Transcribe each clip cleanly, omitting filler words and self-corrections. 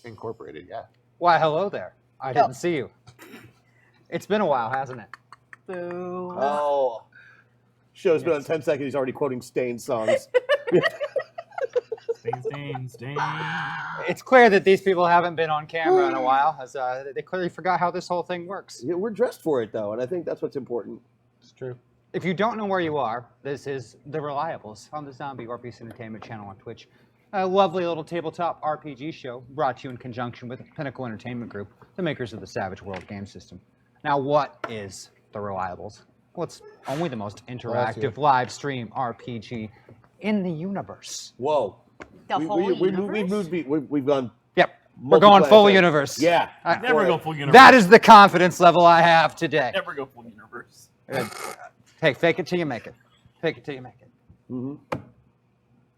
Incorporated, yeah. Why, hello there. I didn't see you. It's been a while, hasn't it? Boo. Oh. Show's been on 10 seconds. He's already quoting Stain songs. Stain. It's clear that these people haven't been on camera in a while, as they clearly forgot how this whole thing works. Yeah, we're dressed for it, though, and I think that's what's important. It's true. If you don't know where you are, this is The Reliables on the Zombie Orpheus Entertainment channel on Twitch. A lovely little tabletop RPG show brought to you in conjunction with Pinnacle Entertainment Group, the makers of the Savage World game system. Now, what is The Reliables? Well, it's only the most interactive live stream RPG in the universe. Whoa. The whole universe? We've gone... Yep. We're going full universe. Yeah. Never go full universe. That is the confidence level I have today. Never go full universe. Hey, fake it till you make it. Fake it till you make it. Mm-hmm.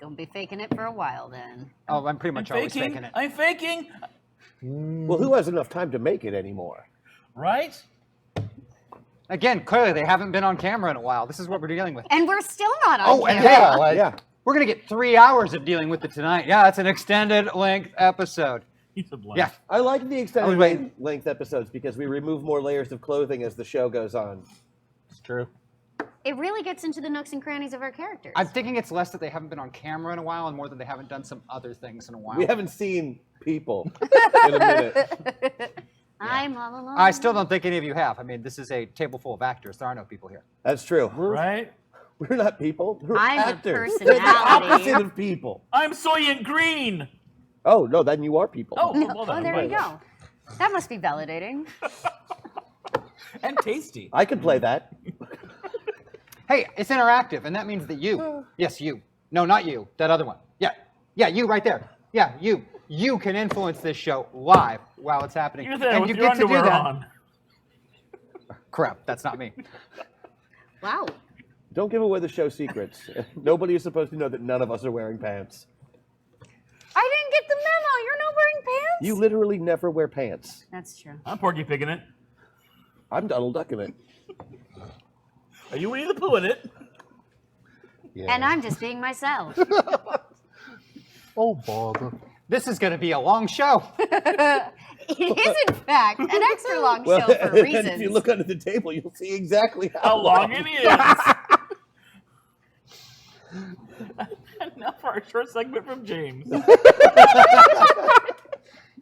Don't be faking it for a while, then. Oh, I'm pretty much always faking it. I'm faking. Well, who has enough time to make it anymore? Right? Again, clearly they haven't been on camera in a while. This is what we're dealing with. And we're still not on Oh, and camera. hell, Yeah. we're going to get 3 hours of dealing with it tonight. Yeah, it's an extended length episode. He's a blank. Yeah. I like the I extended was waiting. length episodes because we remove more layers of clothing as the show goes on. It's true. It really gets into the nooks and crannies of our characters. I'm thinking it's less that they haven't been on camera in a while and more that they haven't done some other things in a while. We haven't seen people in a minute. I'm all alone. I still don't think any of you have. I mean, this is a table full of actors. There are no people here. That's true. Right? We're not people. We're I'm a actors. personality. They're the opposite of people. I'm Soylent Green. Oh, no, then you are people. Oh, well Oh, done. there you go. That must be validating. And tasty. I could play that. Hey, it's interactive, and that means that you, yes, you, no, not you, that other one. Yeah, you right there. Yeah, you can influence this show live while it's happening. You're there and with you your get to do underwear that. on. Crap, that's not me. Wow. Don't give away the show secrets. Nobody is supposed to know that none of us are wearing pants. I didn't get the memo. You're not wearing pants? You literally never wear pants. That's true. I'm Porky Pig in it. I'm Donald Duck in it. Are you Winnie the Pooh in it? Yeah. And I'm just being myself. Oh, bother. This is going to be a long show. It is, in fact, an extra long Well, show for and reasons. if you look under the table, you'll see exactly How long it is. And now for our short segment from James.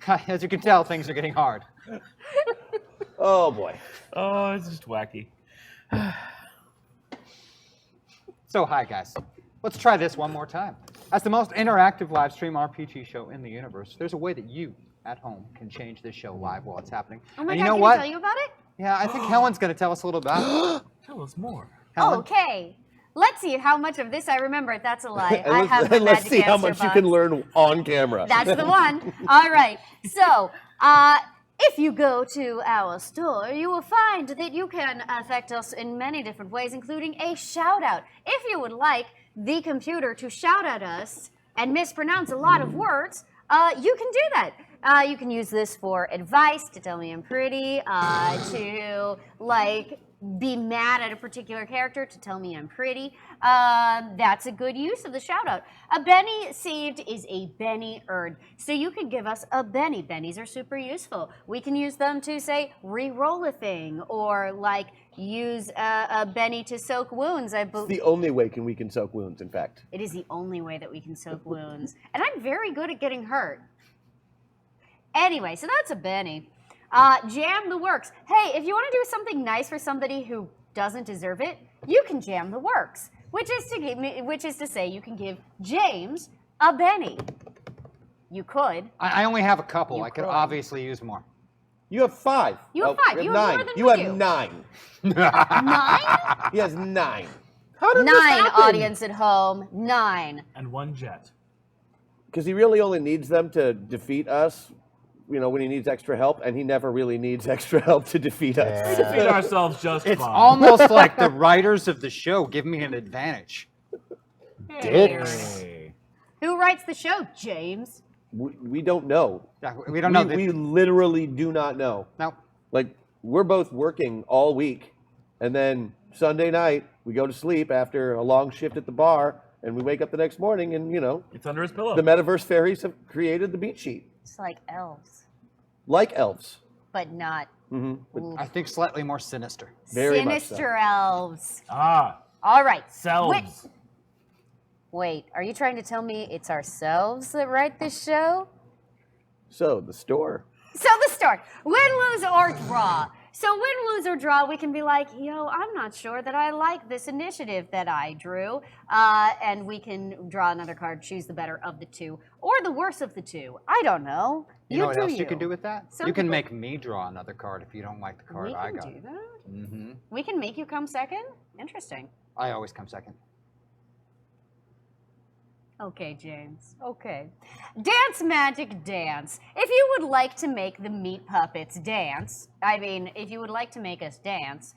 As you can tell, things are getting hard. Oh, boy. Oh, it's just wacky. So, hi, guys. Let's try this one more time. As the most interactive live stream RPG show in the universe, there's a way that you, at home, can change this show live while it's happening. Oh my and God, you know can what? I tell you about it? Yeah, I think Helen's going to tell us a little about it. Tell us more. Helen? Okay. Let's see how much of this I remember. That's a lie. And I have the let's magic see how answer much you box. can learn on camera. That's the one. All right. So, if you go to our store, you will find that you can affect us in many different ways, including a shout out. If you would like the computer to shout at us and mispronounce a lot of words, you can do that. You can use this for advice, to tell me I'm pretty, to like be mad at a particular character, to tell me I'm pretty. That's a good use of the shout out. A Benny saved is a Benny earned. So you can give us a Benny. Bennies are super useful. We can use them to say re-roll a thing or like use a Benny to soak wounds. It's the only way we can soak wounds, in fact. It is the only way that we can soak wounds. And I'm very good at getting hurt. Anyway, so that's a Benny. Jam the works. Hey, if you want to do something nice for somebody who doesn't deserve it, you can jam the works, which is to say you can give James a Benny. You could. I only have a couple. You I could could. obviously use more. You have 5. You have 5. You have more than you we have do. 9. 9? He has 9. How did 9, this happen? audience at home. 9. And 1 jet. Because he really only needs them to defeat us, when he needs extra help, and he never really needs extra help to defeat us. We defeat ourselves just It's fine. almost like the writers of the show give me an advantage. Dicks. Who writes the show, James? We don't know. Yeah, we don't know. We literally do not know. No. Like, we're both working all week, and then Sunday night, we go to sleep after a long shift at the bar, and we wake up the next morning, and, It's under his pillow. the metaverse fairies have created the beat sheet. It's like elves, Like elves. but not I think slightly more sinister. Very much so. sinister elves. Ah, All right. selves. Wait, are you trying to tell me it's ourselves that write this show? So, the store. So the start, win, lose, or draw. So win, lose, or draw, we can be like, I'm not sure that I like this initiative that I drew. And we can draw another card, choose the better of the two, or the worse of the two. I don't know. You know what do else you can do with that? Some You can people- make me draw another card if you don't like the card We I can got. do that? Mm-hmm. We can make you come second? Interesting. I always come second. Okay, James. Okay. Dance Magic Dance. If you would like to make the meat puppets dance, if you would like to make us dance,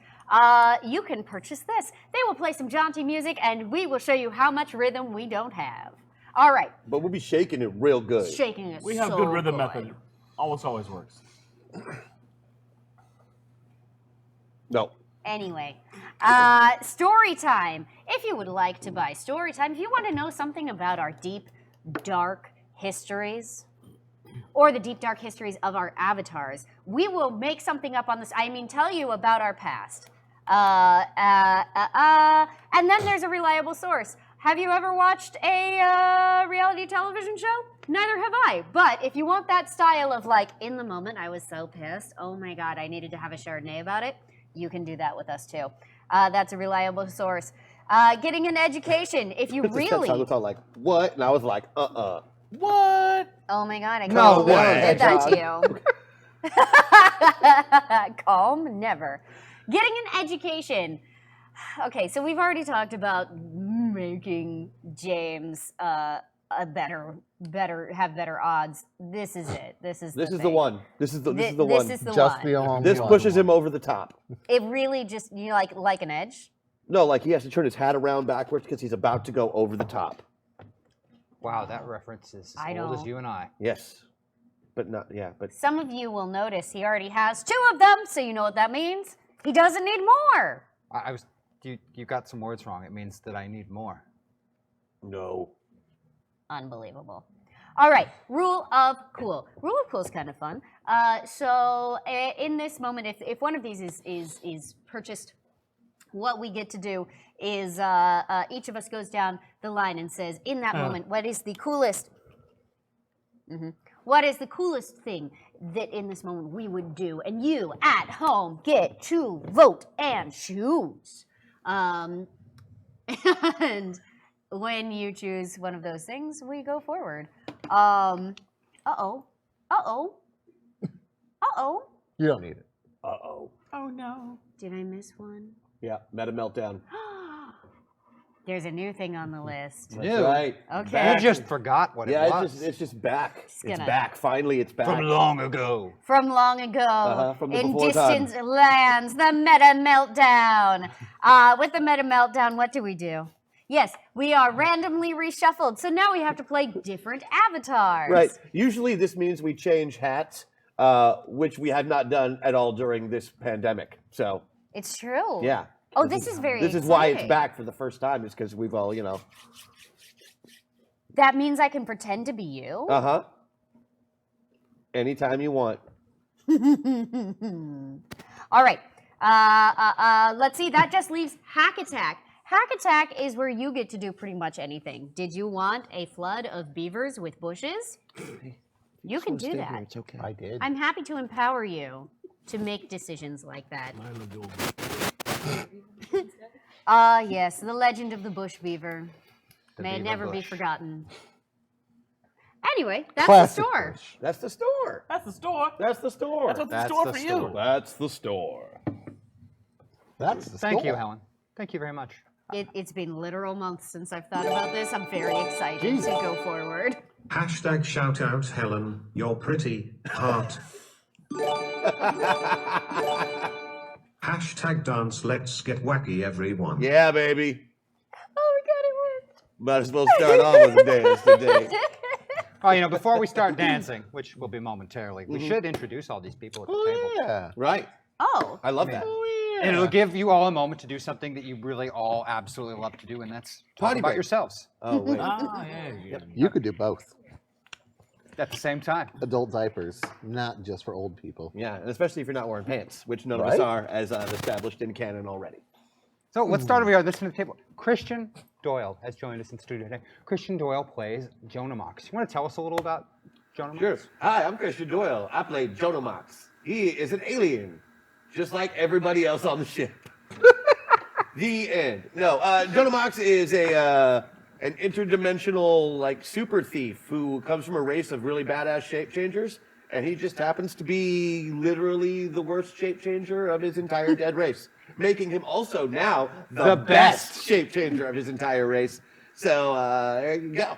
you can purchase this. They will play some jaunty music, and we will show you how much rhythm we don't have. All right. But we'll be shaking it real good. Shaking is We have so good rhythm good. method. Always works. No. Anyway, story time. If you would like to buy story time, if you want to know something about our deep, dark histories, or the deep, dark histories of our avatars, we will make something up on this. Tell you about our past. And then there's a reliable source. Have you ever watched a reality television show? Neither have I. But if you want that style of in the moment, I was so pissed. Oh my God, I needed to have a Chardonnay about it. You can do that with us too. That's a reliable source. Getting an education, if you really... I was all like, what? And I was like, What? Oh my God, I No can't way. did that to you. Calm, never. Getting an education. Okay, so we've already talked about making James have better odds. This is it. This is the the one. This is the one. This is the Just one. the only This one. pushes him over the top. It really just like an edge. No, he has to turn his hat around backwards because he's about to go over the top. Wow, that reference is I as old as know. you and I. Yes. But not, yeah, but Some of you will notice he already has 2 of them, so you know what that means. He doesn't need more. You got some words wrong. It means that I need more. no. Unbelievable. All right, rule of cool. Rule of cool is kind of fun. So in this moment, if one of these is purchased, what we get to do is each of us goes down the line and says, in that moment, what is the coolest? What is the coolest thing that in this moment we would do? And you at home get to vote and choose. And when you choose one of those things, we go forward. Uh-oh. You don't need it. Uh-oh. Oh no. Did I miss one? Yeah, Meta Meltdown. There's a new thing on the list. That's Ew. right. Okay. You just forgot what it Yeah, was. it's just back. It's gonna- back. Finally, it's back. From long ago. From long ago, From the in before time. distant lands, the Meta Meltdown. With the Meta Meltdown, what do? Yes, we are randomly reshuffled, so now we have to play different avatars. Right. Usually this means we change hats, which we had not done at all during this pandemic. So, It's true. yeah. Oh, this is very This is why it's exciting. back for the first time, is because we've all, That means I can pretend to be you? Uh-huh. Anytime you want. All right. Let's see. That just leaves Hack Attack. Hack Attack is where you get to do pretty much anything. Did you want a flood of beavers with bushes? You can do that. It's okay. I did. I'm happy to empower you to make decisions like that. Yes, the legend of the bush beaver. May beaver never be bush. forgotten. Anyway, that's Classic the store. bush. That's the store. That's the store. That's the store. That's what's in store for you. That's the store. That's the Thank you, store. Helen. Thank you very much. It's been literal months since I've thought about this. I'm very excited to go forward. Hashtag shout out Helen, you're pretty, heart. Hashtag dance, let's get wacky everyone. Yeah, baby. Oh my god, it worked. Might as well start off with a dance today. Oh, before we start dancing, which will be momentarily, we should introduce all these people at the table. Yeah. Right. Oh, I love that. And it'll give you all a moment to do something that you really all absolutely love to do, and that's talk Potty about break. yourselves Oh, wait. Yeah. You could do both. at the same time. Adult diapers, not just for old people. Yeah, and especially if you're not wearing pants, which none of us Right? are, as I've established in canon already. So let's start over here. Listen to the table. Christian Doyle has joined us in studio today. Christian Doyle plays Jonah Mox. You want to tell us a little about Jonah Mox? Sure. Hi, I'm Christian Doyle. I play Jonah Mox. He is an alien, just like everybody else on the ship. The end. No, Jonah Mox is an interdimensional super thief who comes from a race of really badass shape changers, and he just happens to be literally the worst shape changer of his entire dead race, making him also now the best shape changer of his entire race. So there you go.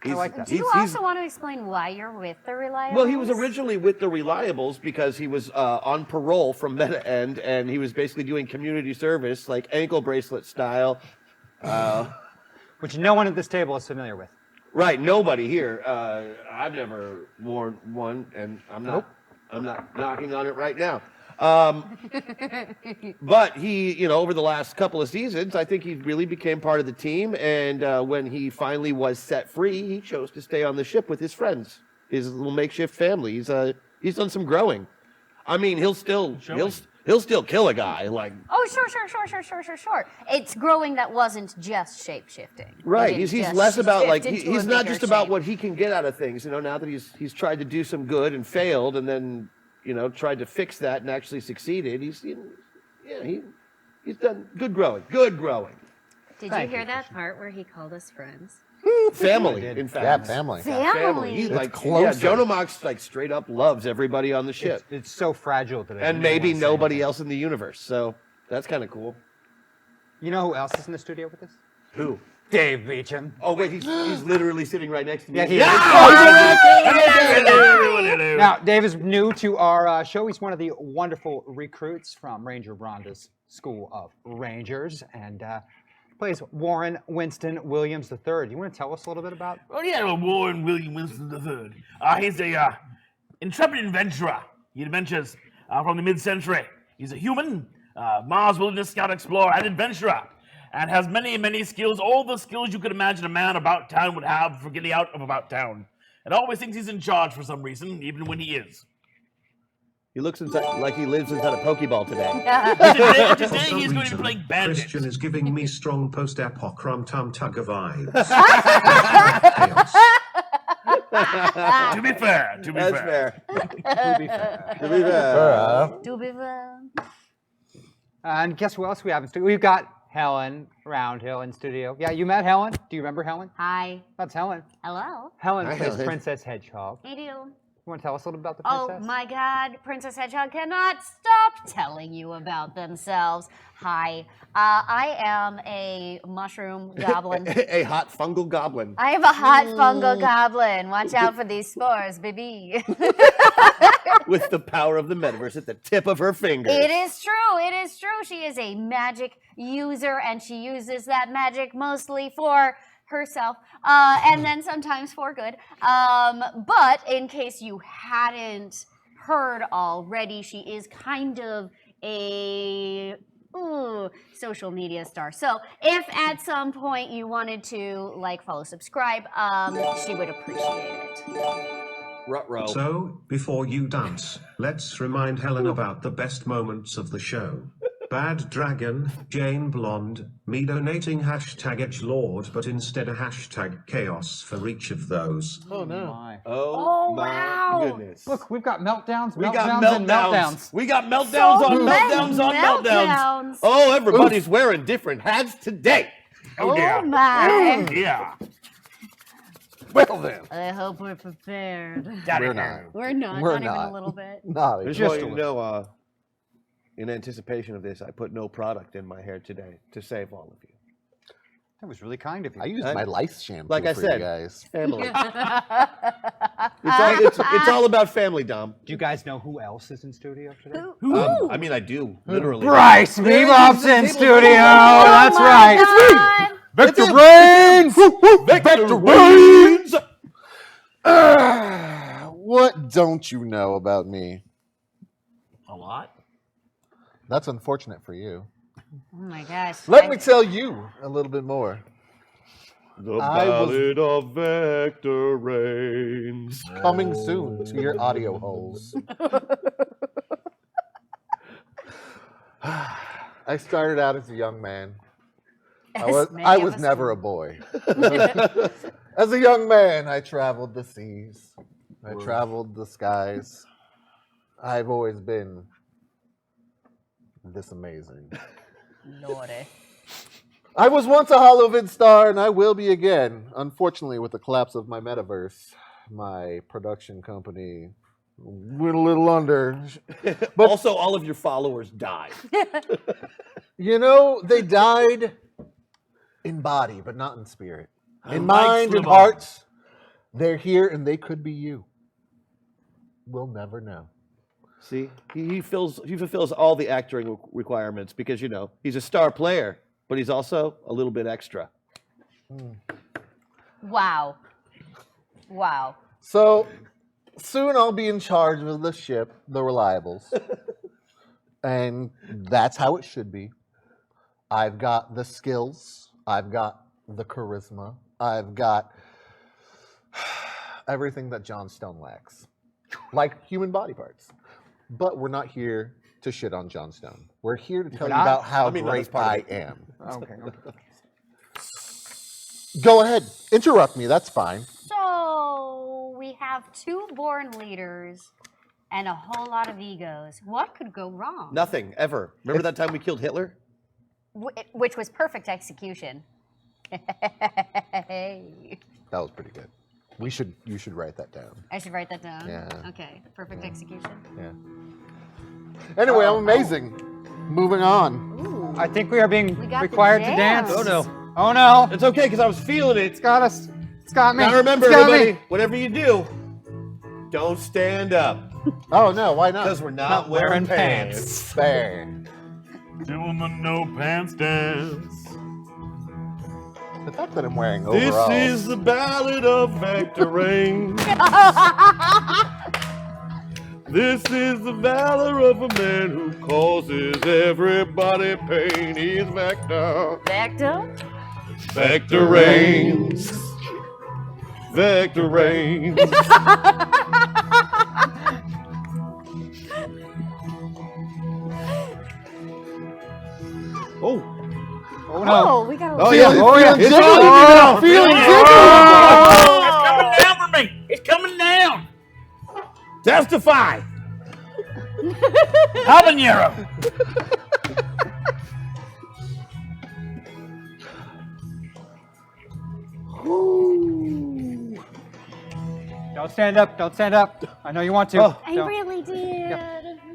I like that. do you also want to explain why you're with the Reliables? Well, he was originally with the Reliables because he was on parole from Meta End, and he was basically doing community service, like ankle bracelet style. Which no one at this table is familiar with. Right, nobody here. I've never worn one, and I'm not knocking on it right now. But he, over the last couple of seasons, I think he really became part of the team. And when he finally was set free, he chose to stay on the ship with his friends, his little makeshift family. He's done some growing. I mean, he'll still kill a guy. Like, Oh, sure. It's growing that wasn't just shape-shifting. right? He He's didn't just less about shift into he's a not bigger just about shape. what he can get out of things. Now that he's tried to do some good and failed, and then tried to fix that and actually succeeded. He's done good growing. Good growing. Did Thank you hear you, that part where he called us friends? Family, did. in fact. Yeah, family. Family. He It's closer. Jonah Mox straight up loves everybody on the ship, It's so fragile today. and maybe nobody else in the universe. So that's kind of cool. You know who else is in the studio with us? Who? Dave Beecham. Oh wait, he's literally sitting right next to me. Yeah, he is. Now, Dave is new to our show. He's one of the wonderful recruits from Ranger Bronda's School of Rangers, and plays Warren Winston Williams III. You want to tell us a little bit about? Oh yeah, well, Warren William Winston III. He's a intrepid adventurer. He adventures from the mid-century. He's a human, Mars wilderness scout explorer and adventurer, and has many, many skills, all the skills you could imagine a man about town would have for getting out of about town. And always thinks he's in charge for some reason, even when he is. He looks like he lives inside a Pokeball today. Today For some he's going to reason, be playing bandits. Christian is giving me strong post-apocrum tugger vibes. Chaos. To be fair, That's fair. To be fair. To be fair. Do be well. And guess who else we have in studio? We've got Helen Roundhill in studio. Yeah, you met Helen? Do you remember Helen? Hi. That's Helen. Hello. Helen Hi, plays Helen. Princess Hedgehog. Hey, do. You want to tell us a little about the Oh princess? my god, Princess Hedgehog cannot stop telling you about themselves. Hi, I am a mushroom goblin. A hot fungal goblin. I am a hot fungal goblin. Watch out for these spores, baby. With the power of the metaverse at the tip of her fingers. It is true. It is true. She is a magic user, and she uses that magic mostly for herself, and then sometimes for good. But in case you hadn't heard already, she is kind of a social media star. So if at some point you wanted to like, follow, subscribe, she would appreciate it. Ruh-roh. So, before you dance, let's remind Helen about the best moments of the show. Bad Dragon, Jane Blonde, me donating #edgelord, but instead a #chaos for each of those. Oh no. My. Oh my wow. goodness. Look, we've got meltdowns, we got meltdowns, and meltdowns. We got meltdowns So on many meltdowns on meltdowns. meltdowns. Oh, everybody's wearing different hats today. Oh yeah. my. Yeah. Well then. I hope we're prepared. We're not. We're not. We're not even not. a little bit. Not Just even. so you know, in anticipation of this, I put no product in my hair today to save all of you. That was really kind of you. I used my lice shampoo Like I for said. you guys. Family. It's all about family, Dom. Do you guys know who else is in studio today? I mean, I do, literally. Bryce Bebop's in studio. That's Oh right. God. Victor Brains. Vector Brains! What don't you know about me? A lot. That's unfortunate for you. Oh my gosh. Let me tell you a little bit more. The I was- Ballad of Vector Brains. Coming soon to your audio holes. I started out as a young man. I was never a boy. As a young man, I traveled the seas. I traveled the skies. I've always been this amazing. Naughty. I was once a HoloVid star, and I will be again. Unfortunately, with the collapse of my metaverse, my production company went a little under. But also, all of your followers died. You know, they died in body, but not in spirit. In mind and hearts, they're here, and they could be you. We'll never know. See, he fulfills all the acting requirements because, you know, he's a star player, but he's also a little bit extra. Wow. Wow. So soon I'll be in charge of the ship, the Reliables. And that's how it should be. I've got the skills. I've got the charisma. I've got everything that John Stone lacks. Like human body parts. But we're not here to shit on John Stone. We're here to tell you not? about how I mean, no, that's great part I of it. am. Okay. Go ahead. Interrupt me. That's fine. So we have 2 born leaders and a whole lot of egos. What could go wrong? Nothing, ever. Remember that time we killed Hitler? Which was perfect execution. Hey. That was pretty good. You should write that down. I should write that down. Yeah. Okay. Perfect execution. Yeah. Anyway, I'm amazing. Moving on. Ooh. I think we are being We got the required to jams. dance. Oh no. Oh no. It's okay, because I was feeling it. It's got us. It's got me. Now remember, It's got me. everybody, whatever you do, don't stand up. Oh no, why not? Because we're not wearing pants. Fair. Doing the no pants dance. The fact that I'm wearing This overalls. is the Ballad of Vector Brains. This is the valor of a man who causes everybody pain. He's Vector. Vector? Vector reigns. Vector reigns. Oh. Oh no. Oh, we got a Oh, yeah. Oh yeah. It's jiggly. on you. Feeling Oh, it's coming down for me. It's coming down. Testify. Habanero. Don't stand up. Don't stand up. I know you want to. Oh. I Don't- really did.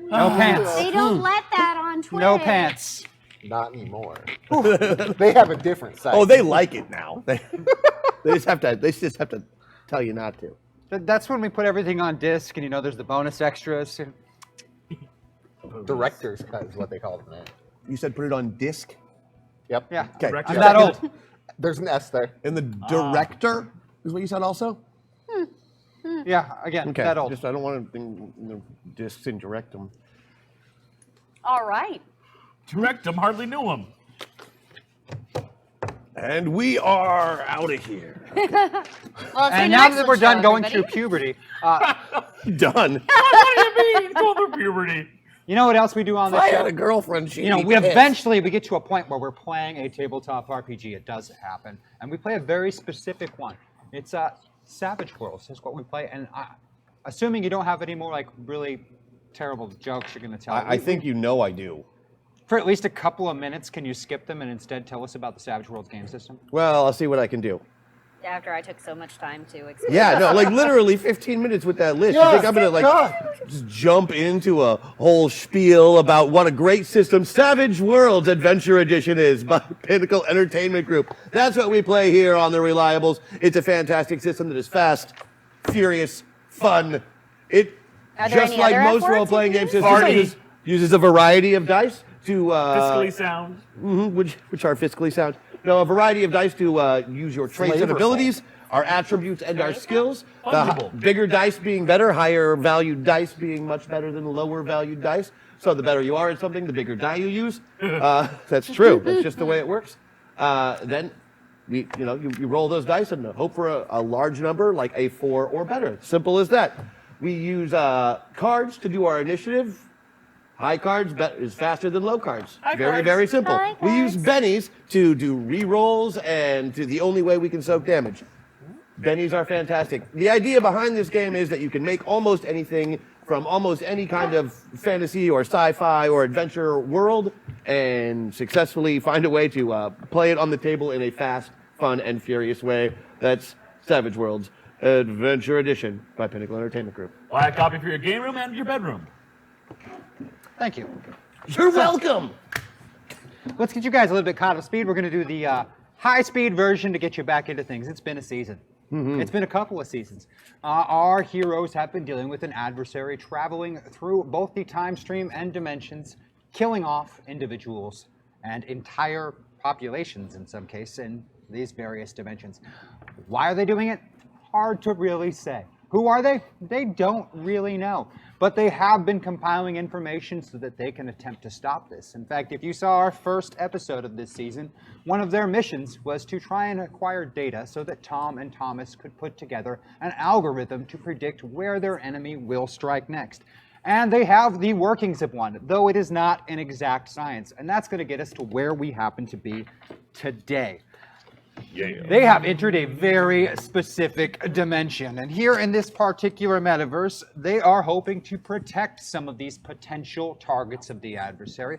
No pants. They don't let that on Twitch. No pants. Not anymore. They have a different site. Oh, they like it now. They just have to tell you not to. That's when we put everything on disc, and you know there's the bonus extras. Director's cut is what they call it now. You said put it on disc? Yep. Yeah. Okay. I'm that old. There's an S there. And the director is what you said also? Yeah. Again, Okay. that old. Just I don't want to discs and direct them. All right. Direct him, hardly knew him. And we are out of here. Well, And now that we're done going through puberty, Done. What do you mean? Go through puberty. you know what else we do on If this I show? had a girlfriend, she'd You know, be we pissed. eventually we get to a point where we're playing a tabletop RPG. It does happen, and we play a very specific one. It's Savage Worlds. That's what we play. And assuming you don't have any more like really terrible jokes you're going to tell, I think you know I do. for at least a couple of minutes, can you skip them and instead tell us about the Savage Worlds game system? Well, I'll see what I can do. After I took so much time to explain. Yeah, no, like literally 15 minutes with that list. Yes, You think I'm gonna like just jump into a whole spiel about what a great system Savage Worlds Adventure Edition is by Pinnacle Entertainment Group. That's what we play here on the Reliables. It's a fantastic system that is fast, furious, fun. It Are there just any like other most F words role-playing you game use? systems Party. uses a variety of dice to Fiscally sound. which are fiscally sound. No, a variety of dice to use your traits and Flavorful. abilities, our attributes and our skills. The Fungible. bigger dice being better, higher valued dice being much better than lower valued dice. So the better you are at something, the bigger die you use. That's true. That's just the way it works. Then you roll those dice and hope for a large number, like a 4 or better. Simple as that. We use cards to do our initiative. High cards is faster than low cards. Very, cards. very simple. High We use cards. bennies to do re-rolls and to the only way we can soak damage. Bennies are fantastic. The idea behind this game is that you can make almost anything from almost any kind of fantasy or sci-fi or adventure world and successfully find a way to play it on the table in a fast, fun, and furious way. That's Savage Worlds Adventure Edition by Pinnacle Entertainment Group. Buy a copy for your game room and your bedroom. Thank you. You're welcome! Let's get you guys a little bit caught up to speed. We're going to do the high-speed version to get you back into things. It's been a season. It's been a couple of seasons. Our heroes have been dealing with an adversary traveling through both the time stream and dimensions, killing off individuals and entire populations in some cases in these various dimensions. Why are they doing it? Hard to really say. Who are they? They don't really know. But they have been compiling information so that they can attempt to stop this. In fact, if you saw our first episode of this season, one of their missions was to try and acquire data so that Tom and Thomas could put together an algorithm to predict where their enemy will strike next. And they have the workings of one, though it is not an exact science. And that's going to get us to where we happen to be today. They have entered a very specific dimension, and here in this particular metaverse, they are hoping to protect some of these potential targets of the adversary,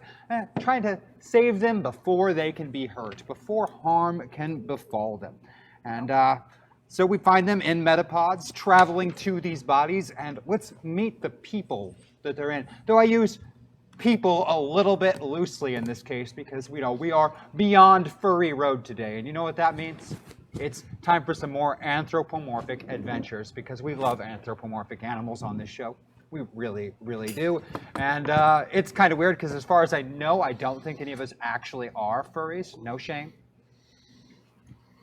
trying to save them before they can be hurt, before harm can befall them. And so we find them in metapods, traveling to these bodies, and let's meet the people that they're in. Though I use people a little bit loosely in this case because we are beyond Furry Road today, and you know what that means? It's time for some more anthropomorphic adventures because we love anthropomorphic animals on this show. We really, really do. And it's kind of weird because as far as I know, I don't think any of us actually are furries. No shame.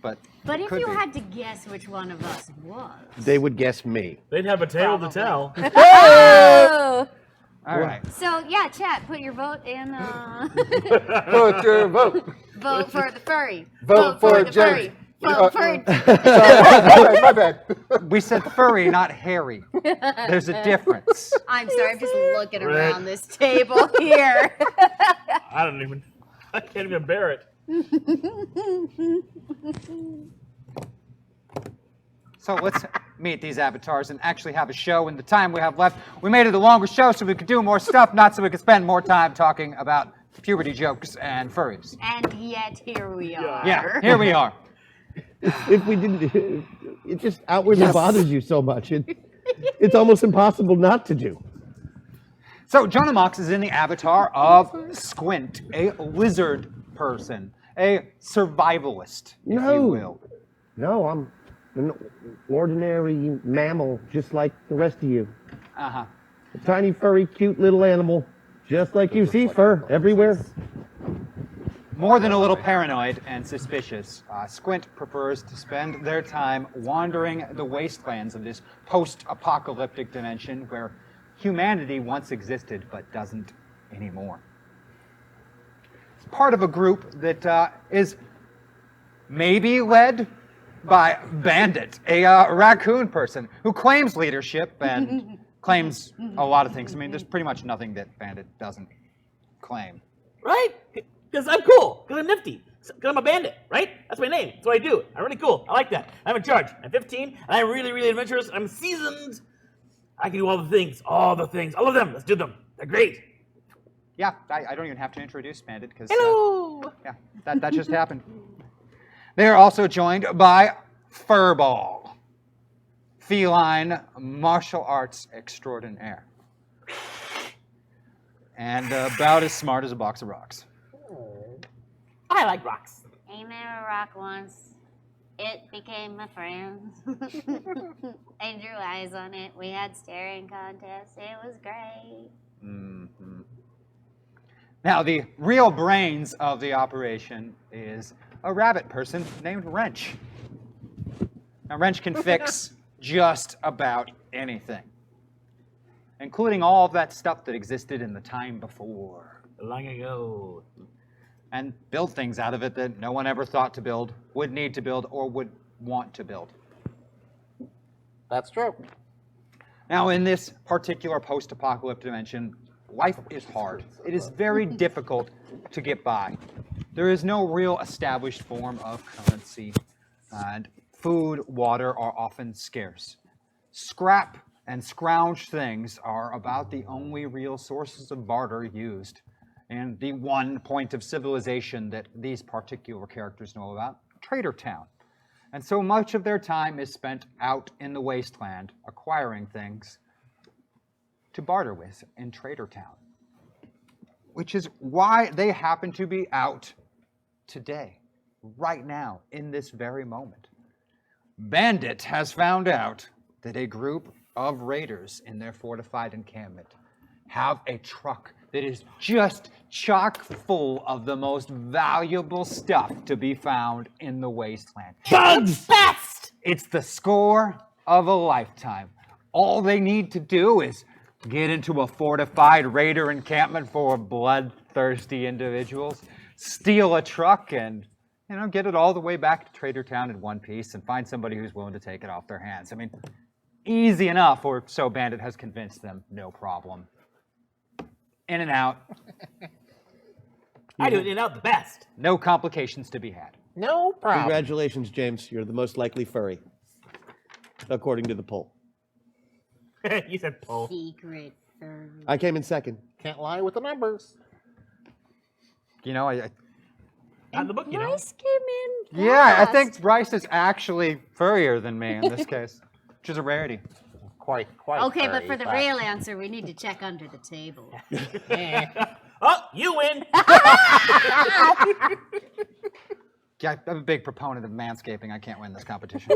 But if could you be. had to guess which one of us was. They would guess me. They'd have a tale to tell. Oh! All right. So, yeah, chat, put your vote in. Put your vote. Vote for the furry. Vote for the Jerry. furry. Vote for. My bad. We said furry, not hairy. There's a difference. I'm sorry, I'm just looking Right. around this table here. I can't even bear it. So let's meet these avatars and actually have a show in the time we have left. We made it a longer show so we could do more stuff, not so we could spend more time talking about puberty jokes and furries. And yet, here we are. Yeah, here we are. If we didn't, it just outwardly bothers you so much. It's almost impossible not to do. So Jonah Mox is in the avatar of Squint, a lizard person, a survivalist, if you will. No, I'm an ordinary mammal, just like the rest of you. Uh-huh. A tiny, furry, cute little animal, just like you. See fur everywhere. More than a little paranoid and suspicious, Squint prefers to spend their time wandering the wastelands of this post-apocalyptic dimension where humanity once existed but doesn't anymore. It's part of a group that is maybe led by Bandit, a raccoon person who claims leadership and claims a lot of things. I mean, there's pretty much nothing that Bandit doesn't claim. Right? Because I'm cool. Because I'm nifty. Because I'm a bandit, right? That's my name. That's what I do. I'm really cool. I like that. I'm in charge. I'm 15, and I'm really, really adventurous. I'm seasoned. I can do all the things. All the things. All of them. Let's do them. They're great. Yeah, I don't even have to introduce Bandit because Hello! yeah, that just happened. They are also joined by Furball, feline martial arts extraordinaire, and about as smart as a box of rocks. I like rocks. I met a rock once. It became my friend. I drew eyes on it. We had staring contests. It was great. Mm-hmm. Now, the real brains of the operation is a rabbit person named Wrench. Now, Wrench can fix just about anything, including all of that stuff that existed in the time before. Long ago. And build things out of it that no one ever thought to build, would need to build, or would want to build. That's true. Now, in this particular post-apocalyptic dimension, life is hard. It is very difficult to get by. There is no real established form of currency, and food, water are often scarce. Scrap and scrounged things are about the only real sources of barter used, and the one point of civilization that these particular characters know about, Trader Town. And so much of their time is spent out in the wasteland acquiring things to barter with in Trader Town, which is why they happen to be out today, right now, in this very moment. Bandit has found out that a group of raiders in their fortified encampment have a truck that is just chock full of the most valuable stuff to be found in the wasteland. Bugs! Best! It's the score of a lifetime. All they need to do is get into a fortified raider encampment for bloodthirsty individuals, steal a truck, and get it all the way back to Trader Town in one piece and find somebody who's willing to take it off their hands. I mean, easy enough, or so Bandit has convinced them, no problem. In and out. I do it in and out the best. No complications to be had. No problem. Congratulations, James. You're the most likely furry, according to the poll. You said Paul. Secret furry. I came in second. Can't lie with the numbers. I Not in the book, you know. Bryce came in. yeah, I fast. think Bryce is actually furrier than me in this case, which is a rarity. Quite. Okay, but very for the fast. real answer, we need to check under the table. Oh, you win. Yeah, I'm a big proponent of manscaping. I can't win this competition.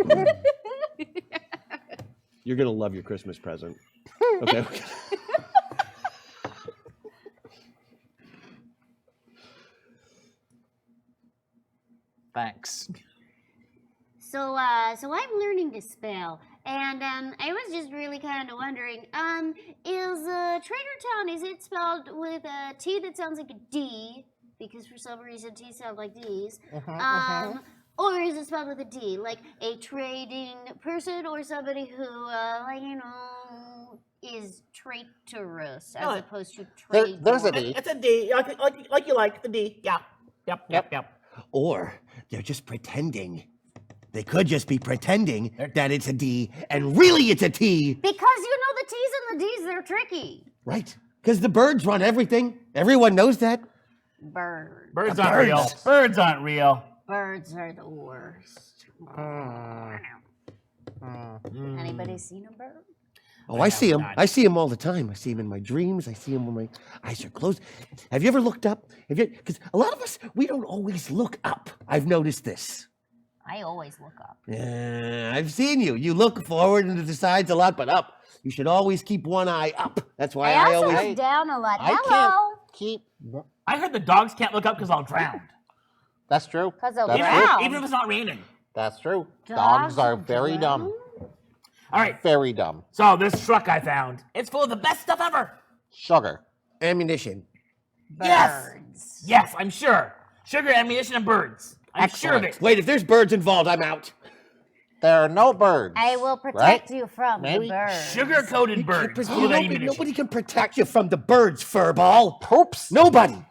You're gonna love your Christmas present. Okay. Thanks. So I'm learning to spell, and I was just really kind of wondering, is Trader Town, is it spelled with a T that sounds like a D, because for some reason T sound like D's, or is it spelled with a D, like a trading person or somebody who, is traitorous as No, opposed to There- trade? there's a D. It's a D. Like you like the D. Yeah. Yep. Or they're just pretending. They could just be pretending that it's a D and really it's a T. Because the T's and the D's, they're tricky. Right. Because the birds run everything. Everyone knows that. Birds. Birds aren't real. Birds aren't real. Birds are the worst. Anybody seen a bird? Oh, I see him. not. I see him all the time. I see him in my dreams. I see him when my eyes are closed. Have you ever looked up? Because a lot of us, we don't always look up. I've noticed this. I always look up. Yeah, I've seen you. You look forward and to the sides a lot, but up. You should always keep one eye up. That's why I I also always. look down a lot. I Hello. can't keep. I heard the dogs can't look up because I'll drown. That's true. 'Cause they'll That's drown. true. Wow. Even if it's not raining. That's true. Dogs Dogs are will very drown? dumb. All right. Very dumb. So this truck I found, it's full of the best stuff ever. Sugar. Ammunition. Yes. Birds. Yes, I'm sure. Sugar, ammunition, and birds. I'm sure of it. Wait, if there's birds involved, I'm out. There are no birds. I will protect right? you from Maybe. the birds. Sugar-coated birds. Full of ammunition. Nobody can protect you from the birds, furball. Poops. Nobody.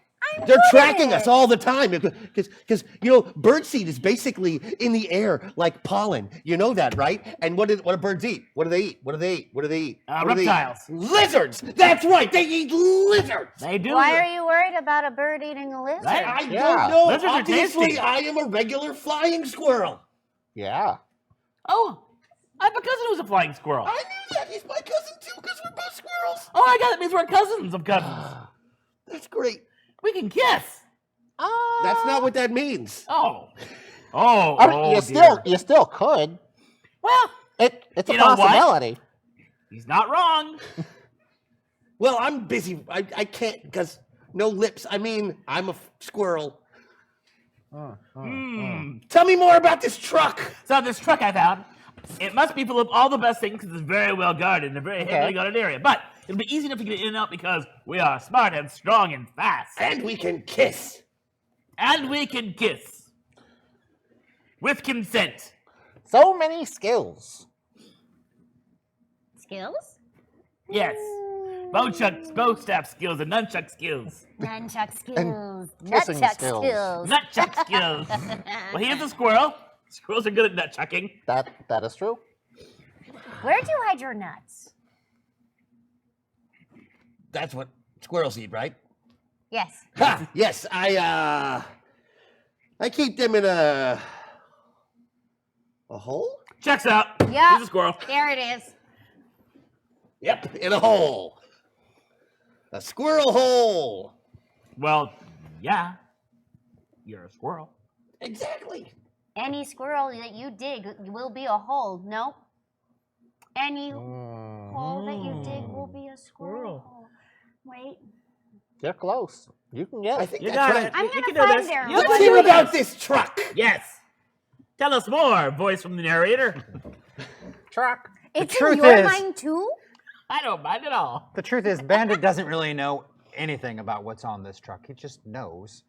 They're tracking us it. all the time because birdseed is basically in the air like pollen. You know that, right? And what do birds eat? What do they eat? What do they eat? What do they eat? What do they eat? Reptiles. Lizards. That's right. They eat lizards. They do. Why are you worried about a bird eating a lizard? I Yeah. don't know. Lizards are Obviously, tasty. I am a regular flying squirrel. Yeah. Oh, I have a cousin who's a flying squirrel. I knew that. He's my cousin too because we're both squirrels. Oh my god, that means we're cousins of cousins. That's great. We can kiss. That's not what that means. Oh. I mean, you still could. Well, It's a You know what? possibility. he's not wrong. Well, I'm busy. I can't because no lips. I mean, I'm a squirrel. Tell me more about this truck. So this truck I found, it must be full of all the best things because it's very well guarded in a very heavily guarded area. But it'll be easy enough to get in and out because we are smart and strong and fast. And we can kiss. And we can kiss. With consent. So many skills. Skills? Yes. Bow staff skills and nunchuck skills. Nunchuck skills. kissing Nutchuck skills. skills. Nunchuck skills. Well, here's a squirrel. Squirrels are good at nutchucking. That is true. Where do you hide your nuts? That's what squirrels eat, right? Yes. Ha! Yes, I keep them in a hole? Checks out. Yeah. Here's a squirrel. There it is. Yep, in a hole. A squirrel hole. Well, yeah. You're a squirrel. Exactly. Any squirrel that you dig will be a hole. Nope. Any hole that you dig will be a squirrel hole. Wait. You're close. You can get I it. think You that's got right. it. I'm You gonna can do find this. their You Let's can hear do about this. this truck. Yes. Tell us more, voice from the narrator. Truck. It's truth in your is- mind too? I don't mind at all. The truth is, Bandit doesn't really know anything about what's on this truck. He just knows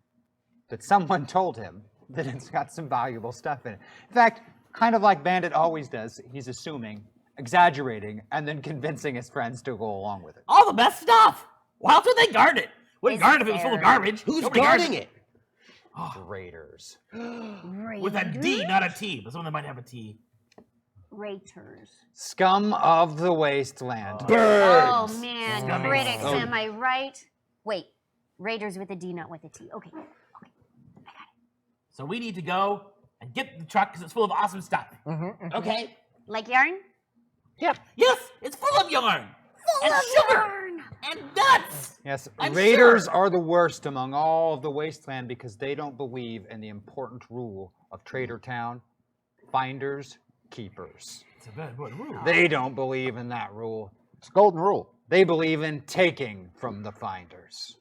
that someone told him that it's got some valuable stuff in it. In fact, kind of like Bandit always does, he's assuming, exaggerating, and then convincing his friends to go along with it. All the best stuff. Why else would they guard it? Wouldn't Is guard it if it was full of there- garbage. Who's Nobody guards guarding it? Raiders. With a D, not a T. But someone that might have a T. Raiders. Scum of the wasteland. Birds. Oh man, Scummy. critics, Oh. am I right? Wait, Raiders with a D, not with a T. Okay. So we need to go and get the truck because it's full of awesome stuff. Okay. Like yarn? Yes, it's full of yarn. Full and of sugar. yarn. And nuts. Yes, I'm Raiders sure. are the worst among all of the wasteland because they don't believe in the important rule of Trader Town, finders, keepers. It's a bad boy rule. They don't believe in that rule. It's golden rule. They believe in taking from the finders.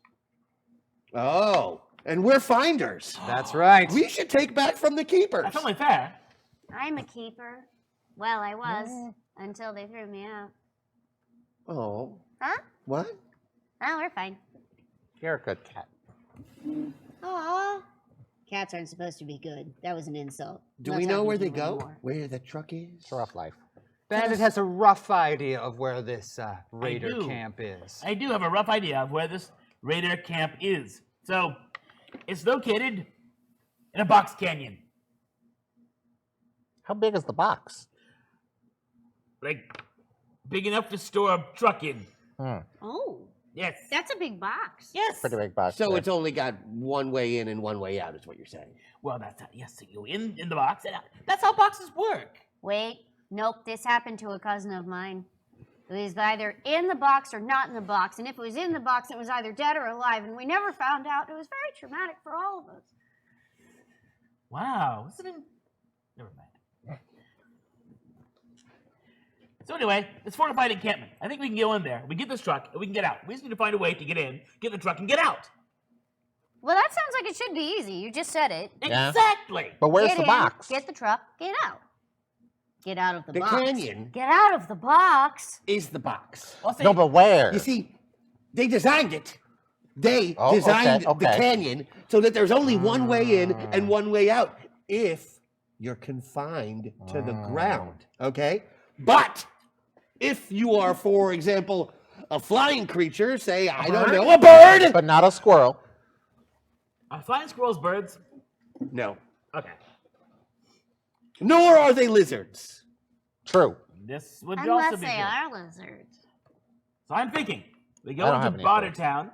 Oh, and we're finders. That's right. We should take back from the keepers. That's only fair. I'm a keeper. Well, I was until they threw me out. Oh, Huh? what? Oh, we're fine. You're a good cat. Aw. Cats aren't supposed to be good. That was an insult. Do Not we know talking where to they you go? anymore. Where the truck is? It's a rough life. Bandit has a rough idea of where this Raider do. camp is. I do have a rough idea of where this Raider camp is. So, it's located in a box canyon. How big is the box? Like, big enough to store a truck in. Oh, Yes. that's a big box. Yes. Pretty big box. So there. it's only got one way in and one way out, is what you're saying. Well, that's how, yes, so you in the box and out. That's how boxes work. Wait, Nope, this happened to a cousin of mine. It was either in the box or not in the box. And if it was in the box, it was either dead or alive. And we never found out. It was very traumatic for all of us. Wow. Never mind. So anyway, it's fortified encampment. I think we can go in there. We get this truck, and we can get out. We just need to find a way to get in, get the truck, and get out. Well, that sounds like it should be easy. You just said it. Yeah. Exactly. But where's Get the in, box? Get the truck, get out. Get out of the The box. canyon Get out of the box. is the box. I'll say, No, but where? You see, they designed it. They Oh, designed okay. the canyon so that there's only one way in and one way out if you're confined to the ground, okay? But if you are, for example, a flying creature, say, I don't know, a bird! But not a squirrel. are flying squirrels birds? No. Okay. Nor are they lizards. True. This would also Unless be they true. are lizards. So I'm thinking, we I go don't have into any Bartertown,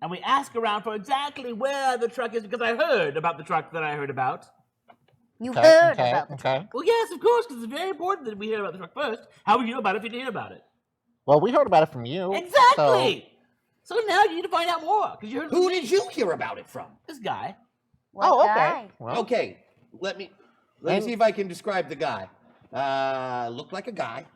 and we ask around for exactly where the truck is, because I heard about the truck that I heard about. You Okay, heard okay, about the okay. Well, yes, of course, because it's very important that we hear about the truck first. How would you know about it if you didn't hear about it? Well, we heard about it from you. Exactly! So now you need to find out more, because you heard Who did you hear about it from? this guy. What Oh, guy? okay. Well, Okay, let me And- see if I can describe the guy. Looked like a guy.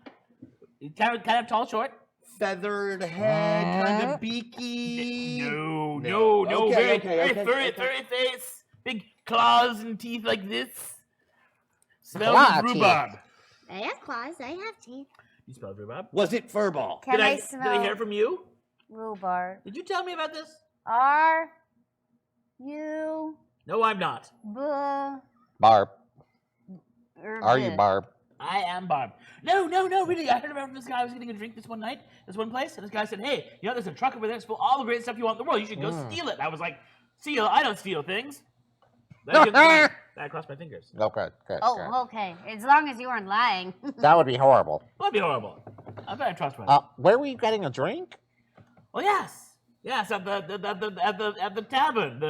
He's kind of tall, short. Feathered head, kind of beaky. No. Okay, Very okay. furry face, big claws and teeth like this. Smells Claw of teeth. rhubarb. I have claws. I have teeth. You smell rhubarb? Was it Furball? Can I Did I smell hear from you? rhubarb? Did you tell me about this? Are you No, I'm not. Barb. Are you Barb? I am Barb. No, really. I heard about this guy. I was getting a drink this one night, this one place, and this guy said, hey, you know, there's a truck over there. It's full of all the great stuff you want in the world. You should go steal it. I was like, steal? I don't steal things. That I crossed my fingers. Okay, good. Oh, okay. As long as you weren't lying. That would be horrible. That'd be horrible. I'm very trustworthy. Where were you getting a drink? Oh yes, at the tavern,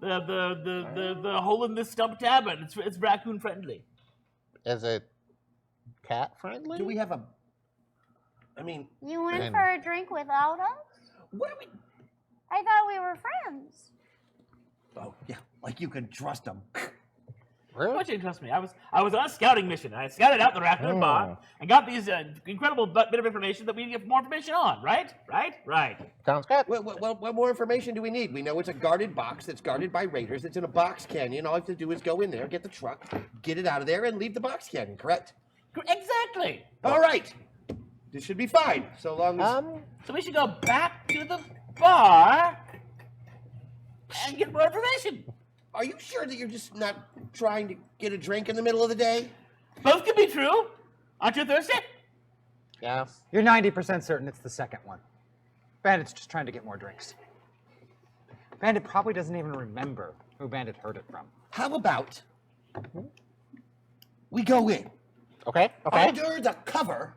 the hole in this stump tavern. It's raccoon friendly. Is it cat friendly? Do we have a? I mean, You went And- for a drink without us? what do we? I thought we were friends. Oh yeah, like you can trust them. Why Really? don't you trust me? I was on a scouting mission. I scouted out the raccoon bar and got these incredible bit of information that we need to get more information on. Right. Sounds good. What more information do we need? We know it's a guarded box that's guarded by raiders. It's in a box canyon. All I have to do is go in there, get the truck, get it out of there, and leave the box canyon. Correct? Exactly. All right. This should be fine, so long as. So we should go back to the bar and get more information. Are you sure that you're just not trying to get a drink in the middle of the day? Both can be true. Aren't you thirsty? Yes. You're 90% certain it's the second one. Bandit's just trying to get more drinks. Bandit probably doesn't even remember who Bandit heard it from. How about we go in Okay. under the cover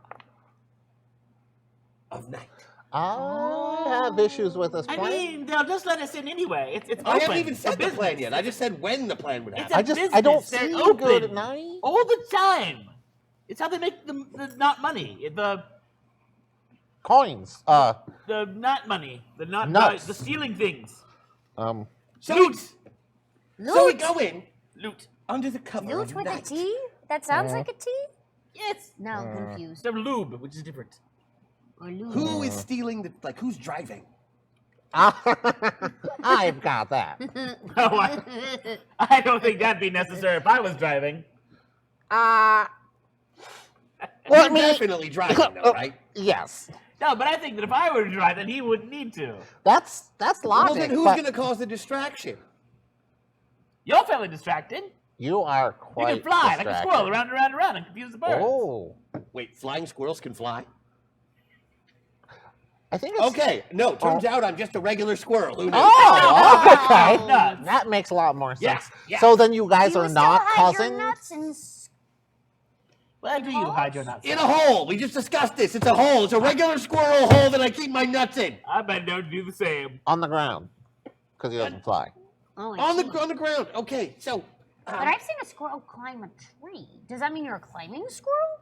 of night? I have issues with this I plan. mean, they'll just let us in anyway. It's I open. haven't even for said the business. plan yet. I just said when the plan would It's happen. a I don't business. see They're you good open at night. all the time. It's how they make the not money. The Coins. not money. The not Nuts. the stealing things. Um. Loot. So we go in Loot. under the cover Loot of with a night. T? That sounds like a T? Yes. No, I'm confused. They're lube, which is different. Or lube. Who is stealing the who's driving? I've got that. Oh, I don't think that'd be necessary if I was driving. Well, You're definitely driving though, right? Yes. No, but I think that if I were to drive, then he wouldn't need to. That's logic. Well, then who's but going to cause the distraction? You're fairly distracted. You are You quite can fly like a distracted. squirrel around and around and confuse the birds. Oh. Wait, flying squirrels can fly? I think it's... Okay, no, turns out I'm just a regular squirrel. Who knew? Oh, okay. Nuts. That makes a lot more sense. Yeah, yeah. So then you guys You are still not hide your cousins? nuts in Where do you hide your nuts? In a hole. We just discussed this. It's a hole. It's a regular squirrel hole that I keep my nuts in. I bet don't do the same. On the ground. Because he doesn't fly. Oh, I On see. the ground. Okay, so But I've seen a squirrel climb a tree. Does that mean you're a climbing squirrel?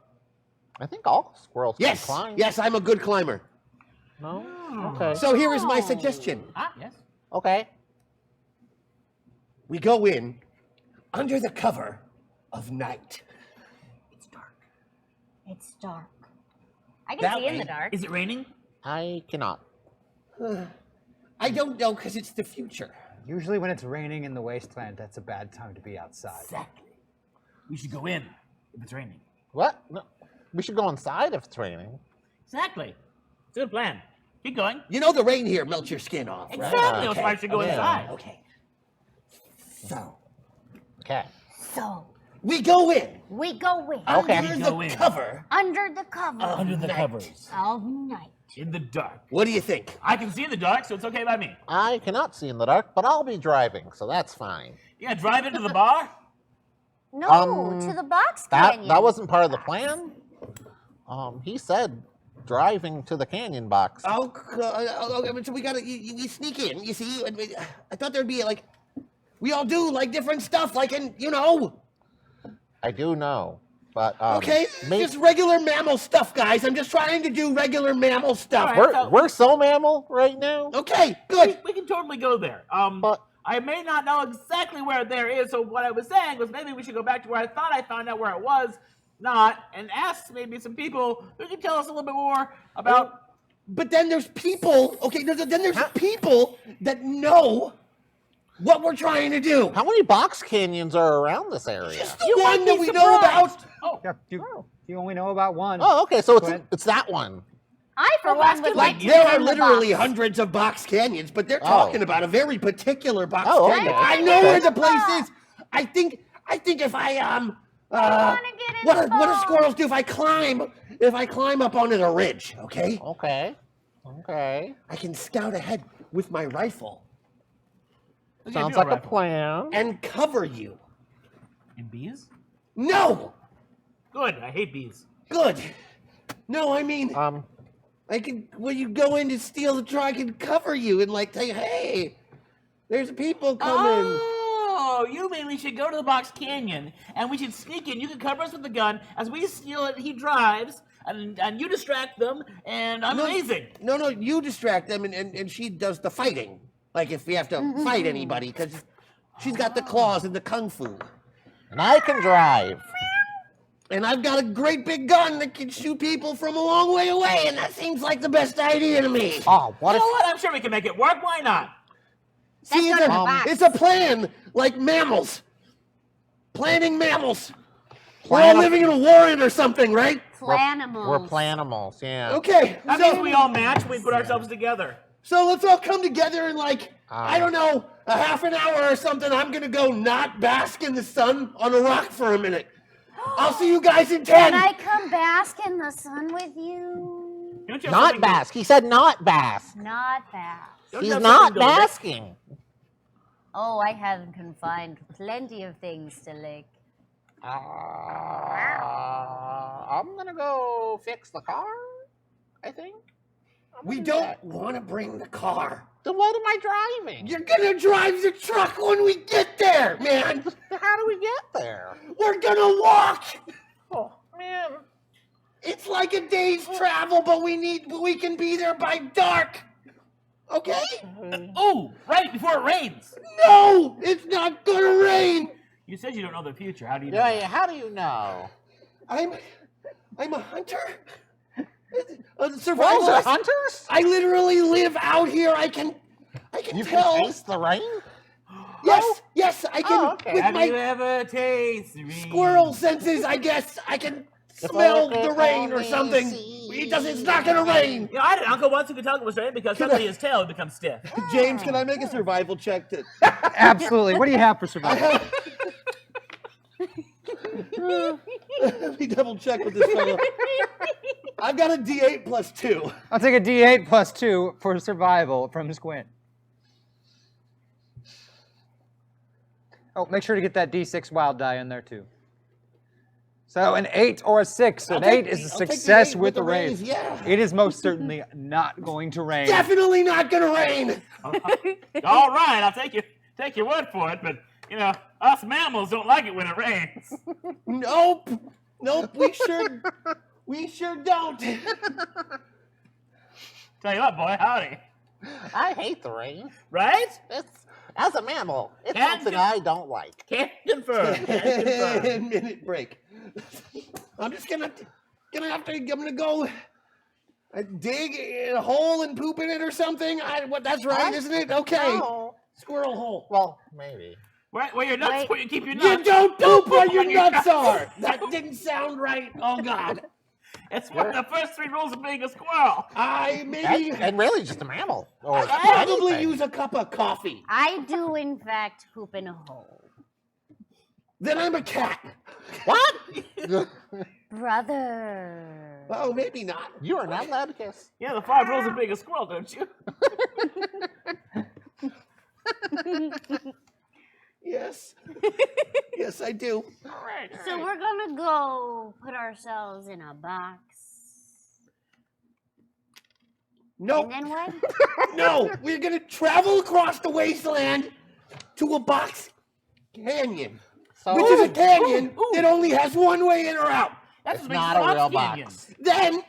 I think all squirrels Yes, can climb. yes, I'm a good climber. No? Okay. So here is my suggestion. Yes. Okay. We go in under the cover of night. It's dark. I can That see in way- the dark. Is it raining? I cannot. I don't know because it's the future. Usually when it's raining in the wasteland, that's a bad time to be outside. Exactly. We should go in if it's raining. What? No. We should go inside if it's raining. Exactly. It's a good plan. Keep going. You know the rain here melts your skin off, right? Exactly. That's why I should go Okay. inside. Okay. So, Okay. So, we go in we go in Okay. under We the go in. cover. under the cover Under the night. covers. of night. In the dark. What do you think? I can see in the dark, so it's okay by me. I cannot see in the dark, but I'll be driving, so that's fine. Yeah, drive into the bar. No, to the box That canyon. that wasn't part of the plan. He said driving to the canyon box. Oh, okay, so we gotta, we sneak in, you see? I thought there'd be like, we all do like different stuff, like in, you know. I do know, but Okay, just regular mammal stuff, guys. I'm just trying to do regular mammal stuff. All right. we're so mammal right now. Okay, good. We can totally go there. But I may not know exactly where there is, so what I was saying was maybe we should go back to where I thought I found out where it was, and ask maybe some people who can tell us a little bit more about. But then there's people, okay, then there's people that know what we're trying to do. how many box canyons are around this area? Just the one that we know about. Oh, Yeah, you only know about one. Oh, okay, so Clint. it's that one. I, for one, would like Like, to there get are in the literally box. hundreds of box canyons, but they're Oh. talking about a very particular box Oh, canyon. okay. I know where the place Okay. is. I think if I wanna get in the what do box. squirrels do if I climb up onto the ridge, okay? Okay. Okay. I can scout ahead with my rifle Sounds like a plan. and cover you. And bees? No! Good. I hate bees. Good. No, I mean I can when you go in to steal the truck, I can cover you and like tell you, hey, there's people coming. Oh, you mean we should go to the box canyon and we should sneak in. You can cover us with the gun as we steal it. He drives and you distract them, and I'm amazing. No, you distract them and she does the fighting. Like if we have to fight anybody, because she's got the claws and the kung fu. And I can drive. And I've got a great big gun that can shoot people from a long way away, and that seems like the best idea to me. Oh, what You if know what? I'm sure we can make it work. Why not? See, Let's go to the box. it's a plan, like mammals. Planning mammals. We're all Plan- living in a warren or something, right? Planimals. we're planimals, yeah. Okay, That means we all match. We put ourselves together. so let's all come together and like, Ah. I don't know, a half an hour or something, I'm gonna go not bask in the sun on a rock for a minute. I'll see you guys in 10. Can I come bask in the sun with you? Don't you have Not something- bask. He said not bask. Not bask. don't you He's have not something to lick? basking. Oh, I have confined plenty of things to lick. I'm gonna go fix the car, I think. We don't want to bring the car. Then what am I driving? You're gonna drive the truck when we get there, man. How do we get there? We're gonna walk. Oh, man. It's like a day's travel, but we can be there by dark. Okay? Ooh, right before it rains. No, it's not gonna rain. You said you don't know the future. How do you know? Yeah, how do you know? I'm a hunter. A Those are survivalist. hunters? I literally live out here. I can You tell. can taste the rain? Yes, I can. Oh, okay. With Have you my ever tasted squirrel senses, I guess I can smell the rain or something. It's not gonna rain. You know, I had an uncle once who could tell it was raining because suddenly his tail would become stiff. James, can I make a survival check? Absolutely. What do you have for survival? Let me double check with this fellow. I've got a D8 plus 2. I'll take a D8 plus 2 for survival from Squint. Oh, make sure to get that D6 wild die in there too. So an 8 or a 6. An 8 is a I'll take the success 8 with the rain. raise, yeah. It is most certainly not going to rain. Definitely not gonna rain. All right, I'll take your word for it, but you know, us mammals don't like it when it rains. Nope. We sure don't. Tell you what, boy, howdy. I hate the rain. Right? As a mammal, it's Can't something con- I don't like. Can't confirm. Can't confirm. Minute break. I'm just gonna go dig a hole and poop in it or something. That's right, What? isn't it? Okay. No. Squirrel hole. Well, maybe. Where your nuts? Wait. Where you keep your You nuts? don't poop where your on your nuts are. That didn't sound right. Oh God. It's one of the first 3 rules of being a squirrel. And really just a mammal. Or I probably anything. use a cup of coffee. I do, in fact, poop in a hole. Then I'm a cat. What? Brother. Oh, maybe not. You are not allowed to kiss. Yeah, the 5 rules of being a squirrel, don't you? Yes. Yes, I do. So we're gonna go put ourselves in a box. No, And then what? no, we're gonna travel across the wasteland to a box canyon, So which is a canyon that only has one way in or out. That's it's what makes not a box real canyon. box. Then,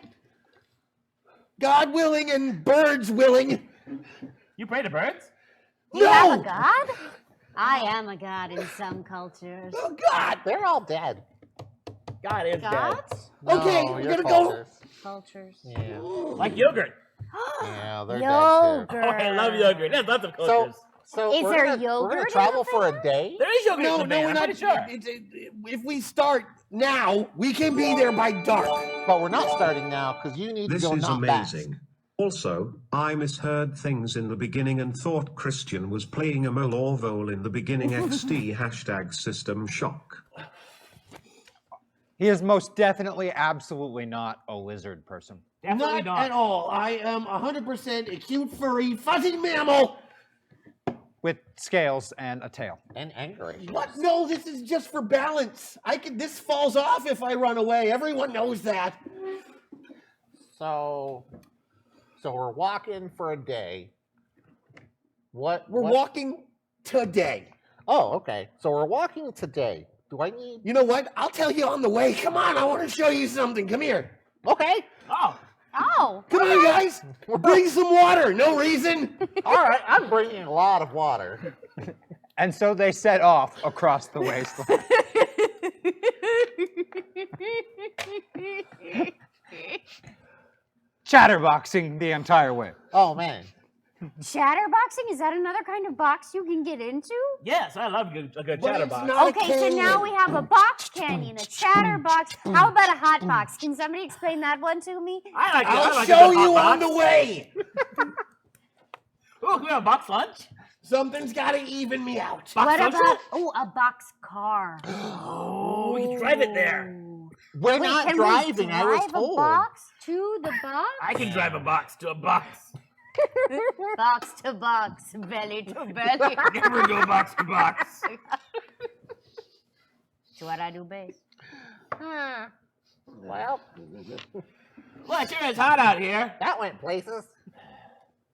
God willing and birds willing, You pray to birds? You have a no! god? I am a god in some cultures. Oh God! They're all dead. God is dead. Gods? Okay, No, we're your gonna go- cultures. Cultures. Yeah. Like yogurt. Yeah, they're dead Yogurt. too. Oh, I love yogurt. There's lots of cultures. So Is we're there gonna, yogurt We're gonna in travel the for a van? day. There is yogurt No, in the no, van, we're I'm not. pretty sure. If we start now, we can be there by dark. But we're not starting now because you need This to go is not amazing. Also, I misheard things in the beginning and thought Christian was playing a mole or vole in the beginning. XD hashtag system shock. He is most definitely, absolutely not a lizard person. Definitely Not at all. I am 100% a cute, furry, fuzzy mammal. With scales and a tail. And angry. What? No, this is just for balance. This falls off if I run away. Everyone knows that. So we're walking for a day. We're what? walking today. Oh, okay. So we're walking today. Do I need? You know what? I'll tell you on the way. Come on, I want to show you something. Come here. Okay. Oh, Oh. Come on, guys. Bring some water. No reason. All right. I'm bringing a lot of water. And so they set off across the wasteland. Chatterboxing the entire way. Oh man. Chatterboxing? Is that another kind of box you can get into? yes, I love a good But it's chatterbox. not a Okay, so now canyon. we have a box canyon, a chatterbox. How about a hot box? Can somebody explain that one to me? I like it. I I'll like show a good you hot on box. the way. Ooh, can we have a box lunch? Something's got to even me out. Box What social? about a box car? Oh, we can drive it there. We're Wait, not can driving. we I was drive a told. box to the box? I can drive a box to a box. Box to box, belly to belly. Never go box to box. It's what I do best. Well, Well, it sure is hot out here. that went places.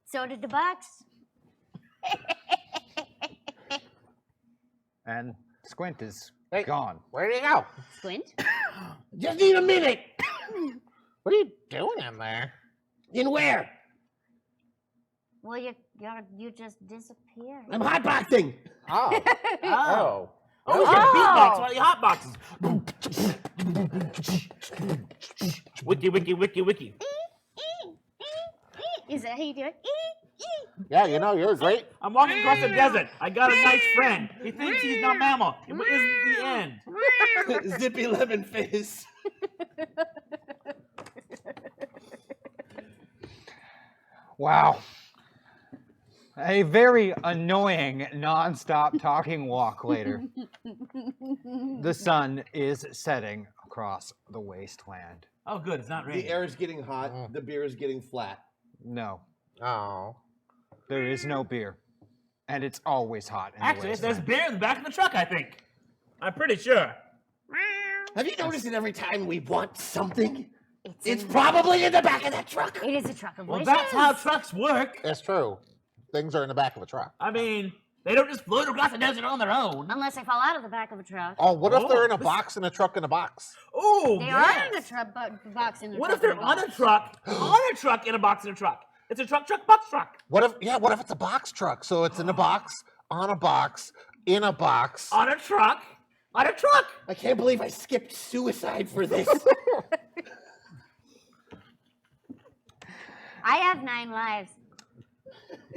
So did the box. And Squint is Hey. gone. Where did he go? Squint. Just need a minute. What are you doing in there? In where? Well, you just disappeared. I'm hotboxing. Oh. Oh. Oh. Oh, we should beatbox while you hot boxes. Wiki, wiki, wiki, wiki. Is that how you do it? Yeah, you know, you're great. I'm walking across the desert. I got a nice friend. He thinks he's not mammal. It isn't the end. Zippy lemon fizz. Wow. A very annoying, non-stop talking walk later. The sun is setting across the wasteland. Oh, good. It's not raining. The air is getting hot. The beer is getting flat. No, Oh. there is no beer. And it's always hot in the Actually, there's wasteland. beer in the back of the truck, I think. I'm pretty sure. Have you noticed that every time we want something, it's in- probably in the back of that truck? It is a truck of Well, wishes. that's how trucks work. It's true. Things are in the back of a truck. I mean, They don't just float across the desert on their own. Unless they fall out of the back of a truck. Oh, what if they're in a box in a truck in a box? Oh, They yes. are in a box in a What truck. if they're on a truck, in a box in a truck? It's a truck, box, truck. What if it's a box truck? So it's in a box, on a box, in a box. On a truck. I can't believe I skipped suicide for this. I have 9 lives.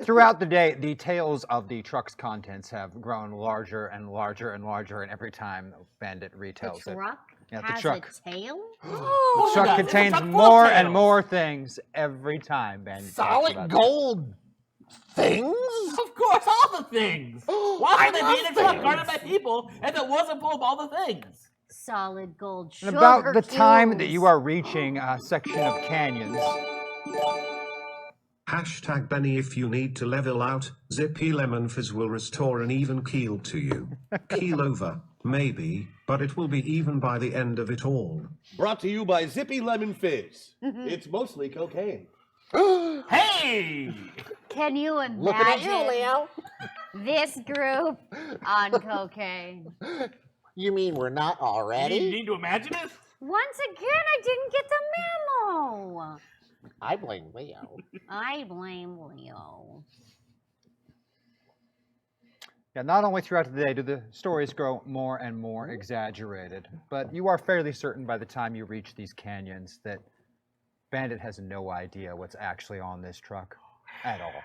Throughout the day, the tails of the truck's contents have grown larger and larger and larger, and every time Bandit retells The it. truck Yeah, the has truck. a tail? The It's truck a contains truck full of more and tails. more things every time Bandit talks Solid about gold things? Of course, all the things. Why would they be in a truck guarded by people if it wasn't full of all the things? Solid gold And sugar about the time that cubes. you are reaching a section of canyons, Hashtag Benny if you need to level out, Zippy Lemon Fizz will restore an even keel to you. Keel over, maybe, but it will be even by the end of it all. Brought to you by Zippy Lemon Fizz. It's mostly cocaine. Hey! Can you Looking at you, imagine Leo. this group on cocaine? You mean we're not You already? need to imagine it? Once again, I didn't get the memo. I blame Leo. I blame Leo. yeah, not only throughout the day do the stories grow more and more exaggerated, but you are fairly certain by the time you reach these canyons that Bandit has no idea what's actually on this truck at all.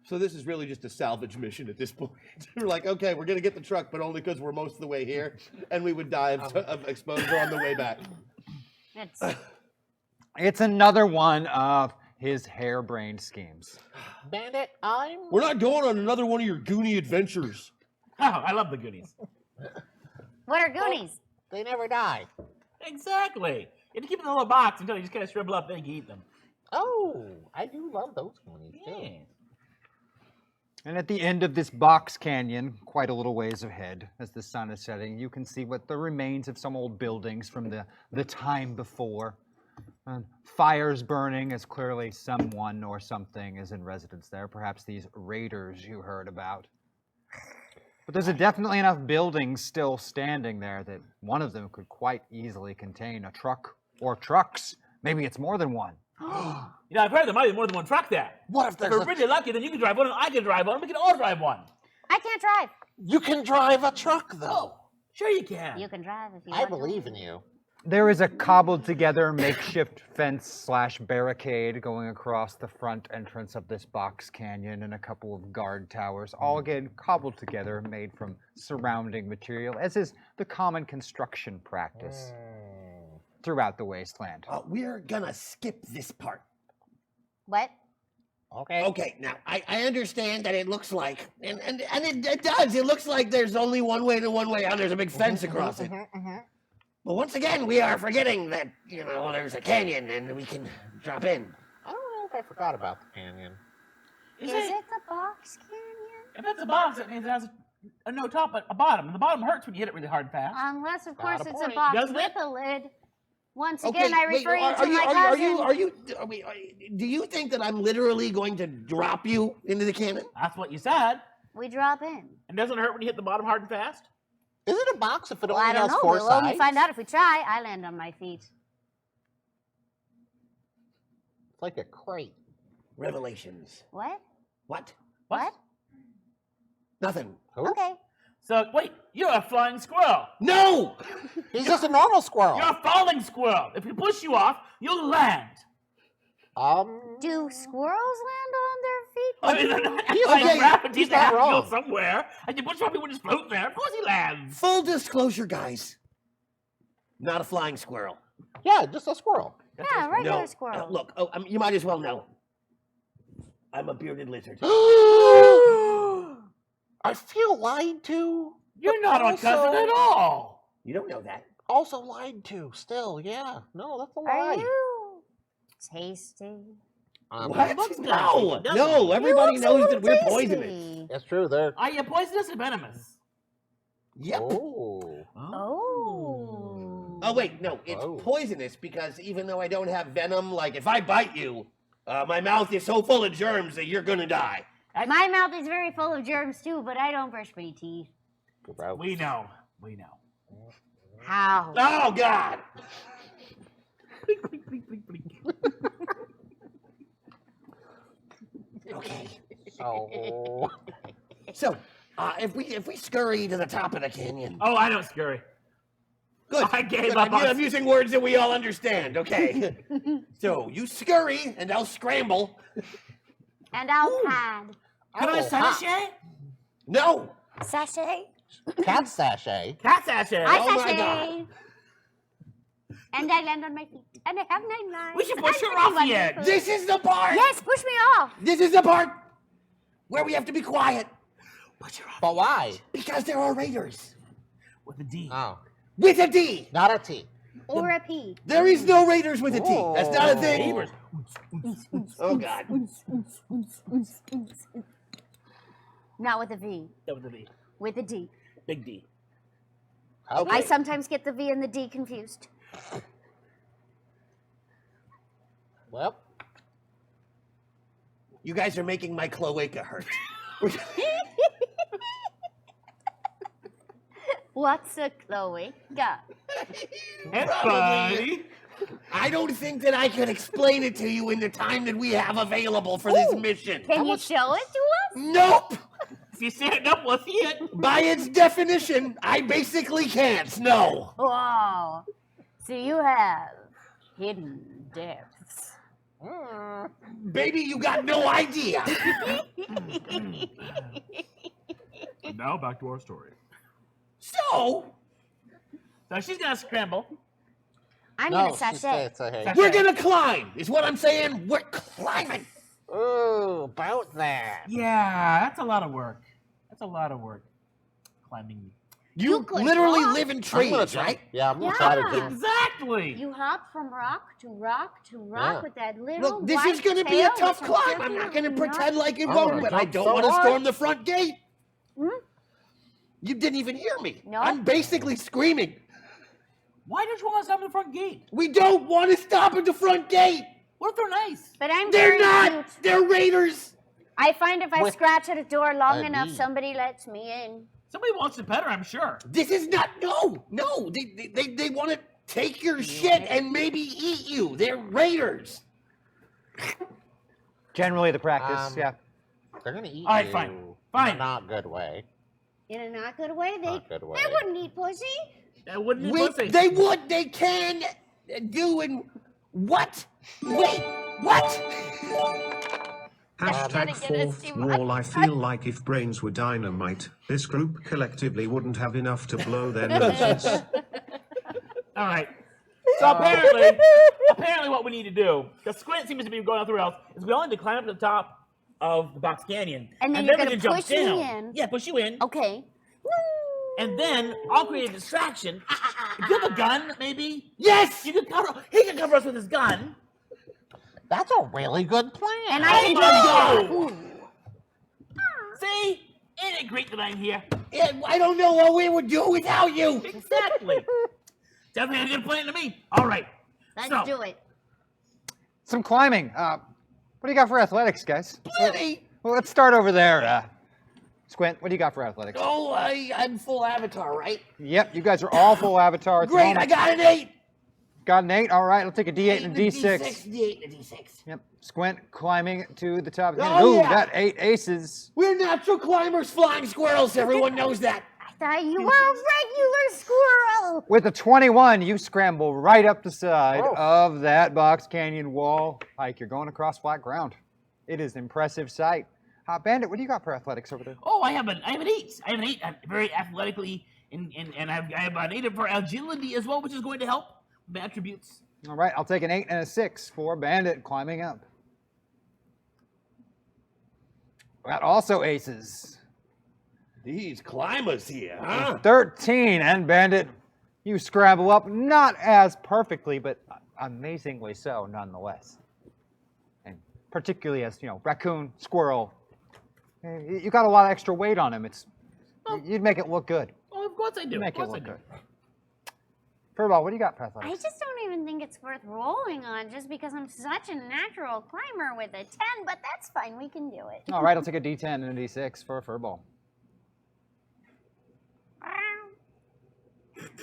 So this is really just a salvage mission at this point. We're like, okay, we're gonna get the truck, but only because we're most of the way here, and we would die of exposure on the way back. It's It's another one of his harebrained schemes. Bandit, We're not going on another one of your Goonie adventures. Oh, I love the goodies. what are Goonies? They never die. Exactly. You have to keep it in a little box until you just kind of shrivel up and you can eat them. Oh, I do love those movies too. Yeah. And at the end of this box canyon, quite a little ways ahead, as the sun is setting, you can see what the remains of some old buildings from the time before. Fires burning, as clearly someone or something is in residence there. Perhaps these raiders you heard about. But there's definitely enough buildings still standing there that one of them could quite easily contain a truck or trucks. Maybe it's more than one. You know, I've heard there might be more than one truck there. What if If there's we're a... really lucky, then you can drive one and I can drive one. We can all drive one. I can't drive. You can drive a truck though. Sure you can. You can drive if you I want to. believe in you. There is a cobbled together makeshift fence / barricade going across the front entrance of this box canyon and a couple of guard towers, all again cobbled together, made from surrounding material, as is the common construction practice throughout the wasteland. We're gonna skip this part. What? Okay. Okay, now I understand that it looks like, and it does. It looks like there's only one way to one way out. There's a big fence across it. But once again, we are forgetting that there's a canyon and we can drop in. I don't know if I forgot about the canyon. Is it the box canyon? If it's a box, that means it has a no top but a bottom. And the bottom hurts when you hit it really hard and fast. Unless, of course, Got a it's a point. box Doesn't with it? a lid. Once Okay, again, I wait, refer you to my cousin. Do you think that I'm literally going to drop you into the canyon? That's what you said. We drop in. And doesn't it hurt when you hit the bottom hard and fast? Is it a box if it Well, only I don't has know. 4 We'll sides? only find out if we try. I land on my feet. It's like a crate. Revelations. What? What? What? Nothing. Who? Okay. So, wait, you're a flying squirrel. No! He's just a normal squirrel. You're a falling squirrel. If we push you off, you'll land. Do squirrels land on their feet? I mean, they're not He's like okay. gravity. He's They have not to go wrong. somewhere. And you push off, he would just float there. Of course he lands. Full disclosure, guys. Not a flying squirrel. Yeah, just a squirrel. Yeah, regular No. squirrel. Look, you might as well know. I'm a bearded lizard. I feel lied to. You're but not a also- cousin at all. You don't know that. Also lied to. Still, yeah. No, that's a Are lie. you tasty? What? looks No, nasty, doesn't no. it? Everybody You look knows so that we're tasty. poisonous. That's true. There. Are you poisonous or venomous? Yep. Oh. Oh. Oh wait, no, it's Oh. poisonous because even though I don't have venom, like if I bite you, my mouth is so full of germs that you're gonna die. My mouth is very full of germs too, but I don't brush my teeth. We know. How? Oh God! Okay. Oh. So, if we scurry to the top of the canyon. Oh, I don't scurry. Good. I gave Good. up on- I'm using words that we all understand. Okay. So you scurry, and I'll scramble. And I'll pad. Can I sashay? No. Sachet? Cat sachet. Cat sashay. I Oh my sachet. God. And I land on my feet. And I have 9 lives. We should push I'm her off pretty the edge. wonderful. This is the part. Yes, push me off. This is the part where we have to be quiet Push her off But why? because there are raiders with a D. Oh. with a D. Not a T. Or a P. There is no raiders with a T. That's not a thing. Neighbors. Oh God. Not with a V. Yeah, with a V. With a D. Big D. Okay. I sometimes get the V and the D confused. Well, You guys are making my cloaca hurt. What's a cloaca? Hey, Probably. buddy. I don't think that I can explain it to you in the time that we have available for this mission. Can you show it to us? Nope. If you stand up, we'll see it. By its definition, I basically can't. No. Wow. So you have hidden depths. Baby, you got no idea. And now back to our story. So, So she's gonna scramble. I'm no, gonna she sachet. said sachet. we're gonna climb, is what I'm saying. We're climbing. Ooh, about that. Yeah, that's a lot of work. That's a lot of work. Climbing. You could literally walk. live in I'm gonna trees, try- right? Yeah, I'm gonna try to Yeah. do. Exactly. You hop from rock to rock to rock Yeah. with that little Look, this white is going to be a tail tough with some climb. I'm not going to different pretend like it I'm won't, gonna but I jump don't so want to hard. storm the front gate. Hmm? You didn't even hear me. No. I'm basically screaming. Why don't you want us to have the front gate? We don't want to stop at the front gate. What if they're nice? But I'm They're very not. cute. They're raiders. I find if I With scratch at a door long a enough, D. somebody lets me in. Somebody wants to pet her, I'm sure. This is not. No. They want to take your shit and maybe eat you. They're raiders. Generally, the practice, Um, yeah. They're gonna eat All right, you. fine. In Fine. a not good way. In a not good way, they Not good way. wouldn't eat pussy. That wouldn't be Wait, pussy. they would. They can do and what? Wait, what? Hashtag gonna get us fourth too much. wall. I feel like if brains were dynamite, this group collectively wouldn't have enough to blow their noses. All right. So apparently what we need to do, because Squint seems to be going off the rails, is we all need to climb up to the top of the box canyon. And then you're we gonna can jump push me down. in. Yeah, push you in. Okay. And then I'll create a distraction. Do you have a gun, maybe? Yes. You can cover, he can cover us with his gun. That's a really good plan. And I can know. Ooh. See? Ain't it great that I'm here? Yeah, I don't know what we would do without you. Exactly. Definitely a good plan to me. All right. Let's So, do it. Some climbing. What do you got for athletics, guys? Plenty. Well, let's start over there. Squint, what do you got for athletics? Oh, I'm full avatar, right? Yep, you guys are all full avatar. At the Great, moment. I got an 8. Got an 8. All right, I'll take a D8 and a D6. D8 and a D6. Yep, Squint climbing to the top. Oh, Ooh, yeah. got 8 aces. We're natural climbers, flying squirrels. Everyone knows that. I thought you were a regular squirrel. With a 21, you scramble right up the side Oh. of that box canyon wall. Like you're going across flat ground. It is an impressive sight. Bandit, what do you got for athletics over there? oh, I have an 8. I have an 8. I'm very athletically, and I have an 8 for agility as well, which is going to help with attributes. All right, I'll take an 8 and a 6 for Bandit climbing up. Got also aces. These climbers here, huh? 13 and Bandit, you scramble up, not as perfectly, but amazingly so nonetheless. And particularly as, raccoon, squirrel, you got a lot of extra weight on him. You'd make it look good. Oh, of course I do. You'd Of make it course I look do. good. Furball, what do you got for I athletics? just don't even think it's worth rolling on just because I'm such a natural climber with a 10, but that's fine. We can do it. All right, I'll take a D10 and a D6 for a furball.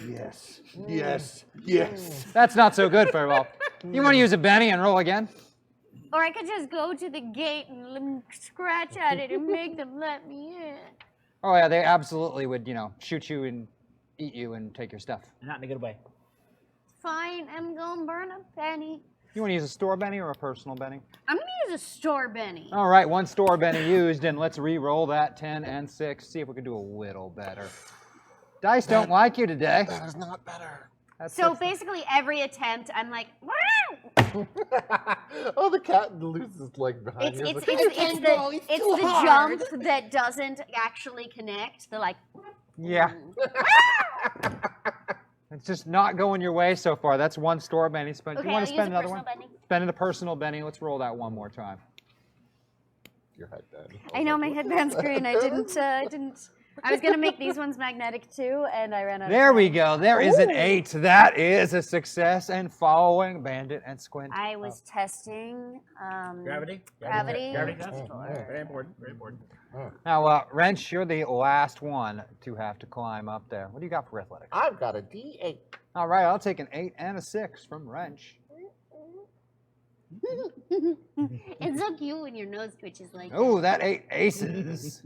Yes. Yes. Yes. That's not so good, furball. You want to use a Benny and roll again? Or I could just go to the gate and scratch at it and make them let me in. Oh yeah, they absolutely would, shoot you and eat you and take your stuff. Not in a good way. Fine, I'm gonna burn a penny. You want to use a store Benny or a personal Benny? I'm gonna use a store Benny. All right, one store Benny used, and let's re-roll that 10 and 6. See if we can do a little better. Dice don't like you today. That is not better. That's So six. basically, every attempt, I'm like, wow! Oh, the cat loses leg behind you. It's the jump that doesn't actually connect. The like. Yeah. It's just not going your way so far. That's one store Benny. Okay, you want I'll to use spend a another personal one? Benny. Spend a personal Benny. Let's roll that one more time. Your head dead. I know my headband's green. I didn't. I was gonna make these ones magnetic too, and I ran out. There of we time. go. There is an 8. That is a success. And following Bandit and Squint. I was testing Gravity. Gravity. Gravity test. Very important. Very important. Now, Wrench, you're the last one to have to climb up there. What do you got for athletics? I've got a D8. All right, I'll take an 8 and a 6 from Wrench. It's so cute when your nose twitches like. Oh, that 8 aces.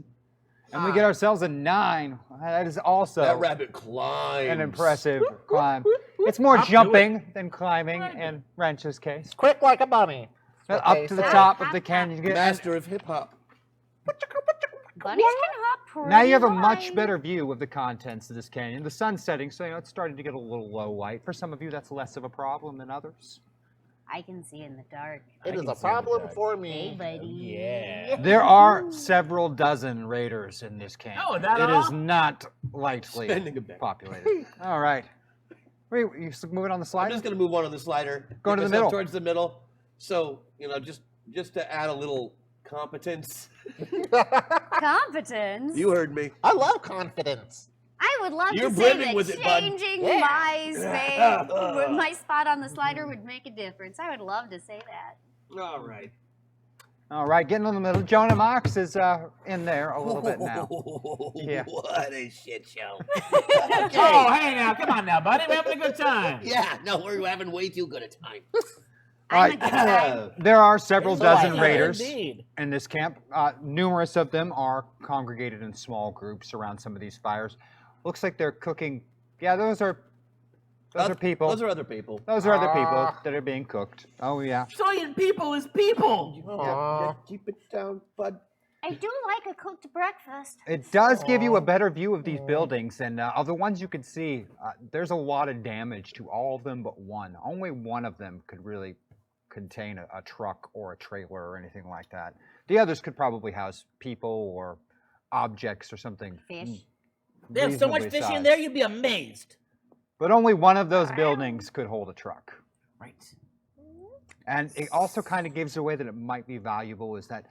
And we get ourselves a 9. That is also That rabbit climbs. an impressive climb. It's more jumping than climbing in Wrench's case. Quick like a bunny. But up to the top of the canyon. You get, Master of hip hop. Bunnies can hop pretty now you have a much high. better view of the contents of this canyon. The sun's setting, so it's starting to get a little low light. For some of you, that's less of a problem than others. I can see in the dark. It is can a see problem that. for Hey, me. buddy. Yeah. There are several dozen raiders in this canyon. Oh, that It all? is not lightly Spending a bit. populated. All right. Wait, you moving on the I'm slide? just gonna move on the slider. Go Get to the myself middle. Towards the middle. So just to add a little competence. Competence. You heard me. I love confidence. I would love You're to say brimming that with it, bud. changing Yeah. my spot on the slider would make a difference. I would love to say that. All right. All right, getting in the middle. Jonah Mox is in there a little bit now. Yeah. What a shit show. Oh, hey now, come on now, buddy. We're having a good time. Yeah, no, we're having way too good a time. All I'm a right. good guy. There are several dozen Yeah, raiders indeed. in this camp. Numerous of them are congregated in small groups around some of these fires. Looks like they're cooking. Yeah, those are people. Those are other people. Those are other people that are being cooked. Oh yeah. Trillion people is people. Yeah, keep it down, bud. I do like a cooked breakfast. It does give you a better view of these buildings, and of the ones you can see, there's a lot of damage to all of them but one. Only one of them could really contain a truck or a trailer or anything like that. The others could probably house people or objects or something. Fish. They have so much reasonably fish in sized. there, you'd be amazed. But only one of those buildings could hold a truck. Right. And it also kind of gives away that it might be valuable is that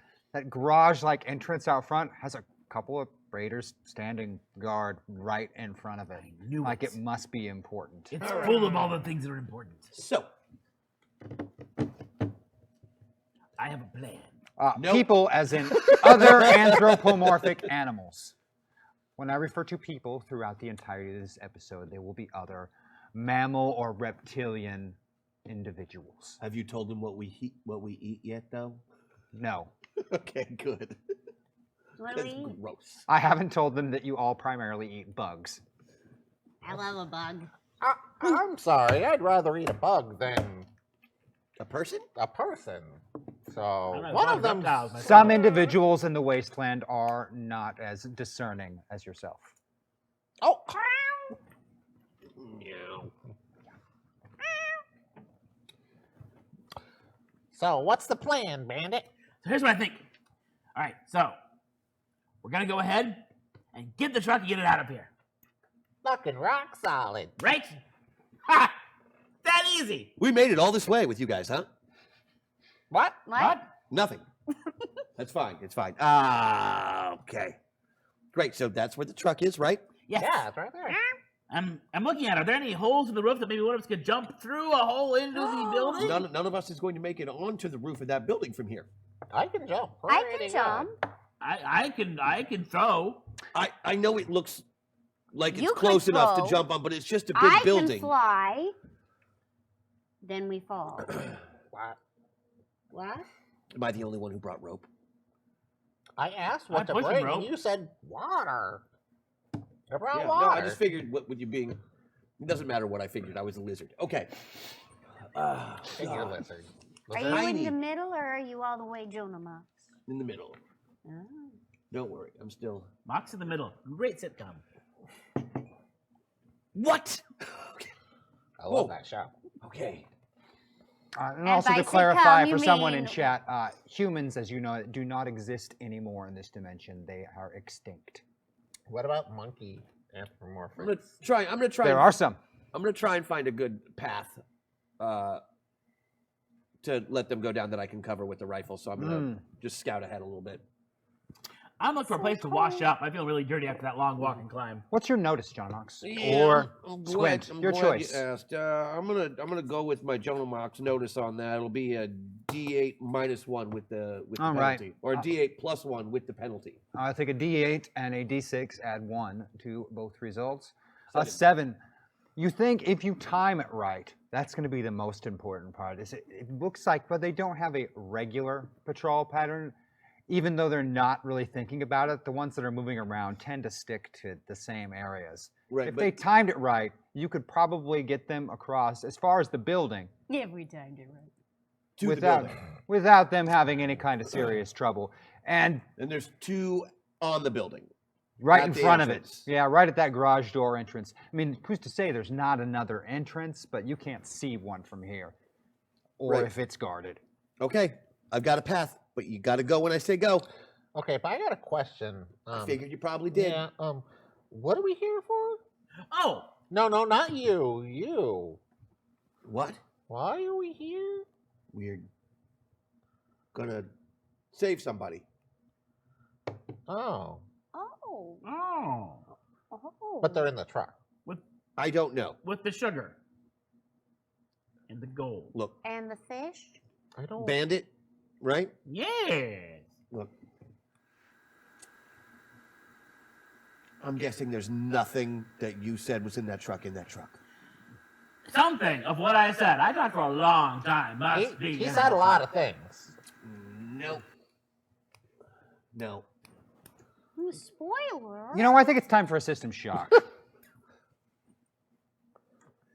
garage-like entrance out front has a couple of raiders standing guard right in front of it. knew Like it. it must be important. It's full of all the things that are important. So, I have a plan. Nope. People as in other anthropomorphic animals. When I refer to people throughout the entirety of this episode, they will be other mammal or reptilian individuals. have you told them what we eat yet, though? No. Okay, good. What do That's we eat? gross. I haven't told them that you all primarily eat bugs. I love a bug. I'm sorry. I'd rather eat a bug than A person? a person. I So don't know, one dogs, of them. reptiles, myself. Some individuals in the wasteland are not as discerning as yourself. Oh, No. so what's the plan, Bandit? So here's what I think. All right, so we're gonna go ahead and get the truck and get it out of here. Fucking rock solid. Right? Ha! That easy. We made it all this way with you guys, huh? What? What? Nothing. That's fine. It's fine. Okay. Great. So that's where the truck is, right? Yes. Yeah, it's right there. I'm looking at. Are there any holes in the roof that maybe one of us could jump through a hole into the building? None of us is going to make it onto the roof of that building from here. I can jump. I pretty can good. jump. I can throw. I know it looks like it's You close could enough to throw. jump on, but it's just a big I building. can fly. Then we fall. What? What? Am I the only one who brought rope? I asked what I to pushed bring, him, bro. and you said water. I brought Yeah, water. no, I just figured what with you being. It doesn't matter what I figured. I was a lizard. Okay. Figure lizard. Are you in the middle or are you all the way Jonah Mox? In the middle. Oh. Don't worry. I'm still. Mox in the middle. Great sitcom. What? Okay. I love Whoa. that show. Okay. And also by to sitcom, clarify you for someone in mean- chat, humans, as you know, do not exist anymore in this dimension. They are extinct. What about monkey I'm anthropomorphic? gonna try. I'm gonna try. There are some. I'm gonna try and find a good path to let them go down that I can cover with the rifle. So I'm gonna just scout ahead a little bit. I'm looking for a place to wash up. I feel really dirty after that long walk and climb. What's your notice, John Knox? Yeah, Or I'm Squint? glad- Your I'm glad choice. You asked. I'm gonna go with my Jonah Mox notice on that. It'll be a D8 -1 with the All right. penalty, or a D8 +1 with the penalty. I take a D8 and a D6, add 1 to both results. A 7. 7. You think if you time it right, that's going to be the most important part. It looks like, but they don't have a regular patrol pattern. Even though they're not really thinking about it, the ones that are moving around tend to stick to the same areas. Right, If but they timed it right, you could probably get them across as far as the building Yeah, we timed it right. to without, the building. without them having any kind of serious trouble. And And there's 2 on the building. right At in the front of entrance. it. Yeah, right at that garage door entrance. I mean, who's to say there's not another entrance, but you can't see one from here. Or Right. if it's guarded. Okay, I've got a path, but you got to go when I say go. Okay, but I got a question. I figured you probably did. Yeah. What are we here for? Oh, No, not you. You. What? Why are we here? We're gonna save somebody. Oh, Oh. oh, Oh. but they're in the truck. I don't know. with the sugar and the gold. Look, And the fish? I don't. bandit, right? Yes. Look. I'm guessing there's nothing that you said was in that truck Something of what I said. I talked for a long time. Must be. He in said the a lot truck. of things. Nope. No. Ooh, spoiler. You know, I think it's time for a system shock.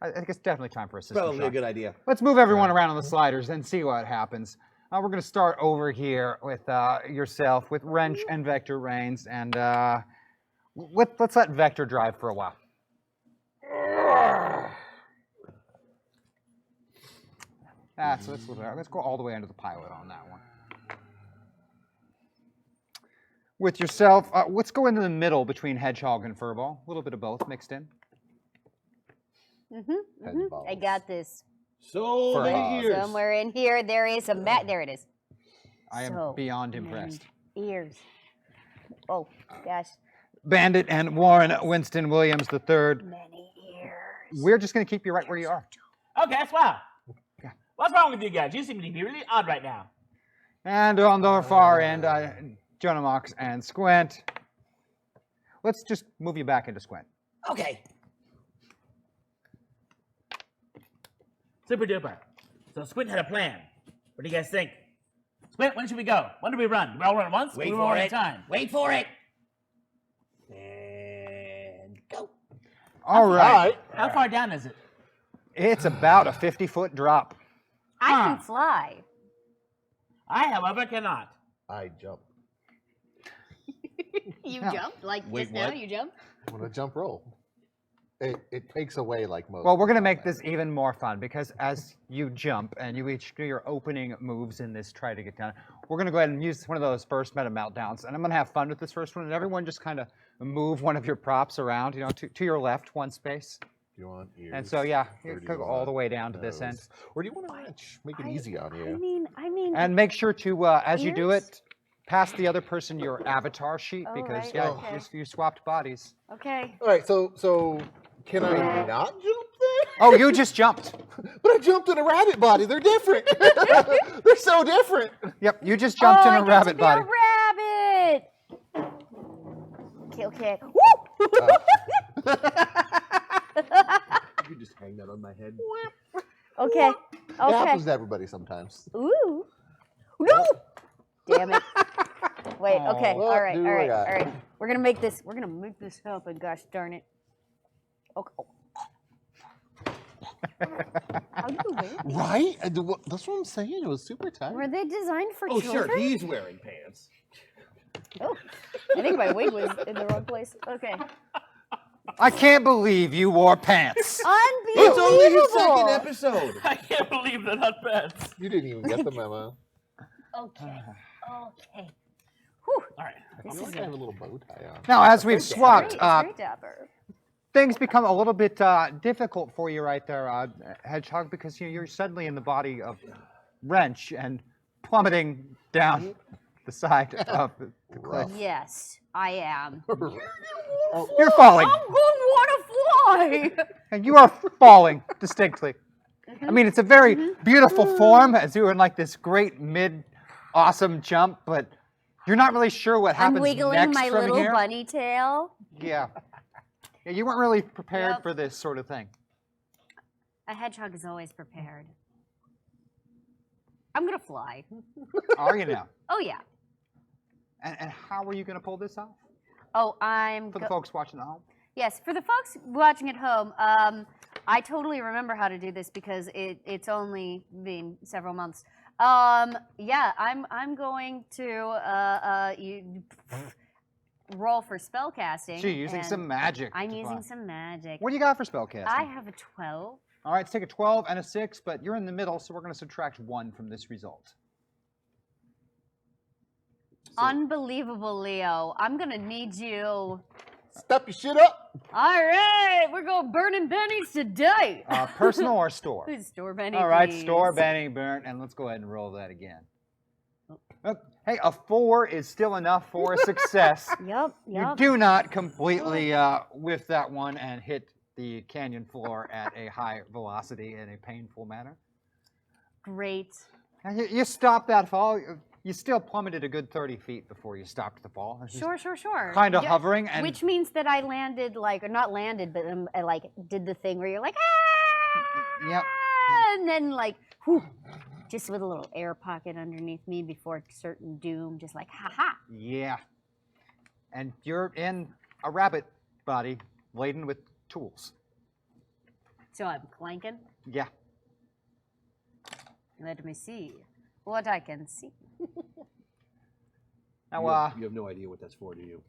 I think it's definitely time for a system Probably shock. a good idea. Let's move everyone around on the sliders and see what happens. We're going to start over here with yourself, with Wrench and Vector Reigns, and let's let Vector drive for a while. So let's go all the way under the pilot on that one. With yourself, let's go into the middle between Hedgehog and Furball. A little bit of both mixed in. I got this. So For many years. Somewhere in here, there is a mat. There it is. I am So beyond many impressed. Ears. Oh, gosh. Bandit and Warren Winston Williams III. Many ears. We're just going to keep you right where you are. Okay, that's wow. Yeah. What's wrong with you guys? You seem to be really odd right now. And on the far end, Jonah Mox and Squint. Let's just move you back into Squint. Okay. Super duper. So Squint had a plan. What do you guys think? Squint, when should we go? When do we run? Do we all run at once? Wait we for run it. at a time. Wait for it. And go. All right. How far down is it? It's about a 50-foot drop. I can fly. I, however, cannot. I jump. You Yeah. jumped? Like Wait, just now what? you jumped? When I jump roll, it takes away like most. Well, we're going to make this even more fun because as you jump and you each do your opening moves in this try to get down, we're going to go ahead and use one of those first Meta Meltdowns. And I'm going to have fun with this first one. And everyone just kind of move one of your props around, to your left, one space. Do you want ears? And so, yeah, or you do could you go all want the way down to this nose? end. Or do you want a wrench? Make it easy on you. I mean. And make sure to, as you do Ears? it, pass the other person your avatar sheet Oh, because, right, yeah, okay. you swapped bodies. Okay. All right, so Can I not jump there? Oh, you just jumped. But I jumped in a rabbit body. They're different. They're so different. Yep, you just jumped in I a get rabbit to be body. a rabbit. Okay. Woo! You just hang that on my head. Okay. It Okay. happens to everybody sometimes. Ooh. No. Damn it. Wait. Okay. Oh, All right. do All right. I All got- right. We're gonna make this happen. Gosh darn it. Okay. How do you wear these? Right? That's what I'm saying. It was super tight. Were they designed for Oh, children? sure, he's wearing pants. Oh, I think my wig was in the wrong place. Okay. I can't believe you wore pants. It's only his second Unbelievable. episode. I can't believe they're not pets. You didn't even get the memo. Okay. Okay. All right. I feel like I have a little bow tie on. Now, as we've swapped, Very dapper. things become a little bit difficult for you right there, Hedgehog, because you're suddenly in the body of Wrench and plummeting down the side of the cliff. Yes, I am. You're falling, I'm gonna wanna fly. and you are falling distinctly. I mean, it's a very beautiful form as you're in like this great awesome jump, but you're not really sure what happens I'm wiggling next my from little here. bunny tail. Yeah. Yeah, you weren't really prepared Yep. for this sort of thing. A hedgehog is always prepared. I'm gonna fly. Are you now? Oh yeah. And how are you going to pull this off? Oh, I'm. For the folks watching at home? Yes, for the folks watching at home, I totally remember how to do this because it's only been several months. Yeah, I'm going to roll for spell casting. So you're using and some magic. I'm to using find- some magic. What do you got for spellcasting? I have a 12. All right, let's take a 12 and a 6, but you're in the middle, so we're going to subtract 1 from this result. Unbelievable, Leo. I'm gonna need you. Step your shit up. All right, we're going burning bennies today. Personal or store? Who's store Benny? All right, please? store, Benny, burnt, and let's go ahead and roll that again. Oh, hey, a 4 is still enough for a success. Yep. You do not completely whiff that one and hit the canyon floor at a high velocity in a painful manner. Great. And you stop that fall. You still plummeted a good 30 feet before you stopped the fall. It's just Sure. Kind of hovering, and Which means that I landed or not landed, but I like did the thing where you're like, ah! Yep. And then like, whew, just with a little air pocket underneath me before certain doom, just like, ha ha. Yeah. And you're in a rabbit body laden with tools. So I'm clanking. Yeah. Let me see what I can see. Now, You have no idea what that's for, do you?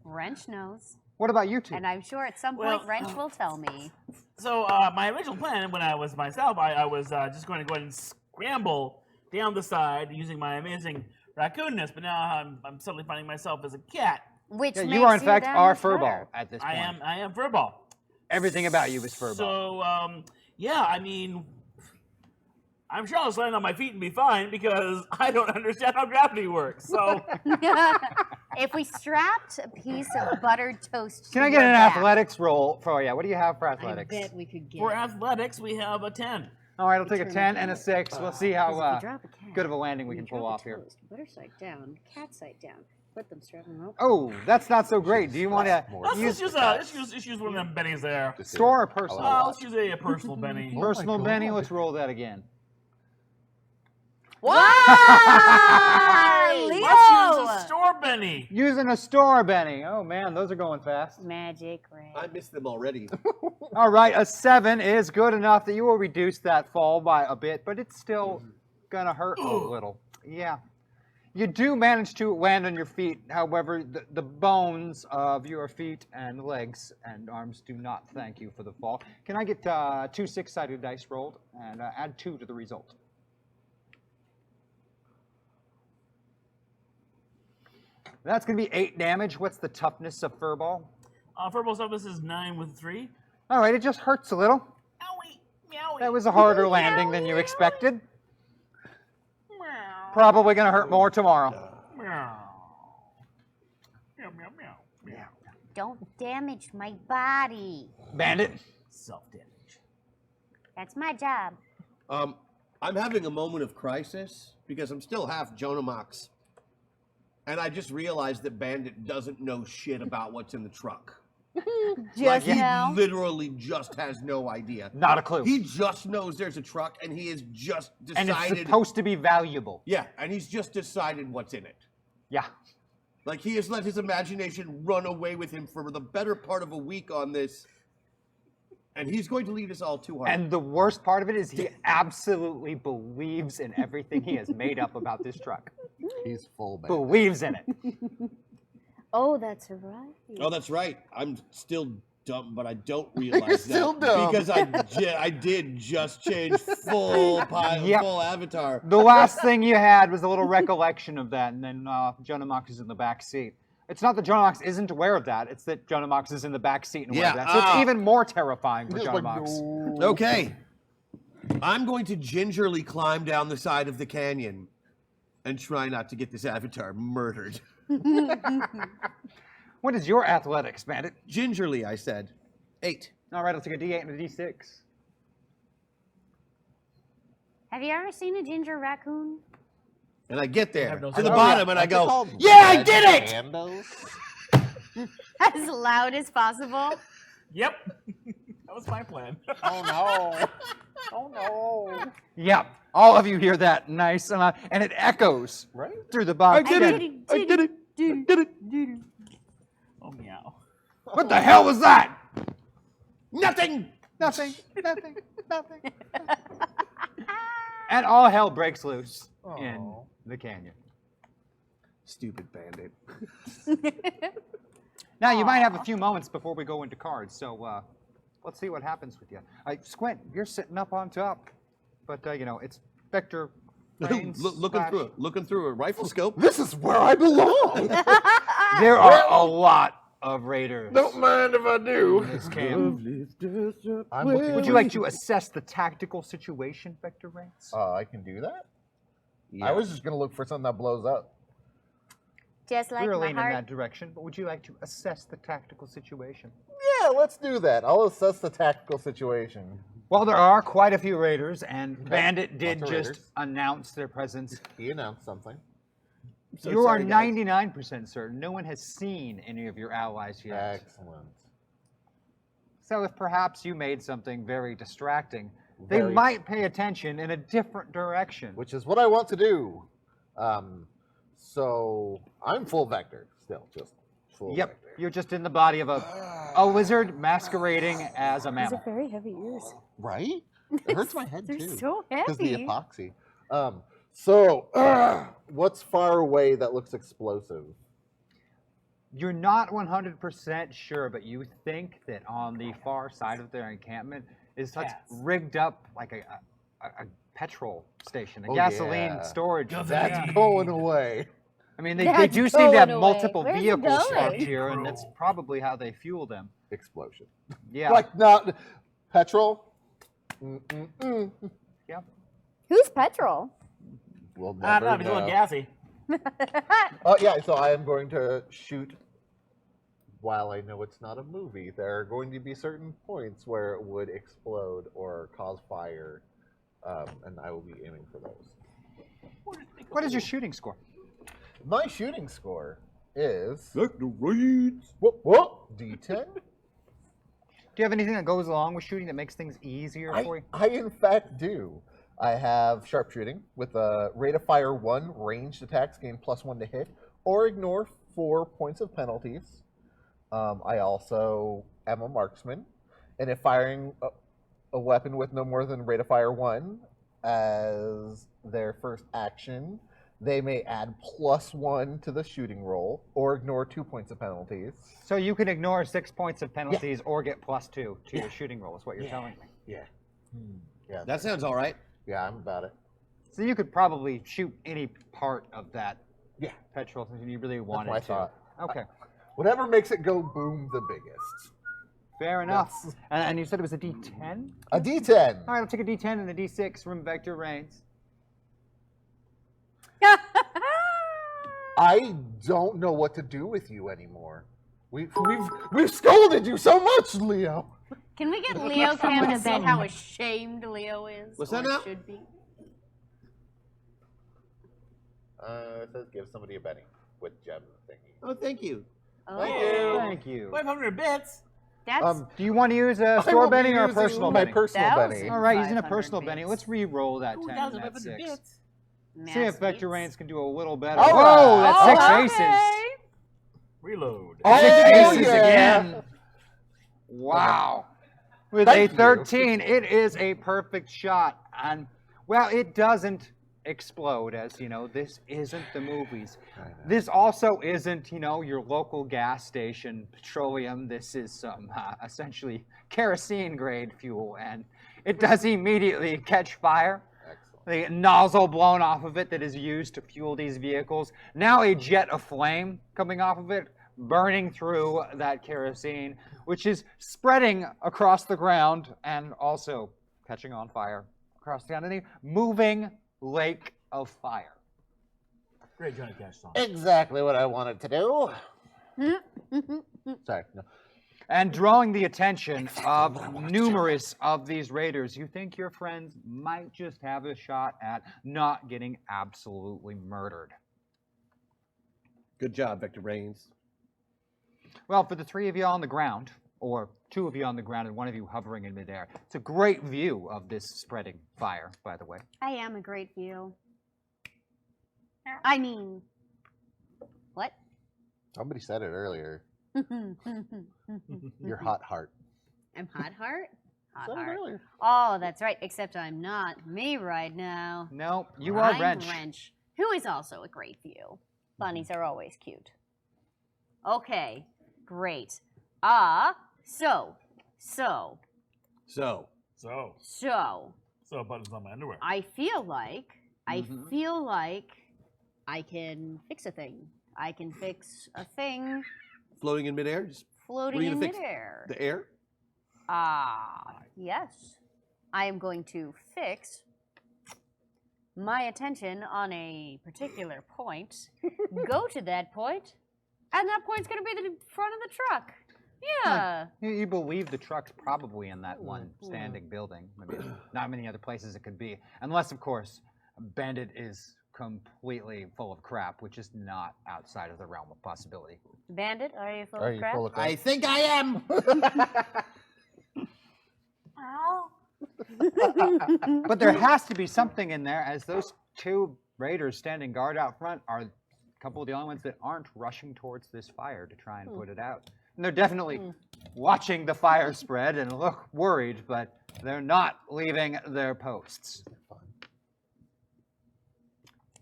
Wrench knows, what about you two? and I'm sure at some Well, point Wrench will tell me. So my original plan, when I was myself, I was just going to go ahead and scramble down the side using my amazing raccoonness. But now I'm suddenly finding myself as a cat. Which Yeah, makes you are, in fact, that our much furball better. at this point. I am furball. Everything about you is furball. So yeah, I mean, I'm sure I'll land on my feet and be fine because I don't understand how gravity works. So If we strapped a piece of buttered toast Can to I get your an back, athletics roll for you? What do you have for I athletics? bet we could get for athletics, we have a 10. All right, I'll take a turn 10 it and a 6. We'll see Because how if you drop a cat, good of a landing we you can pull drop a off here. toast, butter side down, cat side down. Put them strap them up. Oh, that's not so great. Do you want to More Let's use use one of them bennies there. store or personal? Let's use a personal Benny. Personal God. Benny, let's roll that again. Why? Let's use Leo! a store Benny. Using a store Benny. Oh man, those are going fast. Magic ray. I missed them already. All right, a 7 is good enough that you will reduce that fall by a bit, but it's still gonna hurt a little. Yeah. You do manage to land on your feet, however, the bones of your feet and legs and arms do not thank you for the fall. Can I get 2 6-sided dice rolled and add 2 to the result? That's going to be 8 damage. What's the toughness of Furball? Furball toughness is 9 with 3. All right, it just hurts a little. Owie, meowie. That was a harder landing than you expected. Probably going to hurt more tomorrow. Meow. Meow, meow, meow, meow. Don't damage my body. Bandit. Self-damage. That's my job. I'm having a moment of crisis because I'm still half Jonah Mox. And I just realized that Bandit doesn't know shit about what's in the truck. Like, he literally just has no idea. Not a clue. He just knows there's a truck, and he has just decided. And it's supposed to be valuable. Yeah, and he's just decided what's in it. Yeah. Like, he has let his imagination run away with him for the better part of a week on this. And he's going to lead us all to harm. And the worst part of it is he absolutely believes in everything he has made up about this truck. He's full, man. Believes in it. Oh, that's right. Oh, that's right. I'm still dumb, but I don't realize You're that. still dumb. Because I did just change full avatar. The last thing you had was a little recollection of that, and then Jonah Mox is in the back seat. It's not that Jonah Mox isn't aware of that, it's that Jonah Mox is in the back seat and aware of that. So it's even more terrifying for Jonah Mox. Okay. I'm going to gingerly climb down the side of the canyon and try not to get this avatar murdered. What is your athletics, Bandit? Gingerly, I said. 8. All right, I'll take a D8 and a D6. Have you ever seen a ginger raccoon? And I get there no to the sound. bottom and I What's it go, called? yeah, I Red did it! Pandas? As loud as possible. Yep. That was my plan. Oh no. Oh no. Yep, all of you hear that nice and it echoes Right? through the box. I did it! I did it! Did it! Oh, meow. What the hell was that? Nothing! Nothing. And all hell breaks loose in the canyon. Stupid bandit. Now, you might have a few moments before we go into cards, so let's see what happens with you. Squint, you're sitting up on top, but, it's Vector Brains looking through a rifle scope. This is where I belong. There are a lot of raiders Don't mind if I do. in this camp. I'm looking Would you like to assess the tactical situation, Vector Brains? I can do that? Yeah. I was just going to look for something that blows up. Just like We're my leaning in heart. that direction, but would you like to assess the tactical situation? Yeah, let's do that. I'll assess the tactical situation. Well, there are quite a few raiders, and Bandit did Lots of just raiders. announce their presence. He announced something. So You are sorry, guys. 99% certain no one has seen any of your allies yet. Excellent. So if perhaps you made something very distracting, they Very- might pay attention in a different direction. Which is what I want to do. So I'm full vector still, just full Yep, vector. you're just in the body of a lizard masquerading as a Those mammal. are very heavy ears. Right? It hurts my head They're too. so Because the heavy. epoxy. What's far away that looks explosive? You're not 100% sure, but you think that on the far side of their encampment is such Cats. rigged up like a petrol station, a Oh, gasoline yeah. storage. That's That's Yeah. going away. I mean, they That's do seem to have going away. multiple Where's it vehicles going? parked here, and that's probably how they fuel them. Explosion. Yeah. Like not petrol. Mm-mm-mm. Yeah. Who's petrol? We'll I don't know, never if it's a little know. gassy. Oh yeah, so I am going to shoot. While I know it's not a movie, there are going to be certain points where it would explode or cause fire, and I will be aiming for those. What is your shooting score? My shooting score is Vector Raids. D10. Do you have anything that goes along with shooting that makes things easier for you? I in fact do. I have sharpshooting with a rate of fire 1, ranged attacks gain +1 to hit, or ignore 4 points of penalties. I also am a marksman, and if firing a weapon with no more than rate of fire 1 as their first action, they may add +1 to the shooting roll, or ignore 2 points of penalties. So you can ignore 6 points of penalties or get +2 to your shooting roll, is what you're telling me. Yeah. Yeah, That sounds all right. yeah, I'm about it. So you could probably shoot any part of that Yeah, petrol if you really wanted what I to. thought. Okay, whatever makes it go boom the biggest. fair enough. And you said it was a D10? A D10. All right, I'll take a D10 and a D6 from Vector Reigns. I don't know what to do with you anymore. We've scolded you so much, Leo. Can we get Leo cam to see how ashamed Leo is? What's that or now? Should be. It says give somebody a Benny with gem thingy. Oh, thank you. Oh, Thank you. 500 bits. that's Do you want to use a I store will be Benny or a using personal my Benny? personal Benny. All right, using a 500 personal Benny. bits. Let's re-roll that 10 and 2,500 that 6. bits. See if mass Vector beats. Reigns can do a little better. All Whoa, right. that's 6 Oh, aces. okay. Reload. Oh, 6 aces yeah. again. Wow. With Thank a you. 13, it is a perfect shot. And, well, it doesn't explode, as you know. This isn't the movies. This also isn't, your local gas station petroleum. This is some essentially kerosene grade fuel, and it does immediately catch fire. The nozzle blown off of it that is used to fuel these vehicles. Now a jet of flame coming off of it, burning through that kerosene, which is spreading across the ground and also catching on fire across the ground. And a moving lake of fire. Great Johnny Cash song. Exactly what I wanted to do. Sorry. No. And drawing the attention of numerous of these raiders, you think your friends might just have a shot at not getting absolutely murdered. Good job, Vector Reigns. Well, for the 3 of you on the ground, or 2 of you on the ground and 1 of you hovering in midair, it's a great view of this spreading fire, by the way. I am a great view. I mean, what? Somebody said it earlier. Your hot heart. I'm hot heart? Hot Said it heart. earlier. Oh, that's right. Except I'm not me right now. No, you are I'm Wrench. who is also a great view. Bunnies are always cute. Okay, great. So, So, buttons on my underwear. I feel like I can fix a thing. I can fix a thing floating in midair, just floating What are you in gonna fix? midair. the air. Yes. I am going to fix my attention on a particular point, go to that point, and that point's going to be the front of the truck. Yeah. You believe the truck's probably in that one standing building. Maybe not many other places it could be. Unless, of course, Bandit is completely full of crap, which is not outside of the realm of possibility. Bandit, are you full Are of you crap? full of crap? I think I am. But there has to be something in there, as those 2 raiders standing guard out front are a couple of the only ones that aren't rushing towards this fire to try and put it out. And they're definitely watching the fire spread and look worried, but they're not leaving their posts.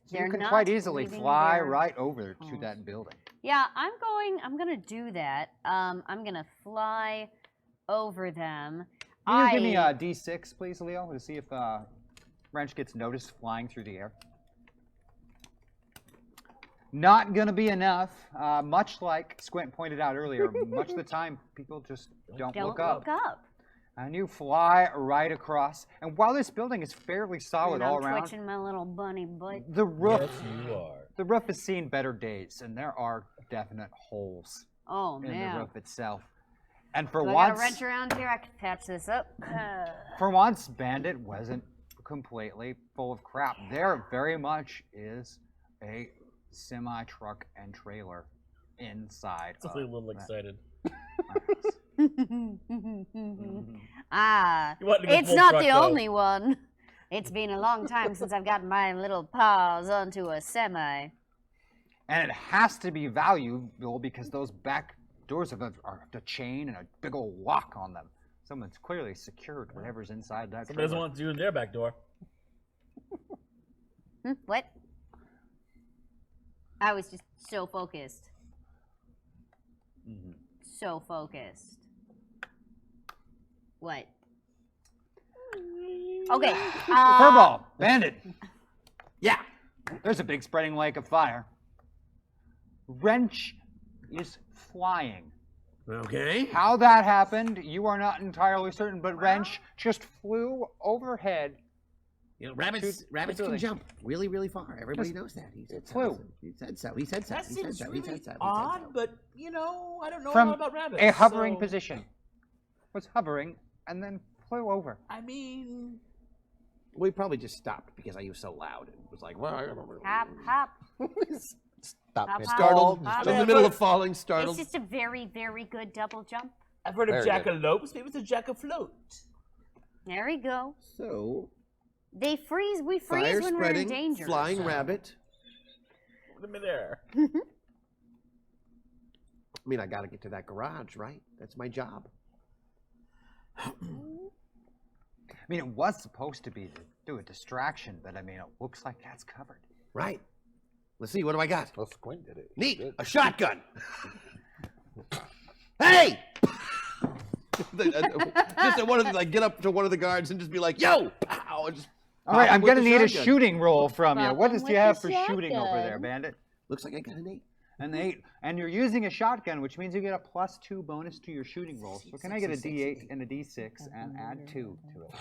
So They're you can not quite easily leaving fly their right over to that building. Yeah, I'm gonna do that. I'm gonna fly over them. Can you give me a D6, please, Leo, to see if Wrench gets noticed flying through the air? Not going to be enough. Much like Squint pointed out earlier, much of the time people just don't look up. And you fly right across. And while this building is fairly solid And I'm all around, twitching my little bunny butt. the roof, You are. the roof has seen better days, and there are definite holes Oh in the man. roof itself. And for Do I once, gotta wrench around here? I can patch this up. for once, Bandit wasn't completely full of crap. There very much is a semi-truck and trailer inside. It's a little excited. You want to go It's full not truck, the though. only one. It's been a long time since I've gotten my little paws onto a semi. And it has to be valuable because those back doors are a chain and a big old lock on them. Someone's clearly secured whatever's inside that Somebody doesn't trailer. want you in their back door. What? I was just so focused. So focused. What? Okay. Furball, Bandit. Yeah. There's a big spreading lake of fire. Wrench is flying. Okay. How that happened, you are not entirely certain, but Wrench just flew overhead You know, rabbits can really. jump really, really far. Everybody knows that. He said flew. so. He said so. He said so. That He said seems so. He really said so. He said odd, so. but you know, I don't know a From lot about rabbits. a hovering so- position. Was hovering and then flew over. I mean, We probably just stopped because I was so loud. It was like, well, Hop, hop. Stop Hop, it. hop. startled. Hop. In the middle of falling, startled. It's just a very, very good double jump. I've heard of Very good. jackalopes. Maybe it's a jackafloat. There we go. So, They freeze. We freeze fire when we're in spreading, danger. flying rabbit. Put me there. I mean, I got to get to that garage, right? That's my job. I mean, it was supposed to be to do a distraction, but I mean, it looks like that's covered. Right. Let's see. What do I got? Well, Squint did it. Neat. Good. A shotgun. Hey! Just one of the, like, get up to one of the guards and just be like, "Yo!" Pow! And just All right, pop I'm him with gonna the need a shotgun. shooting roll from you. Pop What him do you with have the for shooting over there, shotgun. Bandit? Looks like I got an 8. An 8. And you're using a shotgun, which means you get a +2 bonus to your shooting roll. So can I get a D8 and a D6 and add 2 to it?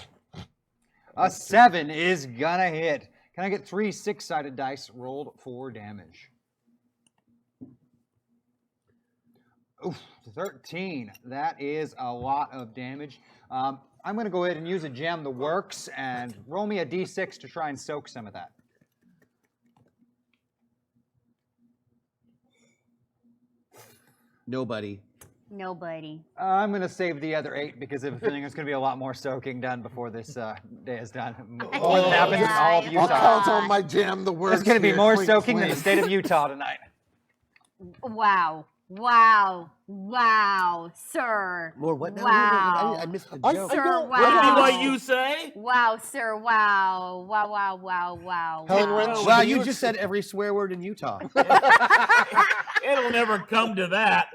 A 7 is gonna hit. Can I get 3 6-sided dice rolled for damage? Oof, 13. That is a lot of damage. I'm going to go ahead and use a gem, the works, and roll me a d6 to try and soak some of that. Nobody. Nobody. I'm going to save the other 8 because I have a feeling there's going to be a lot more soaking done before this day is done. More than happens in all of yeah. I'll Utah. count on my jam. The words. There's going to be here. more Clink, soaking than the clink. state of Utah tonight. Wow. Wow. Wow. Sir. More what now? Wow. I missed the I- joke. I Sir, don't- wow. That'd be what you say? Wow, sir. Wow. Wow, wow, wow, wow. Helen wow. Wrench, Wow, do you just said every swear word in Utah. It'll never come to that.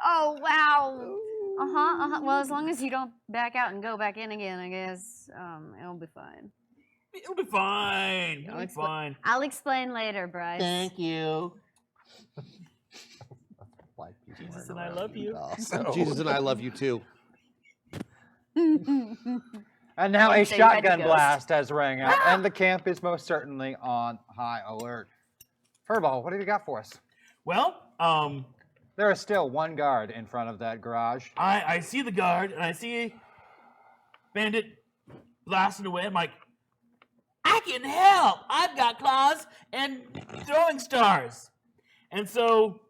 Oh, wow. Uh-huh. Well, as long as you don't back out and go back in again, I guess it'll be fine. It'll be fine. It'll be Expl- fine. I'll explain later, Bryce. Thank you. Like you Jesus weren't and I around love you. Utah, so- Jesus and I love you too. And now a So you had to shotgun ghost. blast has rang out, and the camp is most certainly on high alert. Furball, what have you got for us? Well, There is still one guard in front of that garage. I see the guard and I see Bandit blasting away. I'm like, I can help. I've got claws and throwing stars. And so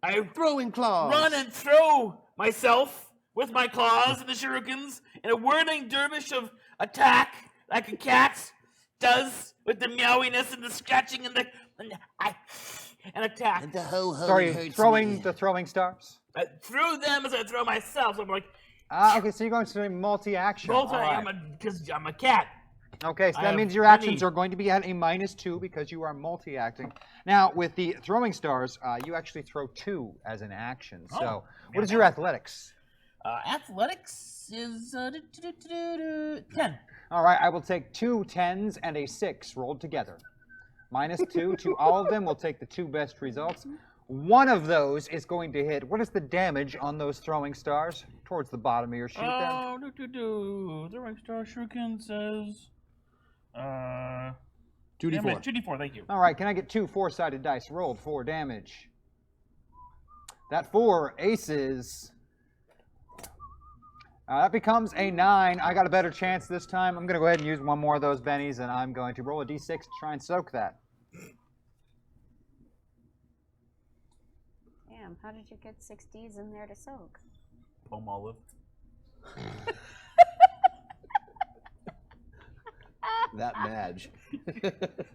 I Throwing claws. run and throw myself with my claws and the shurikens in a whirling dervish of attack like a cat does with the meowiness and the scratching and attack. And the ho ho. Sorry, throwing the throwing stars? I threw them as I throw myself. So I'm like, Okay, so you're going to do multi-action. both All right. because I'm a cat. Okay, so I that have means your many- actions are going to be at a -2 because you are multi-acting. Now, with the throwing stars, you actually throw 2 as an action. So, Oh, what is your athletics? Athletics is 10. All right, I will take 2 10s and a 6 rolled together. -2 to all of them. We'll take the 2 best results. One of those is going to hit. What is the damage on those throwing stars? Towards the bottom of your sheet there. Oh, throwing star shuriken says 2d4. 2d4, thank you. All right, can I get 2 4-sided dice rolled for damage? That 4 aces. That becomes a 9. I got a better chance this time. I'm going to go ahead and use one more of those bennies, and I'm going to roll a d6 to try and soak that. Damn, how did you get 6 Ds in there to soak? Palm olive. That Madge.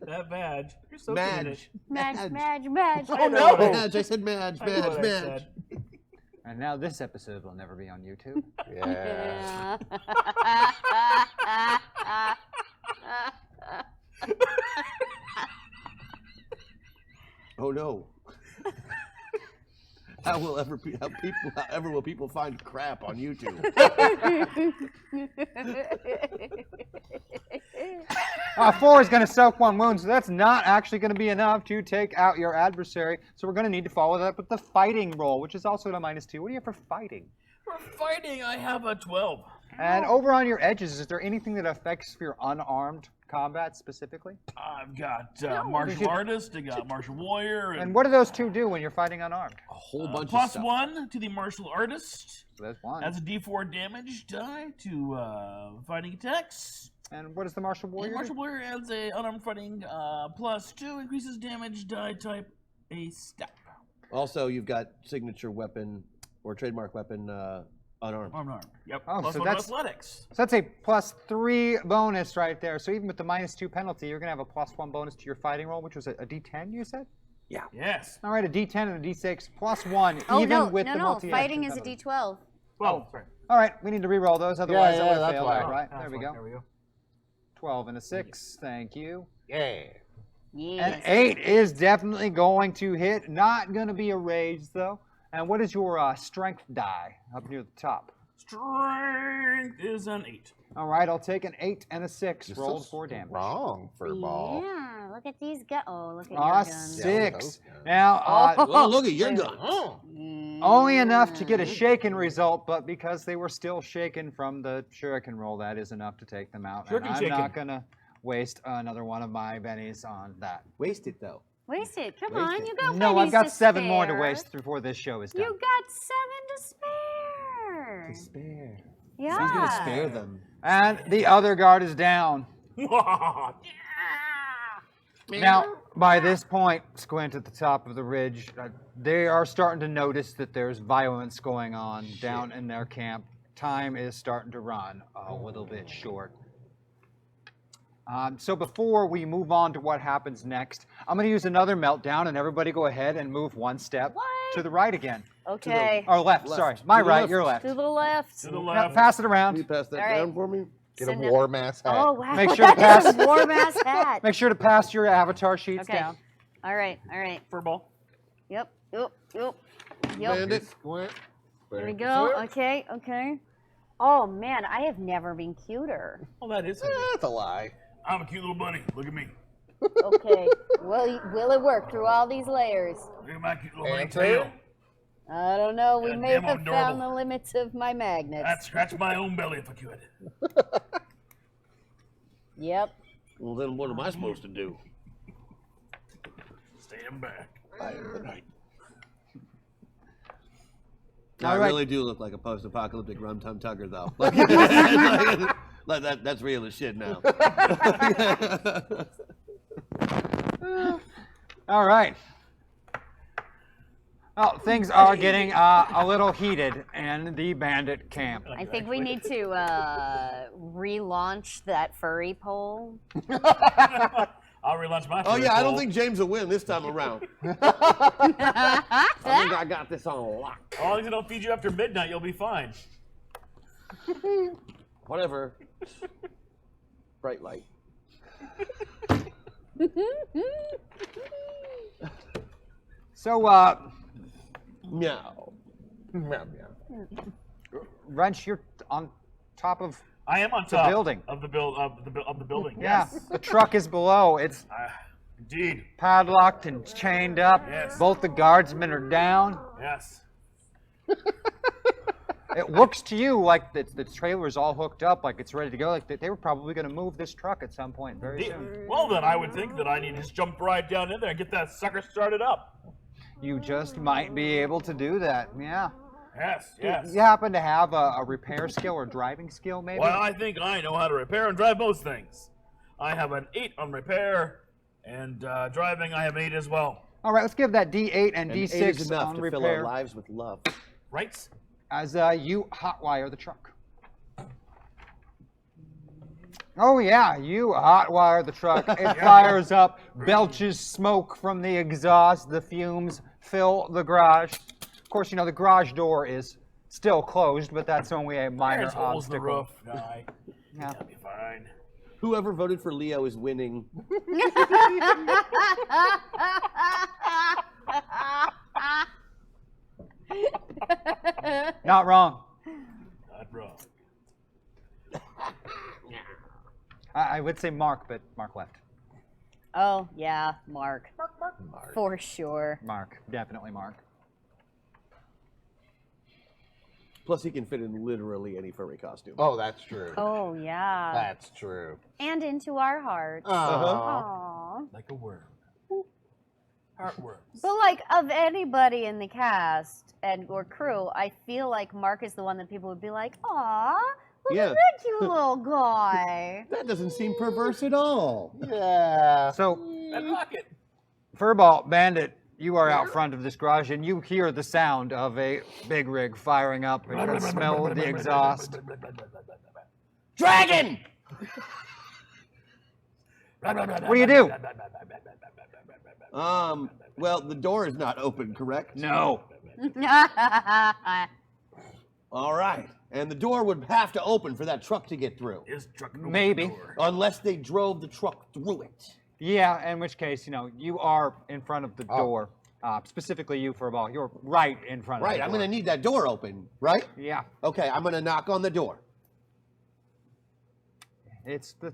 That badge. You're so good at it. Madge. Madge. Oh know no, it. Madge. I said Madge. I know Madge. what I Madge. said. And now this episode will never be on YouTube. Yeah. Oh no. However will people find crap on YouTube? 4 is going to soak 1 wound, so that's not actually going to be enough to take out your adversary. So we're going to need to follow that up with the fighting roll, which is also at a -2. What do you have for fighting? For fighting, I have a 12. And over on your edges, is there anything that affects your unarmed combat specifically? I've got martial artist, I got martial warrior, And what do those two do when you're fighting unarmed? A whole bunch of plus stuff. 1 to the martial artist. So there's one. Adds a D4 damage die to fighting attacks. And what does the martial warrior And martial warrior adds a unarmed fighting plus 2, increases damage die type a step. Also, you've got signature weapon or trademark weapon unarmed. Unarmed. Yep. Oh, Plus so 1 to that's- athletics. So that's a +3 bonus right there. So even with the -2 penalty, you're going to have a +1 bonus to your fighting roll, which was a D10, you said? Yes. All right, a D10 and a D6 +1, Oh, even no, with no, the no. multi-action Fighting is a penalty. D12. Well, sorry. All right, we need to re-roll those, otherwise yeah, I would that's fail why. that, right? That's There we fine. go. There we go. 12 and a 6, thank you. Yeah. Yes. An 8 is definitely going to hit. Not going to be a rage, though. And what is your strength die up near the top? Strength is an 8. All right, I'll take an 8 and a 6. You're Rolled so 4 damage. Wrong, furball. Yeah, look at these guns. Oh, look at your Ah, guns. 6. Yeah, those Now, Well, look at your gun. Oh. only enough to get a shaken result, but because they were still shaken from the shuriken roll, that is enough to take them out. And Shuriken I'm shaken. not going to waste another one of my bennies on that. Waste it though. Waste it. Come Waste on, it. you got No, I've pennies got to 7 more to spare. waste before this show is done. You got 7 to spare. Spare. Yeah. He's gonna spare them. And the other guard is down. Now, by this point, Squint at the top of the ridge, they are starting to notice that there's violence going on down in their camp. Time is starting to run a little bit short. So before we move on to what happens next, I'm going to use another meltdown, and everybody go ahead and move 1 step to the right again. Okay. Or left, Left. sorry. My To the right, left. your left. To the left. To the Now, left. pass it Can around. you pass that All right. down for me? Get a Send it- war mass hat. Oh, wow. Make sure to That's a pass- warm ass hat. Make sure to pass your avatar sheets Okay. down. All right. Furball. Yep. Yep. Bandit. Squint. Here we go. Okay. Oh, man, I have never been cuter. Well, that is. That's a lie. I'm a cute little bunny. Look at me. Okay. Will it work through all these layers? Look at my cute little bunny Answer. tail. I don't know. We Yeah, may damn have adorable. found the limits of my magnets. I'd scratch my own belly if I could. Yep. Well, then what am I supposed to do? Stand back. I am the night. All I right. really do look like a post-apocalyptic rum-tum tugger, though. Like that's real as shit now. All right. Well, things are getting a little heated in the bandit camp. I think we need to relaunch that furry poll. I'll relaunch my. Oh furry yeah, I don't poll. think James will win this time around. I think I got this on lock. As long as I don't feed you after midnight, you'll be fine. Whatever. Bright light. So, Meow. Meow, meow. Wrench, you're on top of. I am on top building. of the building. Yeah, Yes. the truck is below. It's Indeed. padlocked and chained up. Yes. Both the guardsmen are down. Yes. It looks to you like the trailer's all hooked up, like it's ready to go. Like they were probably going to move this truck at some point very soon. Well, then I would think that I need to just jump right down in there and get that sucker started up. You just might be able to do that. Yeah. Yes. Yes. You happen to have a repair skill or driving skill, maybe? Well, I think I know how to repair and drive most things. I have an 8 on repair, and driving I have an 8 as well. All right, let's give that D8 and And D6 8 is enough on to repair fill our lives with love. Right? as you hotwire the truck. Oh yeah, you hotwire the truck. It fires up, belches smoke from the exhaust. The fumes fill the garage. Of course, you know the garage door is still closed, but that's only a minor There's holes in the obstacle. roof, guy. Yeah. That'll be fine. Whoever voted for Leo is winning. Not wrong. Not wrong. I would say Mark, but Mark left. Oh, yeah, Mark. For sure. Mark, definitely Mark. Plus, he can fit in literally any furry costume. Oh, that's true. Oh, yeah. That's true. And into our hearts. Aw. Aww. Like a worm. Heartworms. But like of anybody in the cast or crew, I feel like Mark is the one that people would be like, "Aw, look Yeah. at that cute little guy." That doesn't seem perverse at all. Yeah. So, That rocket. Furball, Bandit, you are out front of this garage, and you hear the sound of a big rig firing up, and you can smell the exhaust. Dragon! What do you do? Well, the door is not open, correct? No. All right. And the door would have to open for that truck to get through. Is truck open Maybe. door. Unless they drove the truck through it. Yeah, in which case, you are in front of the door. Specifically you, Furball. You're right in front of Right, the I'm door. going to need that door open, right? Yeah. Okay, I'm going to knock on the door. It's the,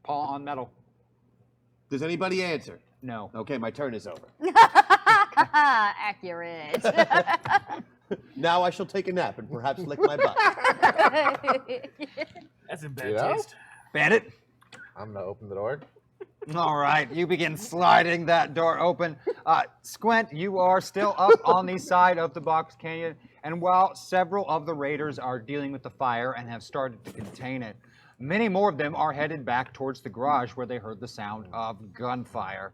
paw on metal. Does anybody answer? No. Okay, my turn is over. Accurate. Now I shall take a nap and perhaps lick my butt. That's in bad You know? taste. Bandit? I'm gonna open the door. All right, you begin sliding that door open. Squint, you are still up on the side of the box canyon, and while several of the raiders are dealing with the fire and have started to contain it, many more of them are headed back towards the garage where they heard the sound of gunfire.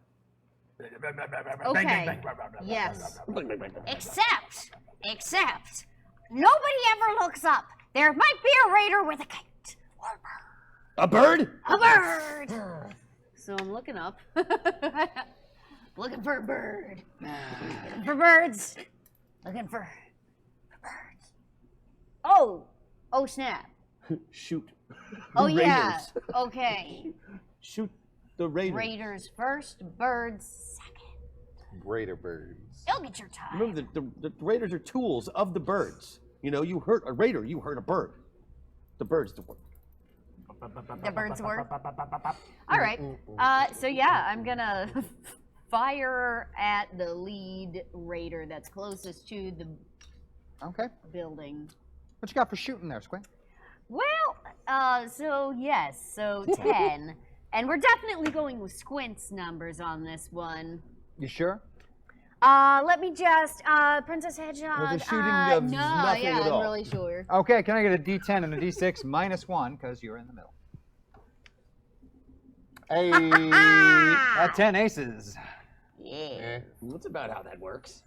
Okay. Yes. Except, nobody ever looks up. There might be a raider with a kite or a bird. A bird? A bird. So I'm looking up. Looking for a bird. Looking for birds. Looking for birds. Oh snap. Shoot. Oh the yeah. raiders. Okay. Shoot the raiders. Raiders first, birds second. Raider birds. You'll get your time. Remember, the raiders are tools of the birds. You hurt a raider, you hurt a bird. The bird's the word. The bird's word. All right. So yeah, I'm gonna fire at the lead raider that's closest to the Okay. building. What you got for shooting there, Squint? Well, so 10. And we're definitely going with Squint's numbers on this one. You sure? Let me just, Princess Hedgehog. Well, the shooting of no, nothing yeah, at I'm all. really sure. Okay, can I get a D10 and a D6 minus 1, because you're in the middle. Hey. At 10 aces. Yeah. That's about how that works.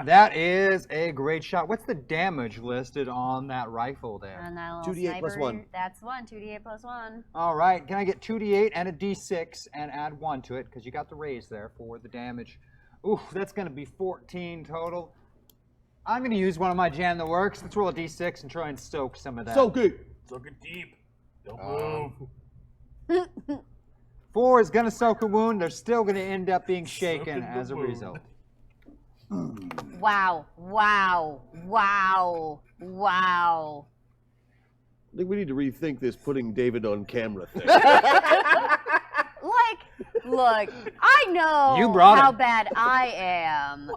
That is a great shot. What's the damage listed on that rifle there? And that little 2d8 plus sniper, 1. That's 2d8 plus 1. All right, can I get 2d8 and a d6 and add 1 to it, because you got the raise there for the damage. Ooh, that's going to be 14 total. I'm going to use one of my Jam That Works. Let's roll a d6 and try and soak some of that. So good. Soak it deep. Don't move. 4 is going to soak a wound. They're still going to end up being shaken Soak as a the wound. result. Wow. I think we need to rethink this putting David on camera thing. Look, I know You brought how him. bad I am.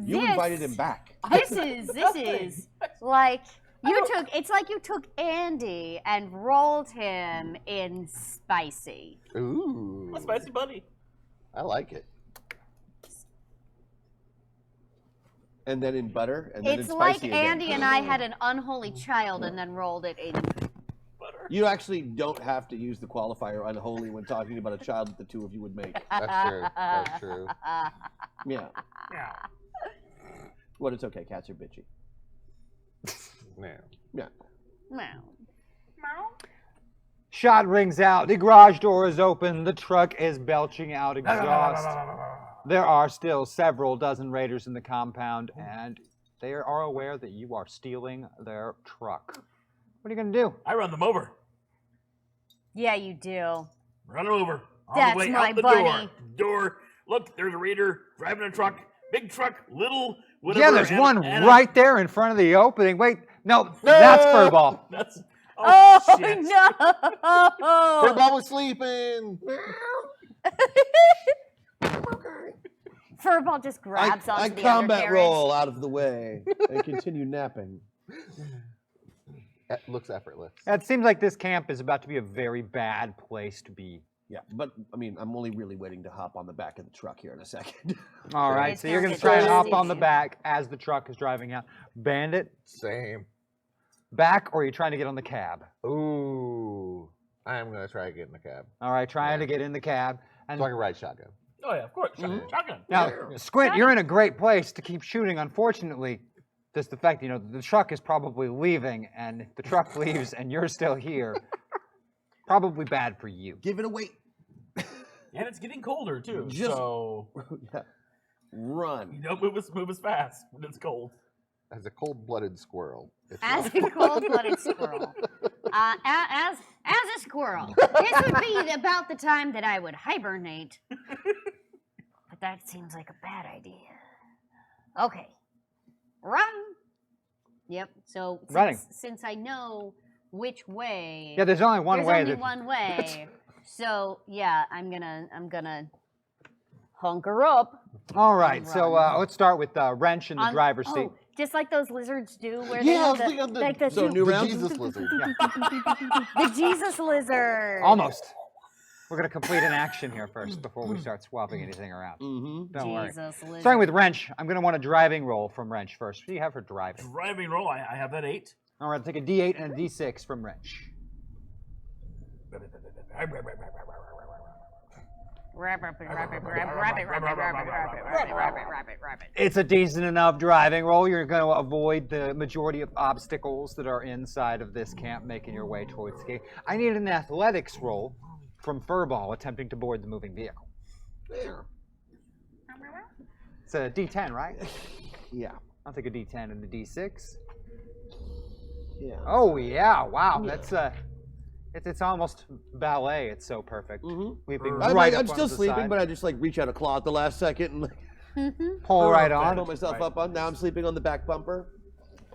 You invited him back. This is like it's like you took Andy and rolled him in spicy. Ooh. A spicy bunny. I like it. And then in butter, and then It's in like spicy again. Andy and I had an unholy child and then rolled it in. Butter. You actually don't have to use the qualifier unholy when talking about a child that the two of you would make. That's true. That's true. Yeah. Yeah. Well, it's okay. Cats are bitchy. Man. Yeah. Wow. Shot rings out. The garage door is open. The truck is belching out exhaust. There are still several dozen raiders in the compound, and they are aware that you are stealing their truck. What are you going to do? I run them over. Yeah, you do. Run them over. On That's the way my out the buddy. door. Look, there's a raider driving a truck. Big truck, little, whatever. Yeah, there's and- one and right there in front of the opening. Wait, no, that's Furball. That's. Oh, shit. no! Furball was sleeping. Furball just grabs I onto the combat undercarriage. roll out of the way. and continue napping. It looks effortless. It seems like this camp is about to be a very bad place to be. Yeah, but I mean, I'm only really waiting to hop on the back of the truck here in a second. All right, It's so you're gonna going to get try and hop nasty. on the back as the truck is driving out. Bandit, Same. back, or are you trying to get on the cab? Ooh. I am going to try to get in the cab. All right, trying to get in the cab. And So I can ride shotgun. Oh yeah, of course. Shotgun. now, Squint, you're in a great place to keep shooting. Unfortunately, just the fact, the truck is probably leaving, and if the truck leaves and you're still here, probably bad for you. Give it away. And it's getting colder too. Just- So Yeah. Run. you don't move as fast when it's cold. As a cold-blooded squirrel. It's As a cold-blooded squirrel. As a squirrel. This would be about the time that I would hibernate. But that seems like a bad idea. Okay. Run. Yep. So Running. since I know which way. Yeah, there's only one there's way. only one way. So yeah, I'm gonna hunker up. All right, so Run. let's start with Wrench in the on- driver's seat. oh, just like those lizards do, where Yeah, I was they thinking have of the, the- like the, so two- new the round? Jesus lizard. the Jesus lizard. Almost. We're going to complete an action here first before we start swapping anything around. Mm-hmm. Don't worry. Jesus lizard. Starting with Wrench, I'm going to want a driving roll from Wrench first. What do you have for driving? Driving roll. I have that 8. All right, take a D8 and a D6 from Wrench. Rabbit. It's a decent enough driving roll. You're going to avoid the majority of obstacles that are inside of this camp, making your way towards the gate. I need an athletics roll from Furball attempting to board the moving vehicle. There. It's a D10, right? Yeah. I'll take a D10 and a D6. Yeah. Oh yeah! Wow, that's it's almost ballet. It's so perfect. Mm-hmm. Leaping I'm, right I'm up still onto the sleeping, side. but I just like reach out a claw at the last second and like Pull right on. pull myself up on. Now I'm sleeping on the back bumper.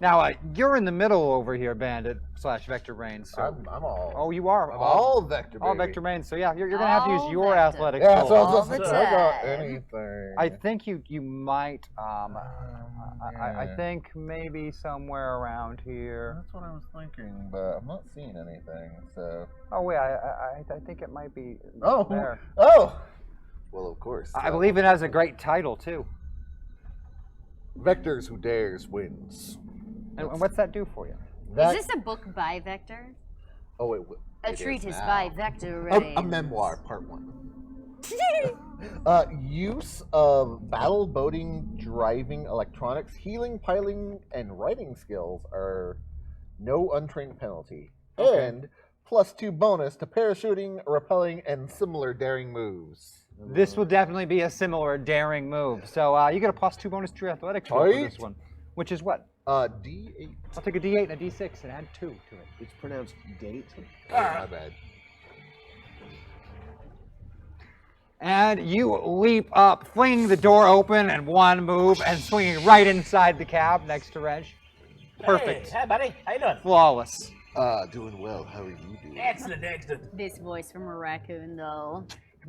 Now you're in the middle over here, Bandit / Vector Brain. So I'm all. oh, you are I'm all vector. all baby. Vector Brain. So yeah, you're gonna have to use All your Vector. athletics Yeah, roll. so I All was the just I got time. anything. I think you might I think maybe somewhere around here. That's what I was thinking, but I'm not seeing anything. So. Oh wait, I think it might be Oh. there. Oh. Well, of course. I believe it has a great title too. Vectors who dares wins. And what's that do for you? That, Is this a book by Vector? oh wait. A it is treatise now. by Vector A Rains. memoir, part 1. Use of battle, boating, driving, electronics, healing, piloting, and writing skills are no untrained penalty. Okay. And +2 bonus to parachuting, rappelling, and similar daring moves. This will definitely be a similar daring move. So you get a +2 bonus to your athletics roll for Right. this one, which is what? D8. I'll take a D8 and a D6 and add 2 to it. It's pronounced date. Oh, my bad. And you leap up, fling the door open and one move, and swinging right inside the cab next to Reg. Perfect. Hey, buddy. How you doing? Flawless. Doing well. How are you doing? Excellent, excellent. This voice from a raccoon, though.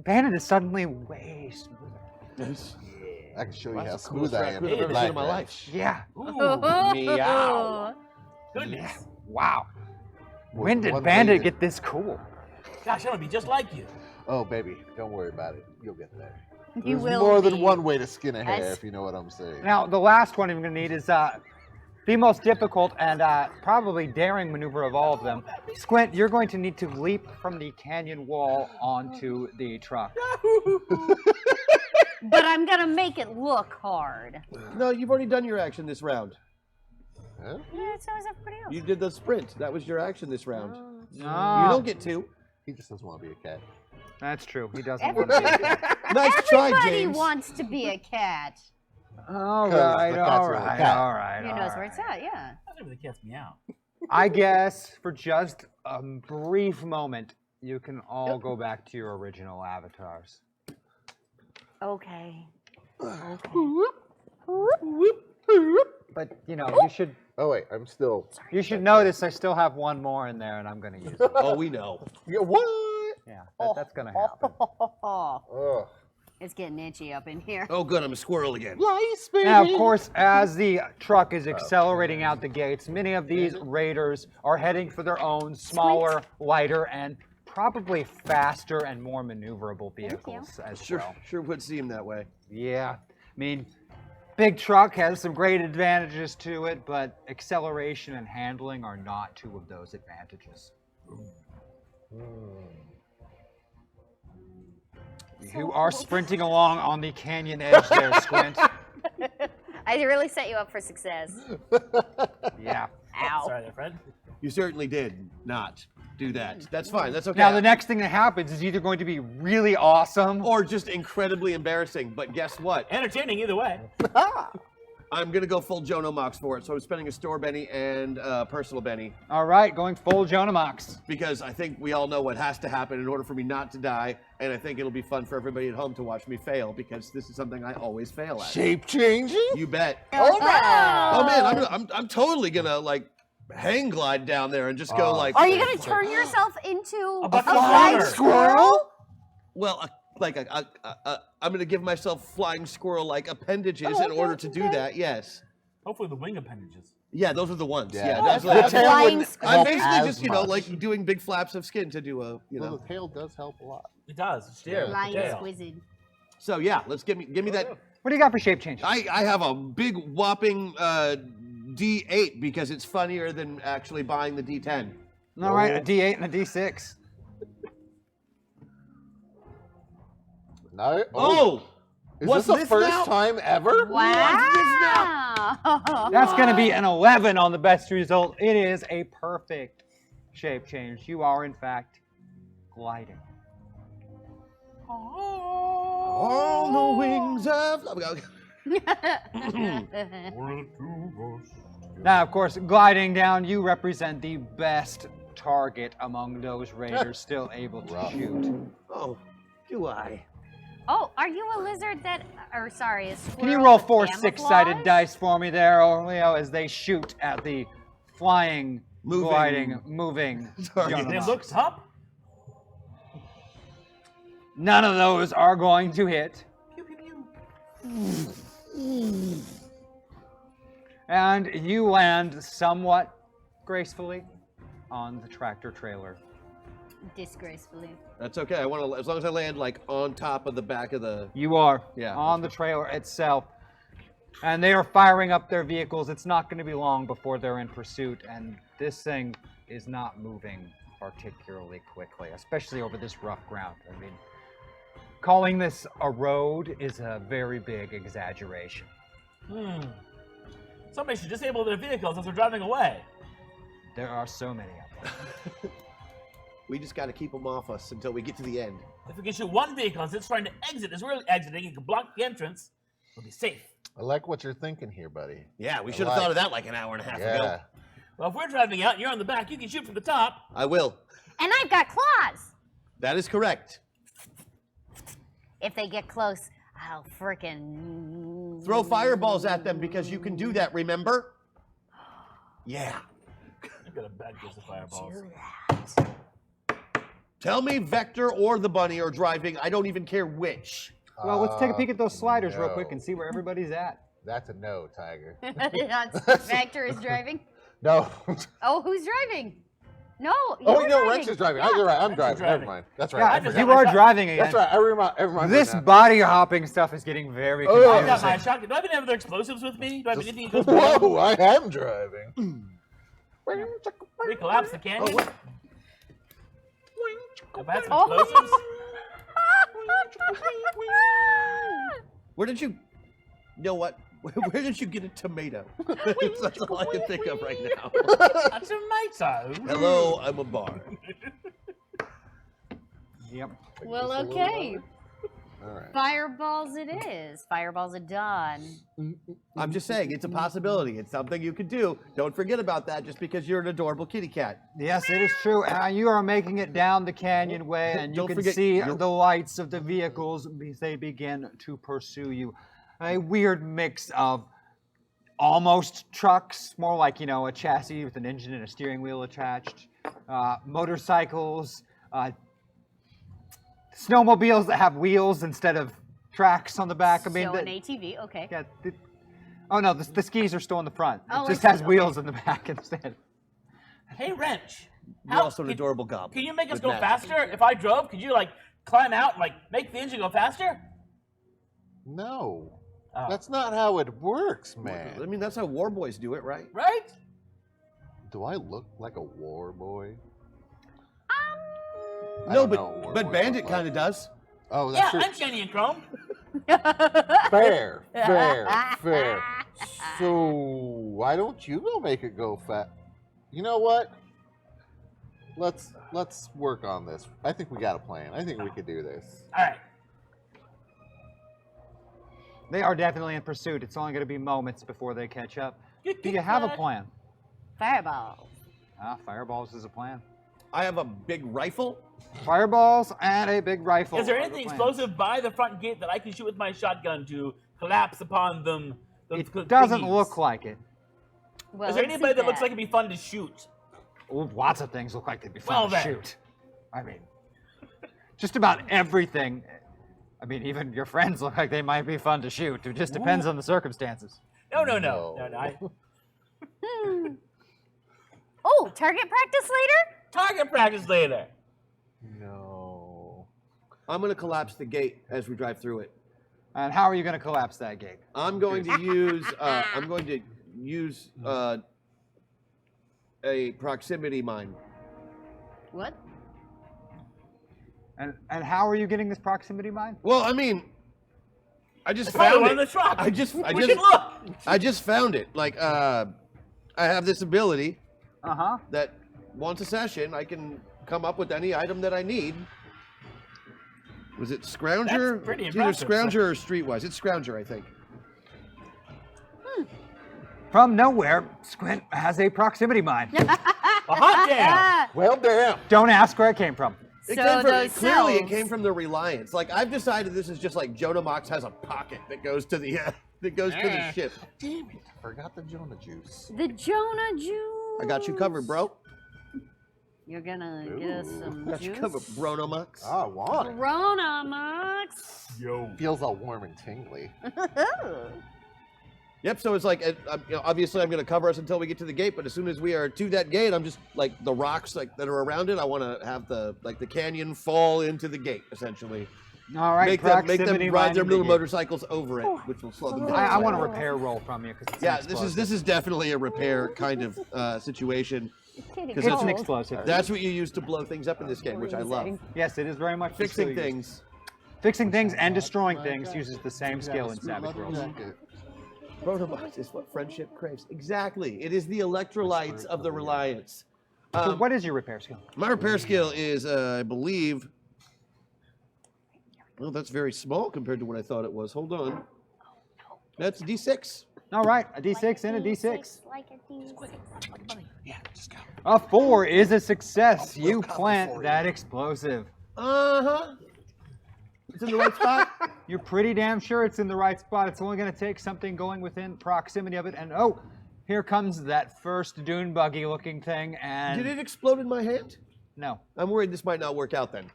Bandit is suddenly way smoother. I can show you That's how the coolest smooth I am. raccoon I've ever seen in my Black life. Yeah. Meow. Goodness. Wow. Well, When did one Bandit later- get this cool? Gosh, I'm gonna be just like you. Oh, baby, don't worry about it. You'll get there. You There's will more than be. one way to skin a hair, As- if you know what I'm saying. Now, the last one I'm going to need is the most difficult and probably daring maneuver of all of them. Squint, you're going to need to leap from the canyon wall onto the truck. But I'm gonna make it look hard. No, you've already done your action this round. Huh? Yeah, so is everybody else. You did the sprint. That was your action this round. Oh, No. You don't get to. He just doesn't want to be a cat. That's true. He doesn't want to be a cat. Nice try, Everybody James. wants to be a cat. All 'Cause right, the cat's all a right, cat. all right. Who all knows where right. it's at? Yeah. I think the cat's meow. I guess for just a brief moment, you can all go back to your original avatars. Okay. But you should Oh wait, I'm still. notice I still have one more in there, and I'm going to use it. Oh, we know. Yeah, what? Yeah, that's going to happen. Ugh. It's getting itchy up in here. Oh, good, I'm a squirrel again. Lice, baby. Now, of course, as the truck is accelerating out the gates, many of these raiders are heading for their own smaller, lighter, and probably faster and more maneuverable vehicles as well. Sure would seem that way. Yeah, I mean, big truck has some great advantages to it, but acceleration and handling are not two of those advantages. You are sprinting along on the canyon edge there, Squint. I really set you up for success. Yeah. Ow. Sorry there, friend. You certainly did not do that. That's fine. That's okay. Now, the next thing that happens is either going to be really awesome or just incredibly embarrassing. But guess what? Entertaining either way. I'm gonna go full Jonah Mox for it. So I'm spending a store Benny and a personal Benny All right, going full Jonah Mox. because I think we all know what has to happen in order for me not to die, and I think it'll be fun for everybody at home to watch me fail because this is something I always fail at. Shape changing? You bet. All right. Oh man, I'm totally gonna like hang glide down there and just go like. Are you going to turn yourself into A bucket of flying water. squirrel? Well, I'm gonna give myself flying squirrel-like appendages in order to do that. Yes. Hopefully the wing appendages. Yeah, those are the ones. Yeah. Yeah, that's The like, tail Flying wouldn't squirrel. I'm help basically as just much. like doing big flaps of skin to do a Well, the tail does help a lot. It does. It's there. Flying Tail. exquisite. So yeah, let's give me that. What do you got for shape change? I have a big whopping D8 because it's funnier than actually buying the D10. All right, a D8 and a D6. No. Oh, Is what's this the this first now? time ever? Wow. That's going to be an 11 on the best result. It is a perfect shape change. You are, in fact, gliding. On the wings of. Now, of course, gliding down, you represent the best target among those raiders still able to shoot. Oh, do I? Oh, are you a lizard that, or sorry, a squirrel? Can you roll with 4 camouflage? six-sided dice for me there, Orleo, as they shoot at the flying, Moving. gliding, moving Target. Jonah It Mox? looks up. None of those are going to hit. And you land somewhat gracefully on the tractor trailer. Disgracefully. That's okay. I want to, as long as I land like on top of the back of the. You are Yeah. on the trailer itself. And they are firing up their vehicles. It's not going to be long before they're in pursuit. And this thing is not moving particularly quickly, especially over this rough ground. I mean, calling this a road is a very big exaggeration. Somebody should disable their vehicles as they're driving away. There are so many of them. We just got to keep them off us until we get to the end. If we can shoot one vehicle as it's trying to exit, as we're exiting, it can block the entrance, we'll be safe. I like what you're thinking here, buddy. Yeah, we should have thought of that like an hour and a half ago. Yeah. Well, if we're driving out and you're on the back, you can shoot from the top. I will. And I've got claws. That is correct. If they get close, I'll frickin' Throw fireballs at them because you can do that, remember? Yeah. I've got a bad case of fireballs. Tell me Vector or the bunny are driving. I don't even care which. Well, let's take a peek at those sliders real no. quick and see where everybody's at. That's a no, Tiger. Vector is driving. No. Oh, who's driving? No, Oh, you're wait, no, driving. Rex is driving. Yeah. Oh, you're right. I'm Rex is driving. Never driving. mind. That's right. Yeah, I just forgot. you are driving again. That's right. I remember This now. body hopping stuff is getting very Oh, confusing. I've got my shotgun. Do I have any other explosives with me? Do I have anything that goes Whoa, I am driving. We collapse the canyon? Oh, what? If I had some Oh. explosives? Where did you? You know what? Where did you get a tomato? That's all I can think of right now. A tomato. Hello, I'm a bar. Yep. Well, okay. All right. Fireballs it is. Fireballs are done. I'm just saying, it's a possibility. It's something you could do. Don't forget about that just because you're an adorable kitty cat. Yes, it is true. You are making it down the canyon way, and you Don't can forget- see you're- the lights of the vehicles as they begin to pursue you. A weird mix of almost trucks, more like, you know, a chassis with an engine and a steering wheel attached, motorcycles, snowmobiles that have wheels instead of tracks on the back. I mean, So an ATV, okay. yeah. Oh no, the skis are still in the front. Oh, It just I see, has wheels in the back instead. Hey, Wrench. You're also an adorable goblin. Can you make us with go magic. faster? If I drove, could you like climb out and like make the engine go faster? No. Oh. That's not how it works, I man. mean, that's how war boys do it, right? Right? Do I look like a war boy? I No, don't know what war but boys Bandit look like. kind of does. Oh, Yeah, that's true. I'm shiny and chrome. Fair. So why don't you go make it go fast? You know what? Let's work on this. I think we got a plan. I think we could do this. All right. They are definitely in pursuit. It's only going to be moments before they catch up. You Do you have a plan? Fireball. Fireballs is a plan. I have a big rifle. Fireballs and a big rifle. Is there are the anything plan. explosive by the front gate that I can shoot with my shotgun to collapse upon them? It doesn't look like it. Well, Is there let's anybody see that looks like it'd be fun to shoot? Well, lots of things look like they'd be fun Well, to then. shoot. I mean, just about everything. I mean, even your friends look like they might be fun to shoot. It just depends on the circumstances. No. Oh, target practice later? Target practice later. No. I'm going to collapse the gate as we drive through it. And how are you going to collapse that gate? I'm going to use. A proximity mine. What? And how are you getting this proximity mine? Well, I mean, I just It's probably found one it. in the truck. I We should look. just found it. Like, I have this ability Uh-huh. that once a session, I can come up with any item that I need. Was it Scrounger? That's pretty It's either impressive, Scrounger or Streetwise. It's Scrounger, I think. From nowhere, Squint has a proximity mine. A hot damn. Well, damn. Don't ask where it came from. It So came from, those clearly, it cells- came from the Reliance. Like, I've decided this is just like Jonah Mox has a pocket that goes to the ship. Damn it. I forgot the Jonah juice. The Jonah juice. I got you covered, bro. You're gonna get us some Got you juice? covered, Brono Mox. I want it. Corona Mux. Yo. Feels all warm and tingly. Yep. So it's like, obviously, I'm going to cover us until we get to the gate. But as soon as we are to that gate, I'm just like the rocks like that are around it. I want to have the canyon fall into the gate, essentially. All right, Make proximity them ride their mining little begin. motorcycles over it, which will slow them down. I want a repair roll from you because Yeah, this is definitely a repair kind of situation. It's an explosive. That's what you use to blow things up in this game, which I love. Yes, it is very much Fixing still used. things. Fixing things and destroying things uses the same skill in Savage Worlds. Protobox is what friendship craves. Exactly. It is the electrolytes of the Reliance. So what is your repair skill? My repair skill is, I believe. Well, that's very small compared to what I thought it was. Hold on. That's D6. All right, a D6 and a D6. Like a D6. A 4 is a success. You plant that explosive. Uh-huh. It's in the right spot. You're pretty damn sure it's in the right spot. It's only going to take something going within proximity of it. And oh, here comes that first dune buggy looking thing. And Did it explode in my hand? no. I'm worried this might not work out then.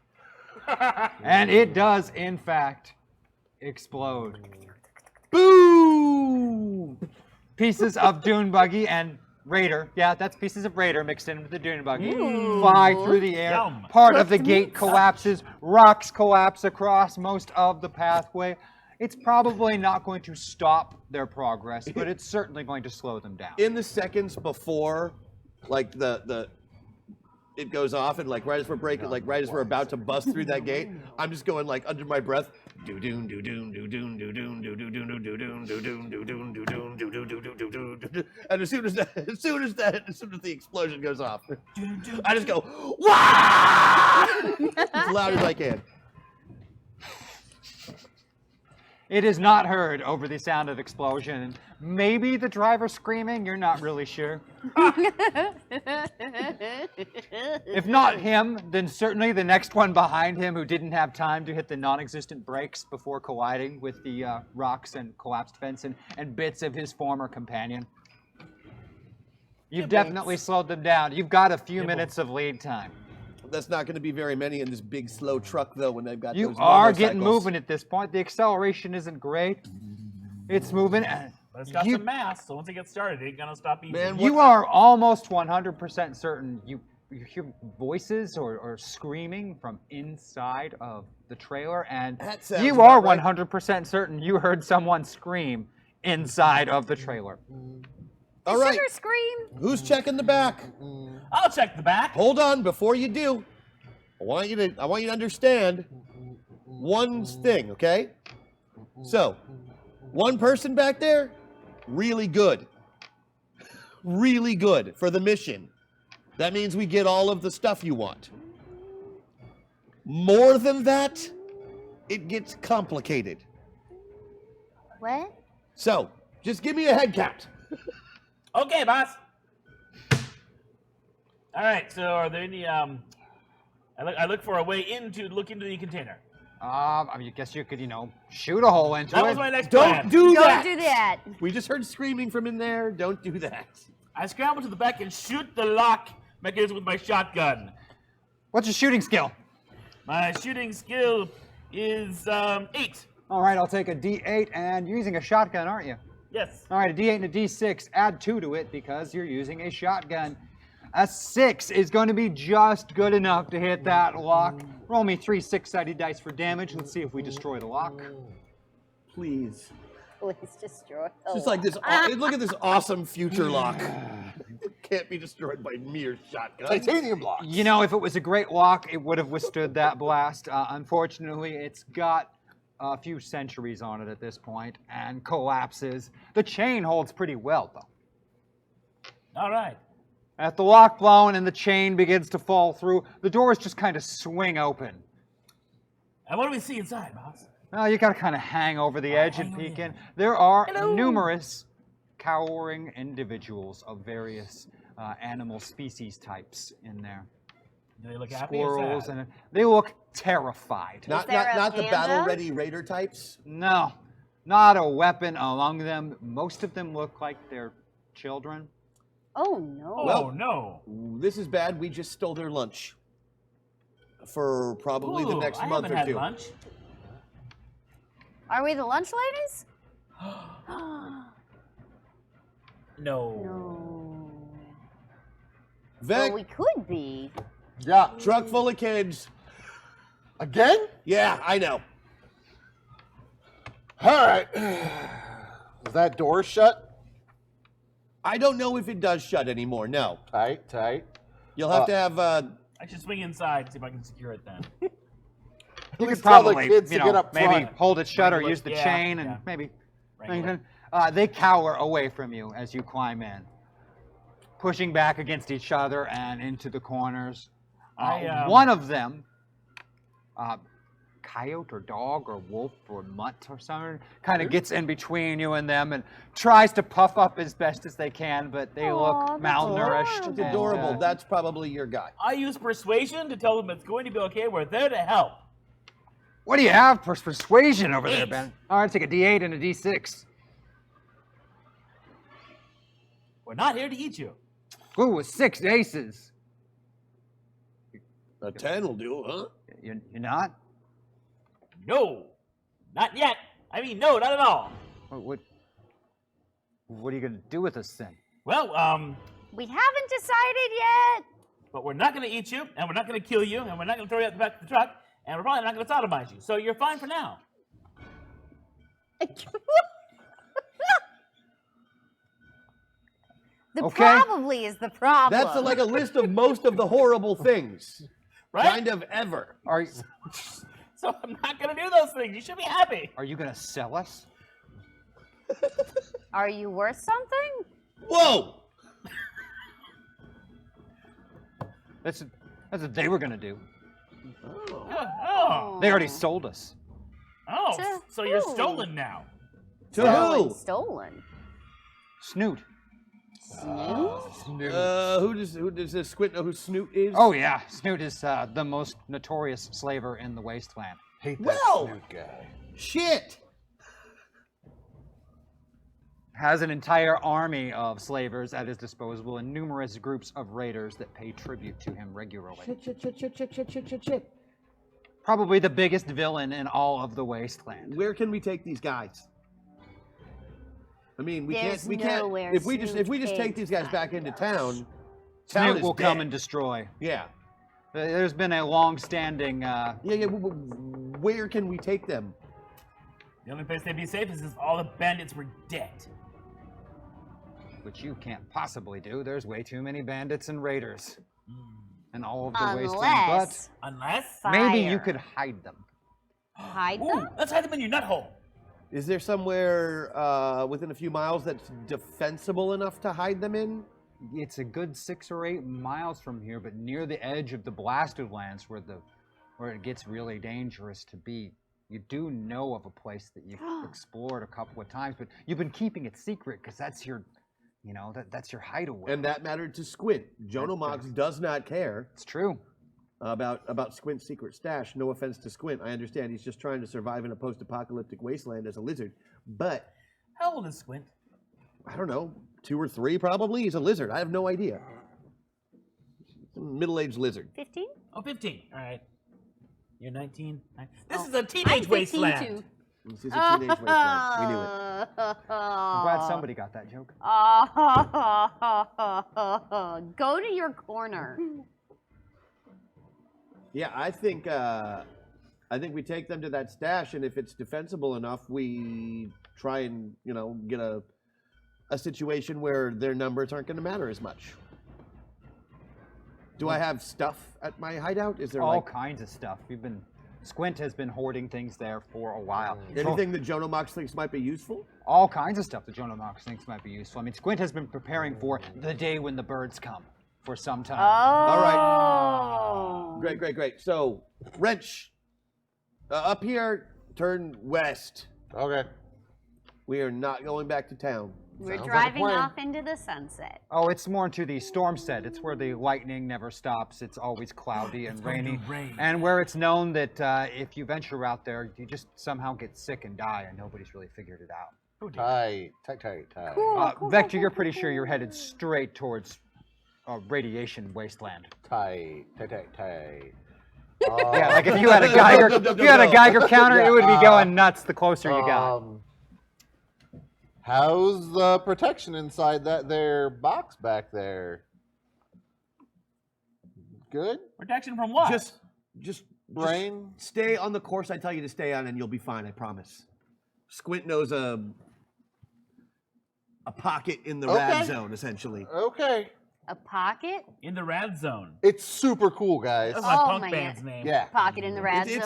And it does, in fact, explode. Boom! Pieces of dune buggy and Raider, yeah, that's pieces of Raider mixed in with the dune buggy, fly through the air. Yum. Part of the gate collapses. Rocks collapse across most of the pathway. It's probably not going to stop their progress, but it's certainly going to slow them down. In the seconds before, like it goes off, and like right as we're breaking, like right as we're about to bust through that gate, I'm just going like under my breath, do doon do doon do doon do doon do doon do doon do doon do doon do doon do doon do doon do doon do doon. And as soon as the explosion goes off, I just go wah as loud as I can. It is not heard over the sound of explosion. Maybe the driver screaming, you're not really sure. If not him, then certainly the next one behind him who didn't have time to hit the non-existent brakes before colliding with the rocks and collapsed fence and bits of his former companion. You've definitely slowed them down. You've got a few minutes of lead time. That's not going to be very many in this big, slow truck, though, when they've got You those are getting motorcycles. moving at this point. The acceleration isn't great. It's moving. But it's got You- some mass, so once it gets started, it ain't gonna stop easy. Man, You are almost 100% certain you hear voices or screaming from inside of the trailer, and That sounds you about are right. 100% certain you heard someone scream inside of the trailer. All right, Sugar scream. who's checking the back? I'll check the back. Hold on, before you do, I want you to understand one thing, okay? So, one person back there, really good. Really good for the mission. That means we get all of the stuff you want. More than that, it gets complicated. What? So, just give me a head count. Okay, boss. All right. So, are there any? I look for a way look into the container. I mean, I guess you could, shoot a hole into That it. was my next Don't plan. do Don't that. do that. We just heard screaming from in there. Don't do that. I scramble to the back and shoot the lock mechanism with my shotgun. What's your shooting skill? My shooting skill is 8. All right, I'll take a D8, and you're using a shotgun, aren't you? Yes. All right, a D8 and a D6. Add 2 to it because you're using a shotgun. A 6 is going to be just good enough to hit that lock. Roll me 3 6-sided dice for damage. Let's see if we destroy the lock. Please. Please destroy. It's just like this. Look at this awesome future lock. It can't be destroyed by mere shotgun. Titanium blocks. If it was a great lock, it would have withstood that blast. Unfortunately, it's got a few centuries on it at this point and collapses. The chain holds pretty well, though. All right. As the lock blown and the chain begins to fall through, the doors just kind of swing open. And what do we see inside, boss? Well, you got to kind of hang over the edge and peek in. There are numerous cowering individuals of various animal species types in there. Do they look happy Squirrels, or sad? and they look terrified. Not there a the panda? battle-ready raider types. No, not a weapon among them. Most of them look like they're children. Oh no. Oh, Well- no. This is bad. We just stole their lunch for probably the Ooh, next I month haven't or had two. lunch. Are we the lunch ladies? No. No. Vec, Well, we could be. Yeah. truck full of kids. Again? Yeah, I know. All right. Is that door shut? I don't know if it does shut anymore. No, Tight, tight. you'll have to have. I should swing inside, see if I can secure it then. You could tell the probably, kids to get up maybe front. hold it shut or Wrangle it, use the yeah, chain and yeah. maybe. Wrangle They cower away from you as you climb in, pushing back against each other and into the corners. One of them, coyote or dog or wolf or mutt or something, kind of gets in between you and them and tries to puff up as best as they can, but they Aw, look that's malnourished. It's and, adorable. That's probably your guy. I use persuasion to tell them it's going to be okay. We're there to help. What do you have for persuasion over there, 8. Ben? All right, take a D8 and a D6. We're not here to eat you. Ooh, with 6 aces. A 10 will do, huh? You're not? No. Not yet. I mean, no, not at all. What are you going to do with us then? Well, We haven't decided yet. but we're not going to eat you, and we're not going to kill you, and we're not going to throw you out the back of the truck, and we're probably not going to sodomize you. So you're fine for now. The Okay. probably is the problem. That's like a list of most of the horrible things, Right? kind of ever. Are So I'm not going to do those things. You should be happy. Are you going to sell us? Are you worth something? Whoa! That's what they were going to do. Oh. They already sold us. Oh. To So you're who? stolen now. To Stolen. who? Stolen. Snoot. Snoot? Who does this squint know who Snoot is? Oh, yeah. Snoot is the most notorious slaver in the wasteland. Hate that Well. Snoot guy. Shit! has an entire army of slavers at his disposal and numerous groups of raiders that pay tribute to him regularly. Shit. Probably the biggest villain in all of the wasteland. Where can we take these guys? I mean, we There's can't. We nowhere can't. If we just take these guys back into town, town Snoot is will dead. come and destroy. Yeah. There's been a long-standing. Where can we take them? The only place they'd be safe is if all the bandits were dead. Which you can't possibly do. There's way too many bandits and raiders. And all of the wasteland. Unless Unless. But maybe you fire. could hide them. Hide Ooh, them? let's hide them in your nut hole. Is there somewhere within a few miles that's defensible enough to hide them in? It's a good 6 or 8 miles from here, but near the edge of the blasted lands where it gets really dangerous to be. You do know of a place that you've explored a couple of times, but you've been keeping it secret because that's your, that's your hideaway. And that mattered to Squint. Jonah Mox does not care It's true. about Squint's secret stash. No offense to Squint. I understand he's just trying to survive in a post-apocalyptic wasteland as a lizard. But, How old is Squint? I don't know, 2 or 3 probably? He's a lizard. I have no idea. Middle-aged lizard. 15? Oh, 15. All right. You're 19. This Oh, is a I'm teenage 15 wasteland. too. This is a teenage wasteland. We knew it. I'm glad somebody got that joke. Go to your corner. Yeah, I think we take them to that stash, and if it's defensible enough, we try and get a situation where their numbers aren't going to matter as much. Do I have stuff at my hideout? Is there All kinds of stuff. Squint has been hoarding things there for a while. anything that Jonah Mox thinks might be useful? All kinds of stuff that Jonah Mox thinks might be useful. I mean, Squint has been preparing for the day when the birds come for some time. All Oh. right. Great. So, Wrench, up here, turn west. Okay. We are not going back to town. We're Sounds like a driving plan. off into the sunset. Oh, it's more to the Stormstead. It's where the lightning never stops. It's always cloudy and going to rainy. rain. And where it's known that if you venture out there, you just somehow get sick and die, and nobody's really figured it out. Tight. Vector, you're pretty sure you're headed straight towards radiation wasteland. Tight. Yeah, like if you had a Geiger, counter, it would be going nuts the closer you got. How's the protection inside that there box back there? Good? Protection from what? Just Rain? stay on the course I tell you to stay on, and you'll be fine. I promise. Squint knows a pocket in the rad zone, essentially. Okay. A pocket? in the rad zone. It's super cool, guys. That's my Oh punk my band's God. name. Yeah. Pocket in the rad zone?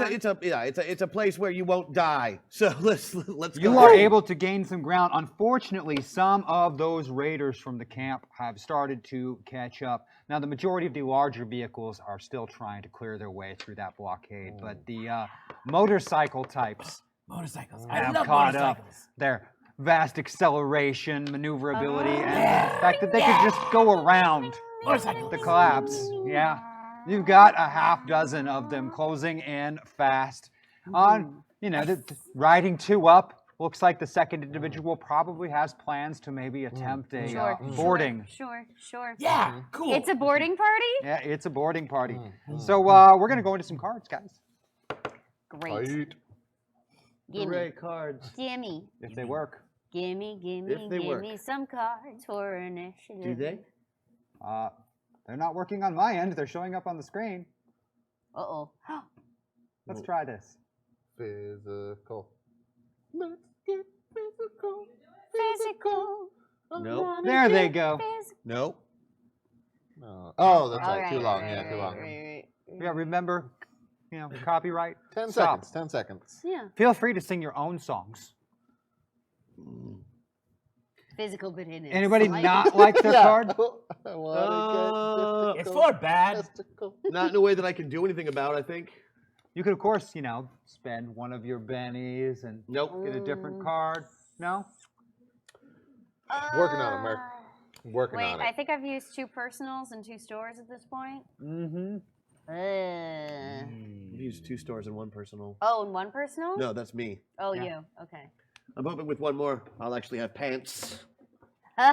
It's a place where you won't die. So let's go. You are able to gain some ground. Unfortunately, some of those raiders from the camp have started to catch up. Now, the majority of the larger vehicles are still trying to clear their way through that blockade, but the motorcycle types Motorcycles. I have love caught up. motorcycles. Their vast acceleration, maneuverability, and the fact that they could just go around Motorcycles. the collapse. Yeah. You've got a half dozen of them closing in fast. Riding 2 up. Looks like the second individual probably has plans to maybe attempt a boarding. Sure. Yeah, cool. It's a boarding party? Yeah, it's a boarding party. So we're going to go into some cards, guys, Great. Tight. Hooray, cards. Gimme. if they work. Gimme If they work. some cards for initiative. Do they? They're not working on my end. They're showing up on the screen. Uh-oh. Let's try this. Physical. Let's get physical. Physical. No. There they go. No. No. Oh, that's All right. Too right, long. right, Yeah, too long. right. Yeah, remember, copyright. 10 Stop. seconds. 10 seconons. Yeah. Feel free to sing your own songs. Physical but hidden. Anybody not like their card? I wanna get It's for bad. physical. Not in a way that I can do anything about, I think. You could, of course, spend one of your bennies and Nope. get a different card. No? Working on it, Mark. Working Wait, on I it. think I've used 2 personals and 2 stores at this point. Mm-hmm. I've used 2 stores and 1 personal. Oh, and 1 personal? No, that's me. Oh, Yeah. you. Okay. I'm hoping with one more, I'll actually have pants. Or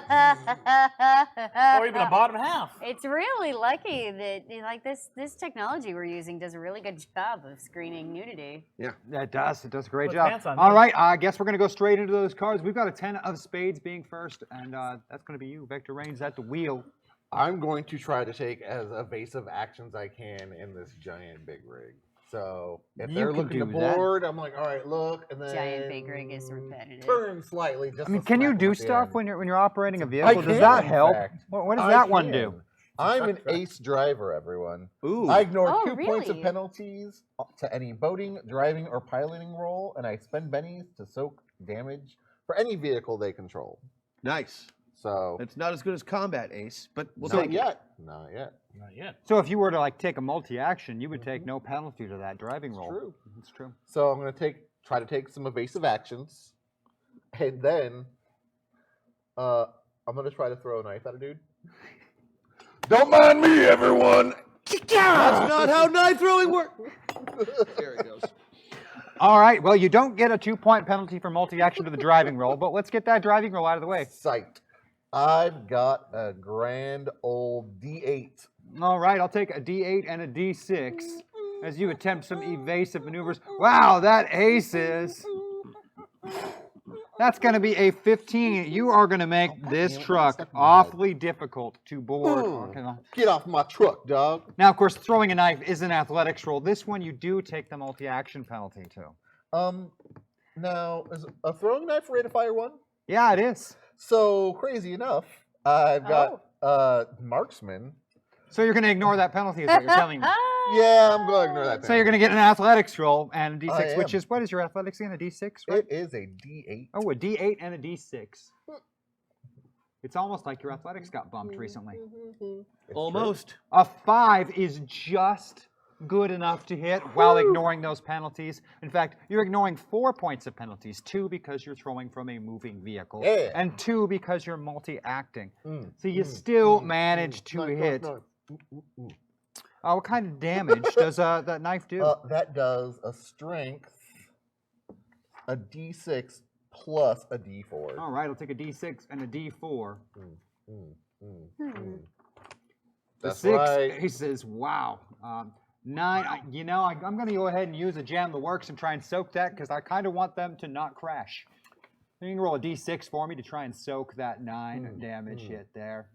even a bottom half. It's really lucky that like this technology we're using does a really good job of screening nudity. Yeah. It does a great Put job. pants on All me. right, I guess we're going to go straight into those cards. We've got a 10 of spades being first, and that's going to be you, Vector Reigns, at the wheel. I'm going to try to take as evasive actions I can in this giant big rig. So if You they're can looking to do that. board, I'm like, all right, look, and then Giant big rig is repetitive. turn slightly. Just I mean, to can you smack them do at the stuff end. when you're operating a I vehicle? Does can, that in help? fact. What does I that one can. do? I'm an ace driver, everyone. Ooh. I ignore Oh, 2 points of really? penalties to any boating, driving, or piloting roll, and I spend bennies to soak damage for any vehicle they control. Nice. So It's not as good as combat, Ace, but we'll not take it. yet. Not yet. Not yet. So if you were to like take a multi-action, you would take no penalty to that driving roll. True. It's true. So I'm going to try to take some evasive actions, and then I'm going to try to throw a knife at a dude. Don't mind me, everyone. That's not how knife throwing works. There it goes. All right. Well, you don't get a 2-point penalty for multi-action to the driving roll, but let's get that driving roll out of the way. Sight. I've got a grand old D8. All right. I'll take a D8 and a D6 as you attempt some evasive maneuvers. Wow, that ace is. That's going to be a 15. You are going to make this damn it, truck stuck in my head. awfully difficult to board. Okay. Get off my truck, dog. Now, of course, throwing a knife is an athletics roll. This one you do take the multi-action penalty to. Now, is a throwing knife rate of fire 1? Yeah, it is. So, crazy enough, I've got marksman. So you're going to ignore that penalty is what you're telling me. Yeah, I'm going to ignore that. So you're going to get an athletics roll and a I D6, which am. is, what is your athletics again? A D6, right? It is a D8. Oh, a D8 and a D6. It's almost like your athletics got bumped recently. It's Almost. A 5 is just good enough to hit while ignoring those penalties. In fact, you're ignoring 4 points of penalties. 2 because you're throwing from a moving vehicle, Yeah. and 2 because you're multi-acting. Mm, So you still manage to Knife, hit. knife. What kind of damage does that knife do? That does a strength, a D6 plus a D4. All right, I'll take a D6 and a D4. The The That's 6 right. aces, wow. 9, I'm going to go ahead and use a Jam the Works and try and soak that because I kind of want them to not crash. You can roll a D6 for me to try and soak that 9 damage hit there.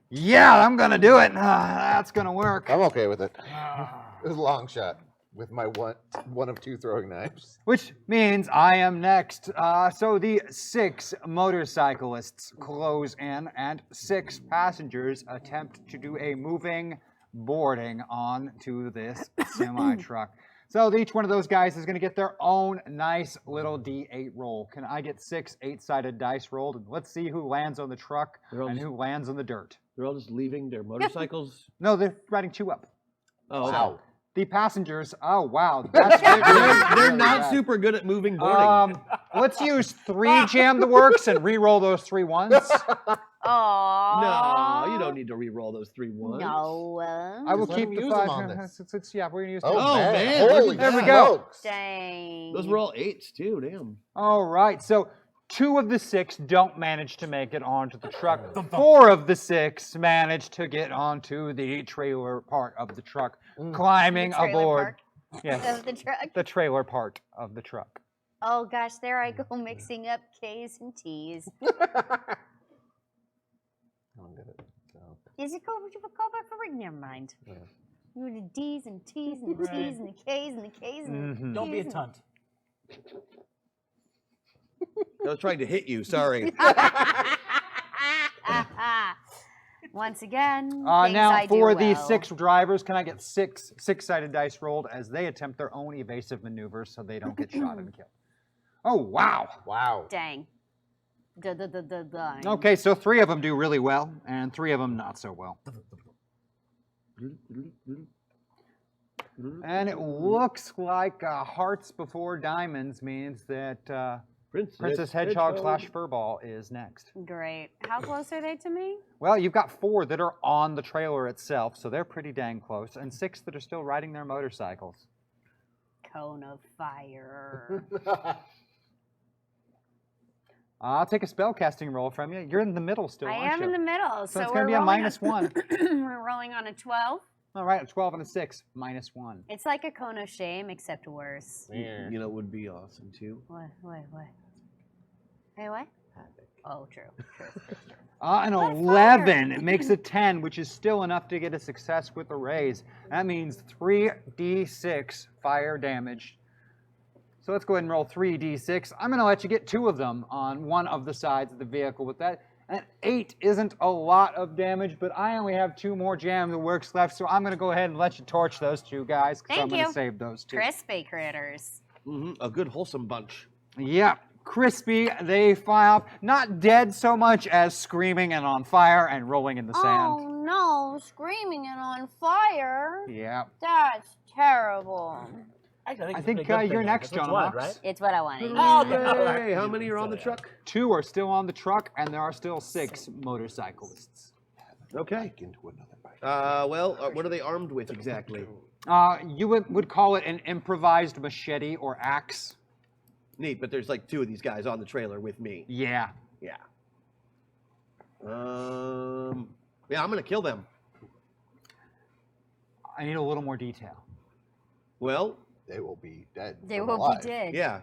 Yeah, I'm going to do it. That's going to work. I'm okay with it. It was a long shot with my one of 2 throwing knives. Which means I am next. So the 6 motorcyclists close in, and 6 passengers attempt to do a moving boarding onto this semi-truck. So each one of those guys is going to get their own nice little D8 roll. Can I get 6 8-sided dice rolled? And let's see who lands on the truck and who lands on the dirt. They're all just leaving their motorcycles. No, they're riding 2 up. Oh, Wow. The passengers, oh wow, that's they're not super good at moving boarding. Let's use 3 Jam the Works and re-roll those 3 ones. Aww. No, you don't need to re-roll those 3 ones. No. I will Just let keep him the use 5. them on this. Yeah, we're gonna use. Oh, them. man, Holy look at There we go. smokes. Dang. Those were all 8s too. Damn. All right, so 2 of the 6 don't manage to make it onto the truck. 4 of the 6 manage to get onto the trailer part of the truck, climbing The trailer aboard. park Yes, of the truck. the trailer part of the truck. Oh gosh, there I go mixing up K's and T's. I don't get it. So, Is it called back for ring? Never mind. Yeah. You the D's and T's and the T's and the K's and the K's and the Don't be a T's tunt. I was trying to hit you. Sorry. Once again, things Now, I do for the well. 6 drivers, can I get 6 6-sided dice rolled as they attempt their own evasive maneuvers so they don't get shot and killed? Oh, wow. wow. Dang. Dang. Okay, so 3 of them do really well, and 3 of them not so well. And it looks like hearts before diamonds means that Princess Hedgehog / Furball is next. Great. How close are they to me? Well, you've got 4 that are on the trailer itself, so they're pretty dang close, and 6 that are still riding their motorcycles. Cone of fire. I'll take a spellcasting roll from you. You're in the middle still, I aren't am you? in the middle, So it's we're going to be a rolling -1. We're rolling on a 12. All right, a 12 and a 6, -1. It's like a cone of shame, except worse. You know, it would be awesome too. What? Hey, what? Oh, true. An What 11. It makes a 10, which is still enough to get a success with the raise. That means 3d6 fire damage. So let's go ahead and roll 3d6. I'm going to let you get 2 of them on one of the sides of the vehicle with that. An 8 isn't a lot of damage, but I only have 2 more jam the works left, so I'm going to go ahead and let you torch those 2 guys, because I'm Thank going to you. save those 2. Crispy critters. A good wholesome bunch. Yeah, crispy. They fly off, not dead so much as screaming and on fire and rolling in the sand. Oh no, screaming and on fire. Yeah. That's terrible. Actually, I it's a think pretty good you're thing, next, that's what Jonah you want, Mox. right? It's what I wanted. Hey, how many are on the truck? 2 are still on the truck, and there are still 6 motorcyclists. Okay. What are they armed with exactly? You would call it an improvised machete or axe. Neat, but there's like 2 of these guys on the trailer with me. Yeah. Yeah. I'm gonna kill them. I need a little more detail. Well, They will be dead. They from will alive. be dead. yeah.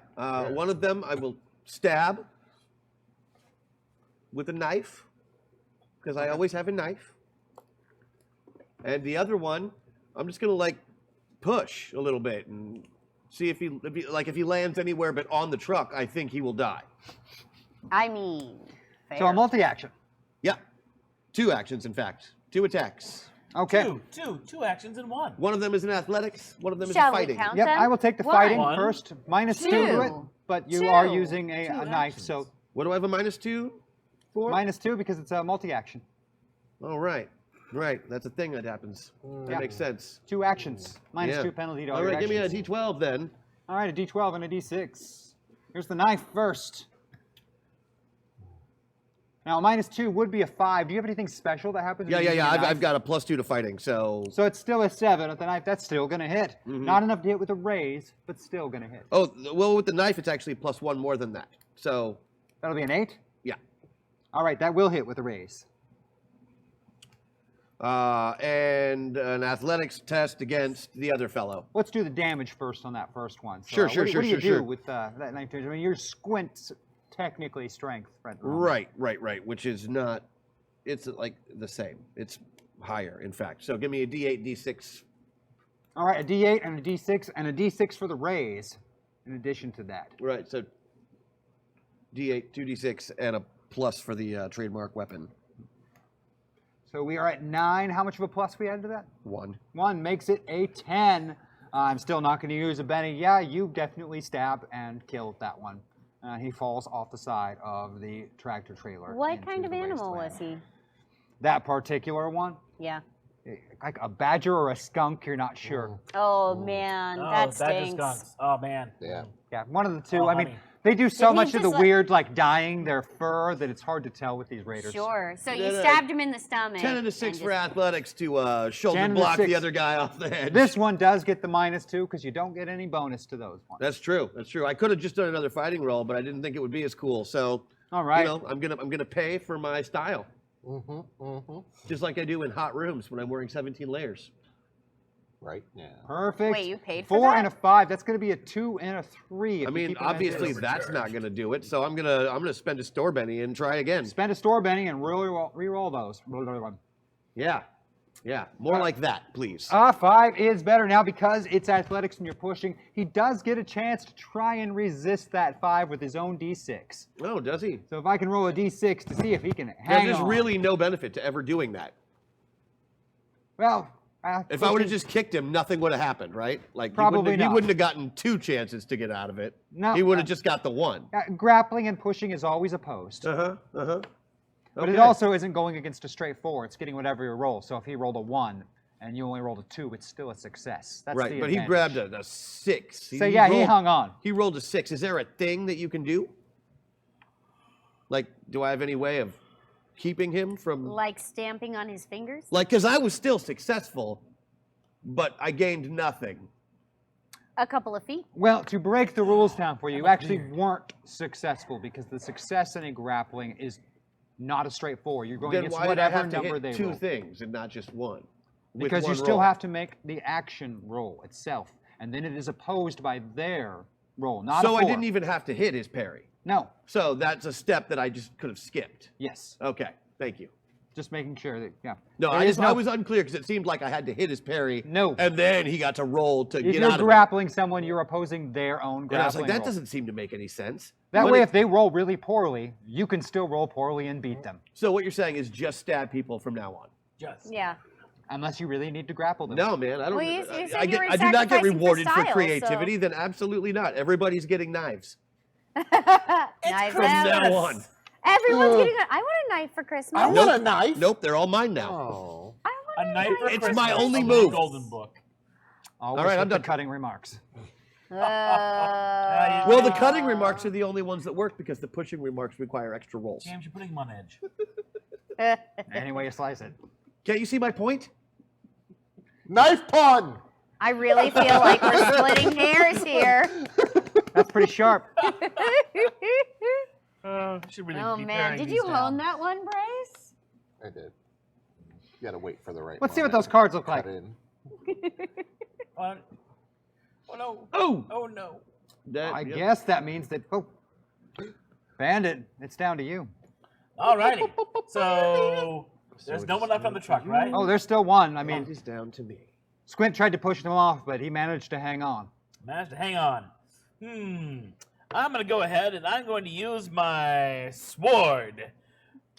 One of them I will stab with a knife, because I always have a knife. And the other one, I'm just gonna like push a little bit and see if he lands anywhere but on the truck. I think he will die. I mean, fair. So a multi-action. Yeah, 2 actions in fact, 2 attacks. Okay. Two actions in one. One of them is in athletics. One of them is Shall in we fighting. count Yep, them? I will take the One. fighting One. first. -2 to it, Two. but you are Two. using a knife, actions. so What do I have a -2 for? -2 because it's a multi-action. Oh, right. Right. That's a thing that happens. That Yeah. makes sense. 2 actions. -2 Yeah. penalty to all All your right, give me a actions. D12 then. All right, a D12 and a D6. Here's the knife first. Now, -2 would be a 5. Do you have anything special that happens? Yeah. when you're using a I've knife? got a +2 to fighting, so. So it's still a 7 with the knife. That's still going to hit. Not enough to hit with a raise, but still going to hit. Oh, well, with the knife, it's actually +1 more than that. So, That'll be an 8. yeah. All right, that will hit with a raise. And an athletics test against the other fellow. Let's do the damage first on that first one. So, Sure, what do you do with that knife? I mean, your squint's technically strength. Right. Which is not. It's like the same. It's higher, in fact. So give me a D8, D6. All right, a D8 and a D6 and a D6 for the raise. In addition to that, Right. So D8, 2D6, and a plus for the trademark weapon. so we are at 9. How much of a plus we add to that? 1. 1 makes it a 10. I'm still not going to use a Benny. Yeah, you definitely stab and kill that one. He falls off the side of the tractor trailer. What into kind of the animal was wasteland. he? That particular one? Yeah. Like a badger or a skunk, you're not sure. Oh man, Oh, that just stinks. skunks. Oh man. Yeah. Yeah, one of the 2. Oh, I mean, honey. they do so Did he much of the just let- weird, like dyeing their fur that it's hard to tell with these raiders. Sure. So No, you no. stabbed him in the stomach. 10 and a 6 and for just- athletics to shoulder 10 and a block the 6. other guy off the head. This one does get the -2 because you don't get any bonus to those ones. That's true. That's true. I could have just done another fighting roll, but I didn't think it would be as cool. So, All right. you know, I'm gonna pay for my style, just like I do in hot rooms when I'm wearing 17 layers. Right now. Perfect. Wait, you paid for 4 that? and a 5. That's going to be a 2 and a 3. if I you mean, keep them as obviously is. that's not gonna do it. So I'm gonna spend a store Benny and try again. Spend a store Benny and re-roll those. Yeah. More like that, please. 5 is better now because it's athletics and you're pushing. He does get a chance to try and resist that 5 with his own D6. Oh, does he? So if I can roll a D6 to see if he can hang There's on. really no benefit to ever doing that. Well, If I would have just kicked him, nothing would have happened, right? Like Probably he not. wouldn't have gotten 2 chances to get out of it. No, he would have no. just got the 1. grappling and pushing is always opposed. But But it also isn't going against a straight 4. It's getting whatever you roll. So if he rolled a 1 and you only rolled a 2, it's still a success. That's right. the But he advantage. grabbed a 6. So yeah, he hung on. He rolled a 6. Is there a thing that you can do? Like, do I have any way of keeping him from? Like stamping on his fingers? Like, because I was still successful, but I gained nothing. A couple of feet. Well, to break the rules down for you, you actually weren't successful because the success in a grappling is not a straightforward. You're going Then against why did I whatever have to number hit they two roll. things and not just one? With Because you one still roll? have to make the action roll itself, and then it is opposed by their roll, not So a I 4. didn't even have to hit his parry. No. So that's a step that I just could have skipped. Yes. Okay, thank you. Just making sure that, yeah. No, There I, is I was unclear because it seemed like I had to hit his parry. No. And then he got to roll to If get you're out of it. grappling someone, you're opposing their own And I was grappling like, that roll. doesn't seem to make any sense. That What way, it- if they roll really poorly, you can still roll poorly and beat them. So what you're saying is just stab people from now on. Just. Yeah. Unless you really need to grapple them. No, man, I don't. Well, you said I, you were I do not get sacrificing for rewarded for style, creativity. Then absolutely not. Everybody's getting knives Knives from out. now on. Everyone's getting a. I want a knife for Christmas. I want a knife. Nope, they're all mine now. Oh. I want A knife for It's Christmas my only from the move. Golden Book. Always right, I'm with the done. cutting remarks. Well, the cutting remarks are the only ones that work because the pushing remarks require extra rolls. James, you're putting him on edge. Any way you slice it. Can't you see my point? Knife pun. I really feel like we're splitting hairs here. That's pretty sharp. Should really Oh be man, paring did these you down. hone that one, Bryce? I did. You gotta wait for the right. Let's see what moment those cards look to cut like. in. Oh no. Oh, Oh no. that, I yeah. guess that means that. Oh, Bandit, it's down to you. Alrighty. So there's no one left on the truck, right? Oh, there's still one. I mean, It is down to me. Squint tried to push them off, but he managed to hang on. Managed to hang on. I'm gonna go ahead and I'm going to use my sword.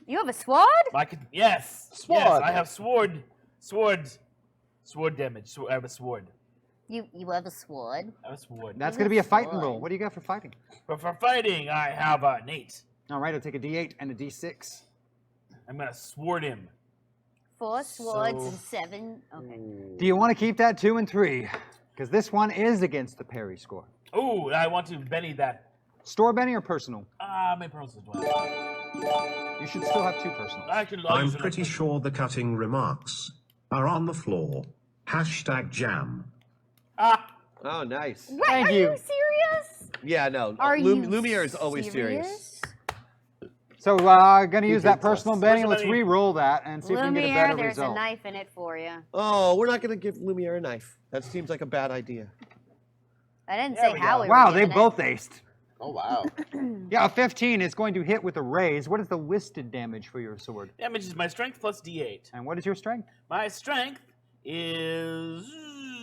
You have a sword? Yes. Sword. Yes, I have sword damage. I have a sword. You have a sword? I have a sword. That's going to be a fighting roll. What do you got for fighting? But for fighting, I have an 8. All right, I'll take a D8 and a D6. I'm gonna sword him. 4 swords So- and 7. Okay. Do you want to keep that 2 and 3? Because this one is against the parry score. Ooh, I want to Benny that. Store Benny or personal? My pearls as well. You should still have 2 personals. Actually, I'll I'm use it pretty up. sure the cutting remarks are on the floor. #jam. Oh, nice. Wait, Thank are you. you serious? Yeah, no. Are you Lumiere is always serious. So, going to use that hates us. personal Benny. Let's Personal Benny. re-roll that and see if we can get a Lumiere, better there's result. a knife in it for you. Oh, we're not going to give Lumiere a knife. That seems like a bad idea. I didn't There say we how go. we Wow, were they giving both aced. Oh wow. Yeah, a 15 is going to hit with a raise. What is the listed damage for your sword? Damage is my strength plus D8. And what is your strength? My strength is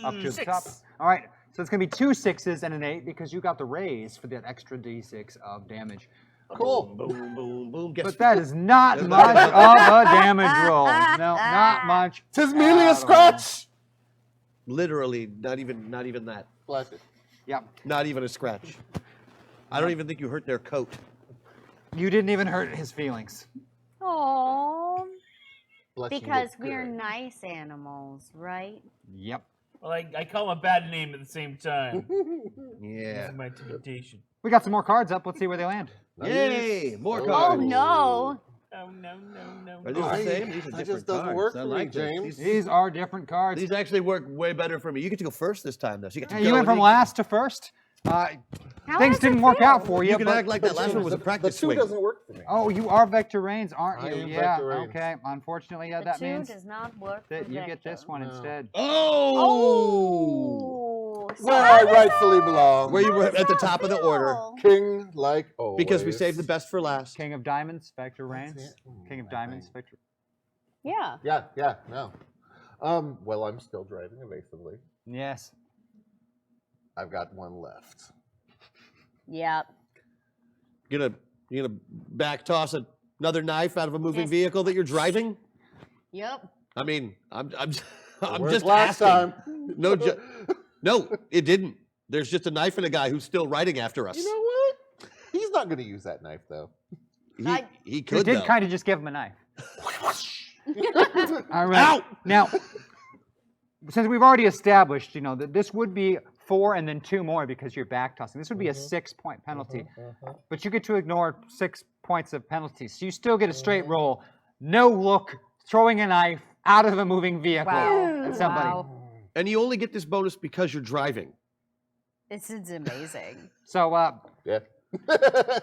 Up to 6. the top. All right, so it's going to be 2 6s and an 8 because you got the raise for that extra D6 of damage. Cool. Boom, boom, boom. Guess But that is not much of a damage roll. No, not much. Tis merely a at all. scratch. literally not even that. Bless it. Yep. Not even a scratch. I don't even think you hurt their coat. You didn't even hurt his feelings. Oh, Bless you because with we're good. nice animals, right? Yep. Well, I call him a bad name at the same time. Yeah. That's my intimidation. We got some more cards up. Let's see where they land. Yay! More Oh. Oh cards. no! Oh, no. Are these the same? These are That different just doesn't cards. work I for me, like this. James. These are different cards. These actually work way better for me. You get to go first this time, though. So you get to Hey, go you went and from then last to first. How Things does it didn't work out feel? for You you. can but- act like that last one was a practice the two swing. doesn't work for me. Oh, you are Vector Reigns, aren't I you? am Yeah. Vector Reigns. Okay. Unfortunately, yeah, The that 2 means does not work. that for you get this Vector. one No. instead. Oh! Oh, so Where how I does rightfully that- belong. Where you were how does at the that top of the order. feel? King like always. Because we saved the best for last. King of Diamonds, Vector Reigns. it. King of My Diamonds, thing. Vector. Yeah. Yeah, no. Well, I'm still driving evasively. Yes. I've got one left. Yep. You gonna back toss another knife out of a moving Yes. vehicle that you're driving? Yep. I mean, I'm Whereas just last asking. time. No, it didn't. There's just a knife and a guy who's still riding after us. You know what? He's not going to use that knife, though. I- He You could did though. kind of just give him a knife. All right. Ow! Now, since we've already established, that this would be 4 and then 2 more because you're back tossing. This would be a 6-point penalty. But you get to ignore 6 points of penalties. So you still get a straight roll. No look, throwing a knife out of a moving vehicle Wow. at somebody. Wow. And you only get this bonus because you're driving. This is amazing. So, Yeah.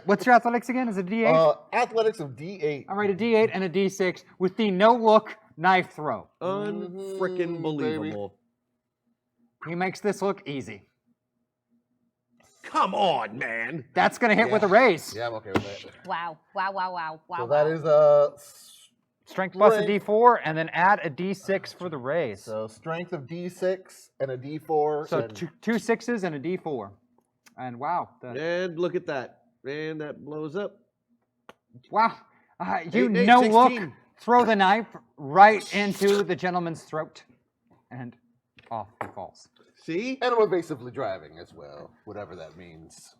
what's your athletics again? Is it a D8? Athletics of D8. All right, a D8 and a D6 with the no-look knife throw. Unfrickin' believable. He makes this look easy. Come on, man. That's going to hit with a raise. Yeah, I'm okay with that. Wow. Wow. So that is a Strength plus a Strength. D4, and then add a D6 for the raise. so strength of D6 and a D4. So and two sixes and a D4. And wow. And look at that. And that blows up. Wow. You 8, no look, 16. throw the knife right into the gentleman's throat, and off he falls. See? And I'm evasively driving as well, whatever that means.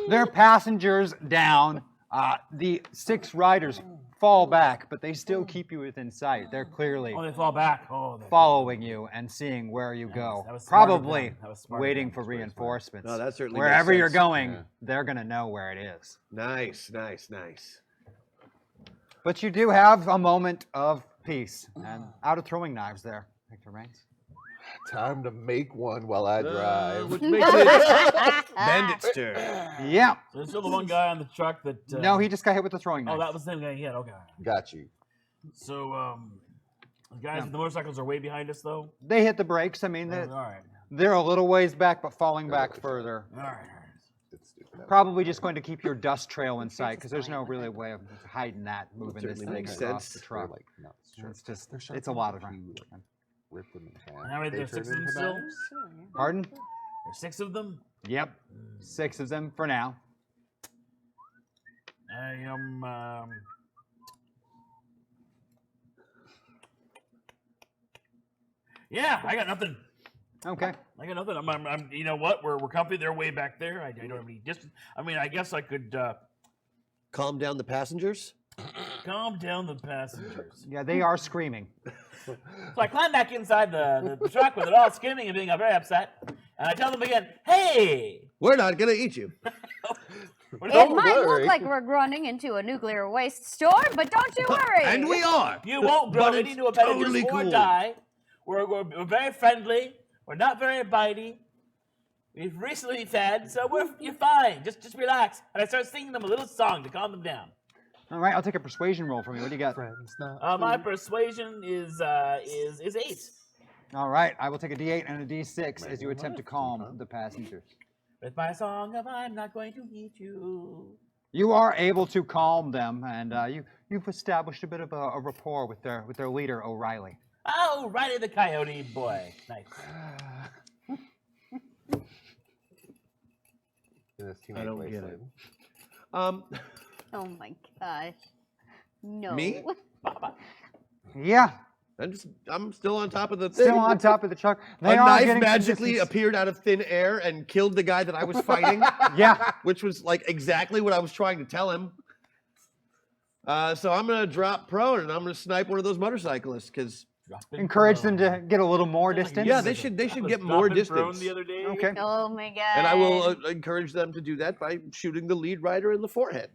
There are passengers down. The 6 riders fall back, but they still keep you within sight. They're clearly Oh, they fall back. Oh, they following you and seeing where you go. that was smart of Probably them. That was smart of waiting them. for reinforcements. Oh, that certainly Wherever makes you're sense. going, Yeah. they're going to know where it is. Nice. But you do have a moment of peace. And out of throwing knives there, Victor Reigns. Time to make one while I drive. Which makes it Bandit's turn. Yeah. So there's still the one guy on the truck that. No, he just got hit with the throwing knife. Oh, that was the same guy. Yeah, okay. Got you. So, the guys with the motorcycles are way behind us, though. They hit the brakes. I mean, All right. they're a little ways back, but falling back further. All right. It's stupid. Probably just going to keep your dust trail in sight because there's no really way of hiding that, moving this Certainly thing makes across sense. the truck. Like, no, It's just, it's a lot of time. rip them in half. How many? They There's turn 6 of them into still? knives? Pardon? There's 6 of them? Yep. 6 of them for now. I am. Yeah, I got nothing. Okay. I got nothing. I'm you know what? We're comfy. They're way back there. I don't have any distance. I mean, I guess I could Calm down the passengers. calm down the passengers. Yeah, they are screaming. So I climb back inside the truck with it all screaming and being very upset. And I tell them again, hey! We're not gonna eat you. What It is Don't might worry. look like we're running into a nuclear waste storm, but don't you worry. And we are. You won't But run it's into a better totally just or cool. die. We're very friendly. We're not very bitey. We've recently fed, so you're fine. Just relax. And I start singing them a little song to calm them down. All right, I'll take a persuasion roll from you. What do you got? Friends, not My persuasion is 8. All right, I will take a D8 and a D6 as you attempt to calm the passengers. With my song of I'm not going to eat you. You are able to calm them, and you've established a bit of a rapport with their leader, O'Reilly. Oh, Riley the Coyote boy. Nice. in this I teenage don't get wasteland. it. Oh my gosh. No. Me? Yeah, I'm still on top of the thing. still on top of the truck. A They are knife getting some magically distance. appeared out of thin air and killed the guy that I was fighting. Yeah. Which was like exactly what I was trying to tell him. So I'm gonna drop prone and I'm gonna snipe one of those motorcyclists because Encourage them to get a little more distance. yeah, they should get more distance. The other day. Okay. Oh my god. And I will encourage them to do that by shooting the lead rider in the forehead.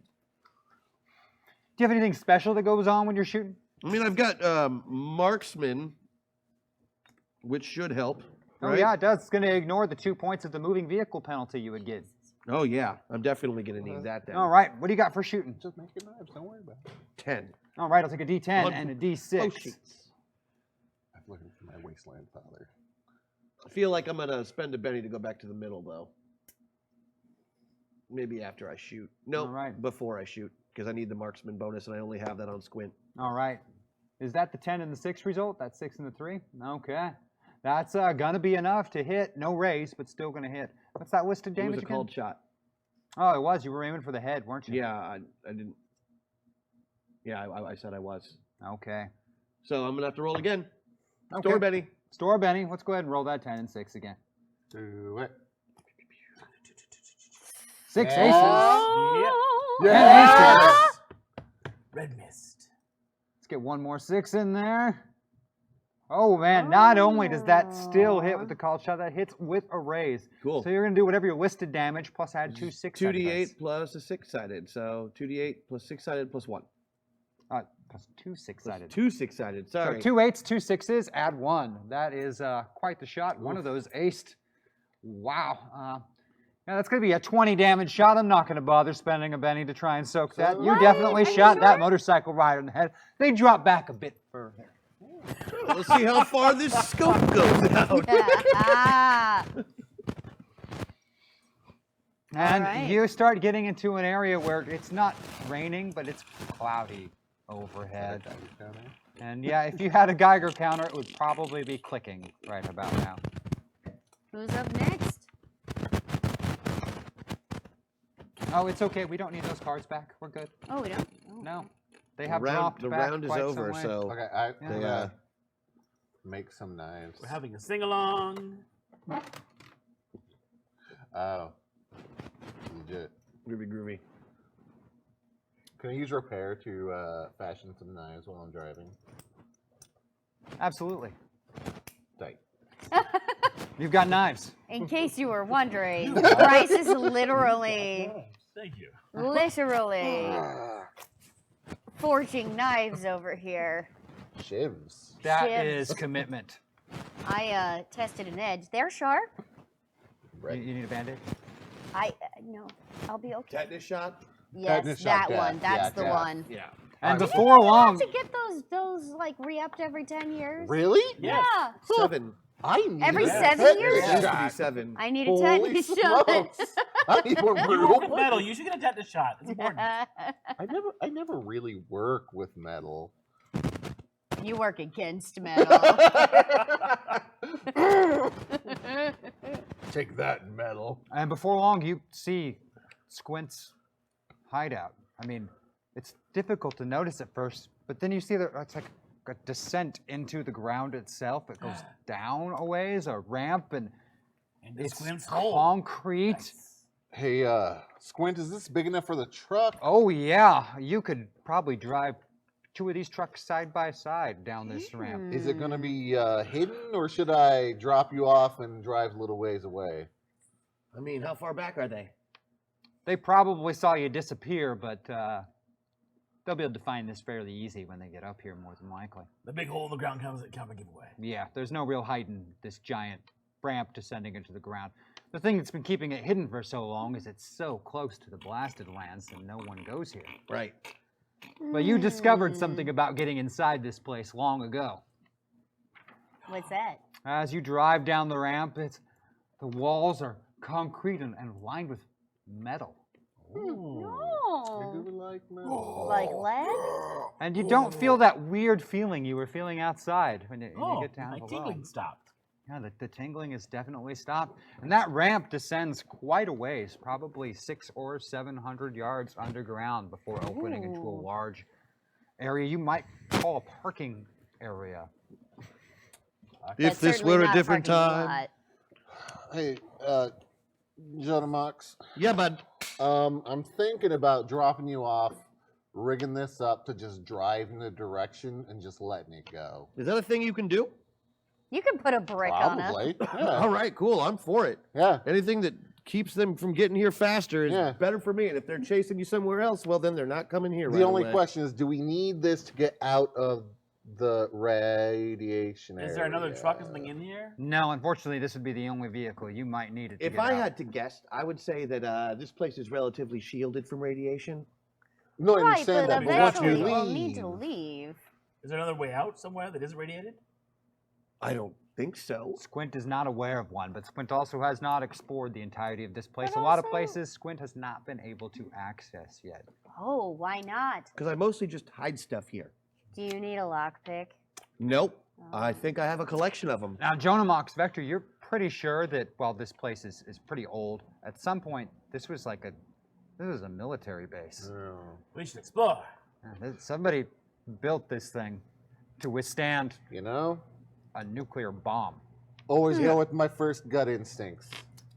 Do you have anything special that goes on when you're shooting? I mean, I've got marksman, which should help. Oh right? yeah, it does. It's going to ignore the 2 points of the moving vehicle penalty you would get. Oh yeah, I'm definitely gonna need that then. All right, what do you got for shooting? Just make your knives. Don't worry about it. 10. All right, I'll take a D10 One- and a D6. Oh, sheets. I've learned from my wasteland father. I feel like I'm gonna spend a Benny to go back to the middle though. Maybe after I shoot. No, All right. before I shoot, because I need the marksman bonus and I only have that on squint. All right. Is that the 10 and the 6 result? That's 6 and the 3? Okay. That's going to be enough to hit. No raise, but still going to hit. What's that listed It damage was a again? cold shot. Oh, it was. You were aiming for the head, weren't you? Yeah, I didn't. Yeah, I said I was. Okay. So I'm gonna have to roll again. Okay. Store Benny. Store Benny. Let's go ahead and roll that 10 and 6 again. Do it. 6 Yeah. aces. Oh. Yes! Red mist. Let's get one more 6 in there. Oh, man. Not only does that still hit with the called shot, that hits with a raise. Cool. So you're going to do whatever your listed damage plus add 2 6 2d8 plus a 6-sided. So 2d8 plus 6-sided plus 1. Plus 2 6-sided. 2 6-sided. So Sorry. 2 8s, 2 6s, add 1. That is quite the shot. One of those aced. Wow. Yeah, that's going to be a 20 damage shot. I'm not going to bother spending a Benny to try and soak that. You What? definitely Are you shot that sure? motorcycle rider in the head. They drop back a bit further. Let's see how far this scope goes out. And right. you start getting into an area where it's not raining, but it's cloudy overhead. And yeah, if you had a Geiger counter, it would probably be clicking right about now. Who's up next? Oh, it's okay. We don't need those cards back. We're good. Oh, we don't? Oh. No. They have The dropped back round is quite over, some way. so Okay, Yeah. I'm gonna make some knives. We're having a sing-along. Oh. Legit. groovy. Can I use repair to fashion some knives while I'm driving? Absolutely. Tight. You've got knives. In case you were wondering, Bryce is literally Thank you. forging knives over here. Shivs. That Shivs. is commitment. I tested an edge. They're sharp. Right. You need a band-aid? No, I'll be okay. Tetanus shot? Yes, Tetanus that shot, one. yeah, That's yeah, the yeah. one. Yeah. And Alright. before long, To get those like re-upped every 10 years. Really? Yes. Yeah. 7. I need Every a 7 tetanus years? It has to shot. be 7. I need a Holy tetanus shot. smokes. I need one You work with real metal. You should get a tetanus shot. It's important. I never really work with metal. You work against metal. Take that, metal. and before long, you see Squint's hideout. I mean, it's difficult to notice at first, but then you see that it's like a descent into the ground itself. It goes down a ways, a ramp, and And the it's Squint's hole. concrete. Hey, Squint, is this big enough for the truck? Oh yeah, you could probably drive 2 of these trucks side by side down this ramp. Is it gonna be hidden, or should I drop you off and drive a little ways away? I mean, how far back are they? They probably saw you disappear, but they'll be able to find this fairly easy when they get up here, more than likely. The big hole in the ground comes at cover giveaway. Yeah, there's no real hiding this giant ramp descending into the ground. The thing that's been keeping it hidden for so long is it's so close to the blasted lands and no one goes here. Right. But you discovered something about getting inside this place long ago. What's that? As you drive down the ramp, the walls are concrete and lined with metal. No. Like metal. Like lead? And you don't feel that weird feeling you were feeling outside when you Oh, get down my below. tingling stopped. Yeah, the tingling has definitely stopped. And that ramp descends quite a ways, probably 600 or 700 yards underground before opening into a Ooh. large area you might call a parking area. If That's this certainly were a not different parking time. lot. Hey, Jonah Mox, Yeah, bud. I'm thinking about dropping you off, rigging this up to just drive in the direction and just letting it go. Is that a thing you can do? You can put a brick on it. Probably. All right, cool. I'm for it. Yeah. Anything that keeps them from getting here faster is Yeah. better for me. And if they're chasing you somewhere else, well, then they're not coming here The right only away. question is, do we need this to get out of the radiation area? Is there another truck or something in here? No, unfortunately, this would be the only vehicle you might need it to If get I out. had to guess, I would say that this place is relatively shielded from radiation. No, I Right, understand but that, but once eventually you we'll leave, need to leave. Is there another way out somewhere that isn't radiated? I don't think so. Squint is not aware of one, but Squint also has not explored the entirety of this place. But A lot of also- places Squint has not been able to access yet. Oh, why not? Because I mostly just hide stuff here. Do you need a lockpick? Nope. I think I have a collection of them. Now, Jonah Mox Vector, you're pretty sure that while this place is pretty old, at some point this was like a military base. We should explore. Somebody built this thing to withstand you know, a nuclear bomb. always go with my first gut instincts.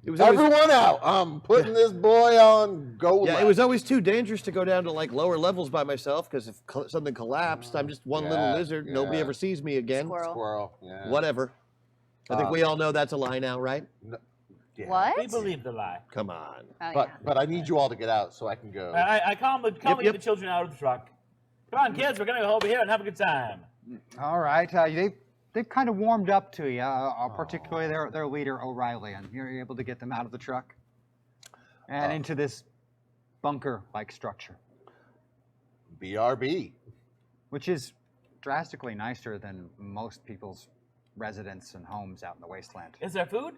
It was always, Everyone out! I'm putting this boy on go. yeah, left. it was always too dangerous to go down to like lower levels by myself because if something collapsed, I'm just one little Yeah, lizard. Nobody yeah. ever sees me again. Squirrel. Squirrel. Yeah. Whatever. I think we all know that's a lie now, right? Yeah. What? We believe the lie. Come on. Oh, But yeah. but I need you all to get out so I can go. I calmly Yep. get the children out of the truck. Come on, kids, we're gonna go over here and have a good time. All right, they they've kind of warmed up to you, particularly their leader, O'Reilly, and you're able to get them out of the truck and into this bunker-like structure, BRB. which is drastically nicer than most people's residence and homes out in the wasteland. Is there food?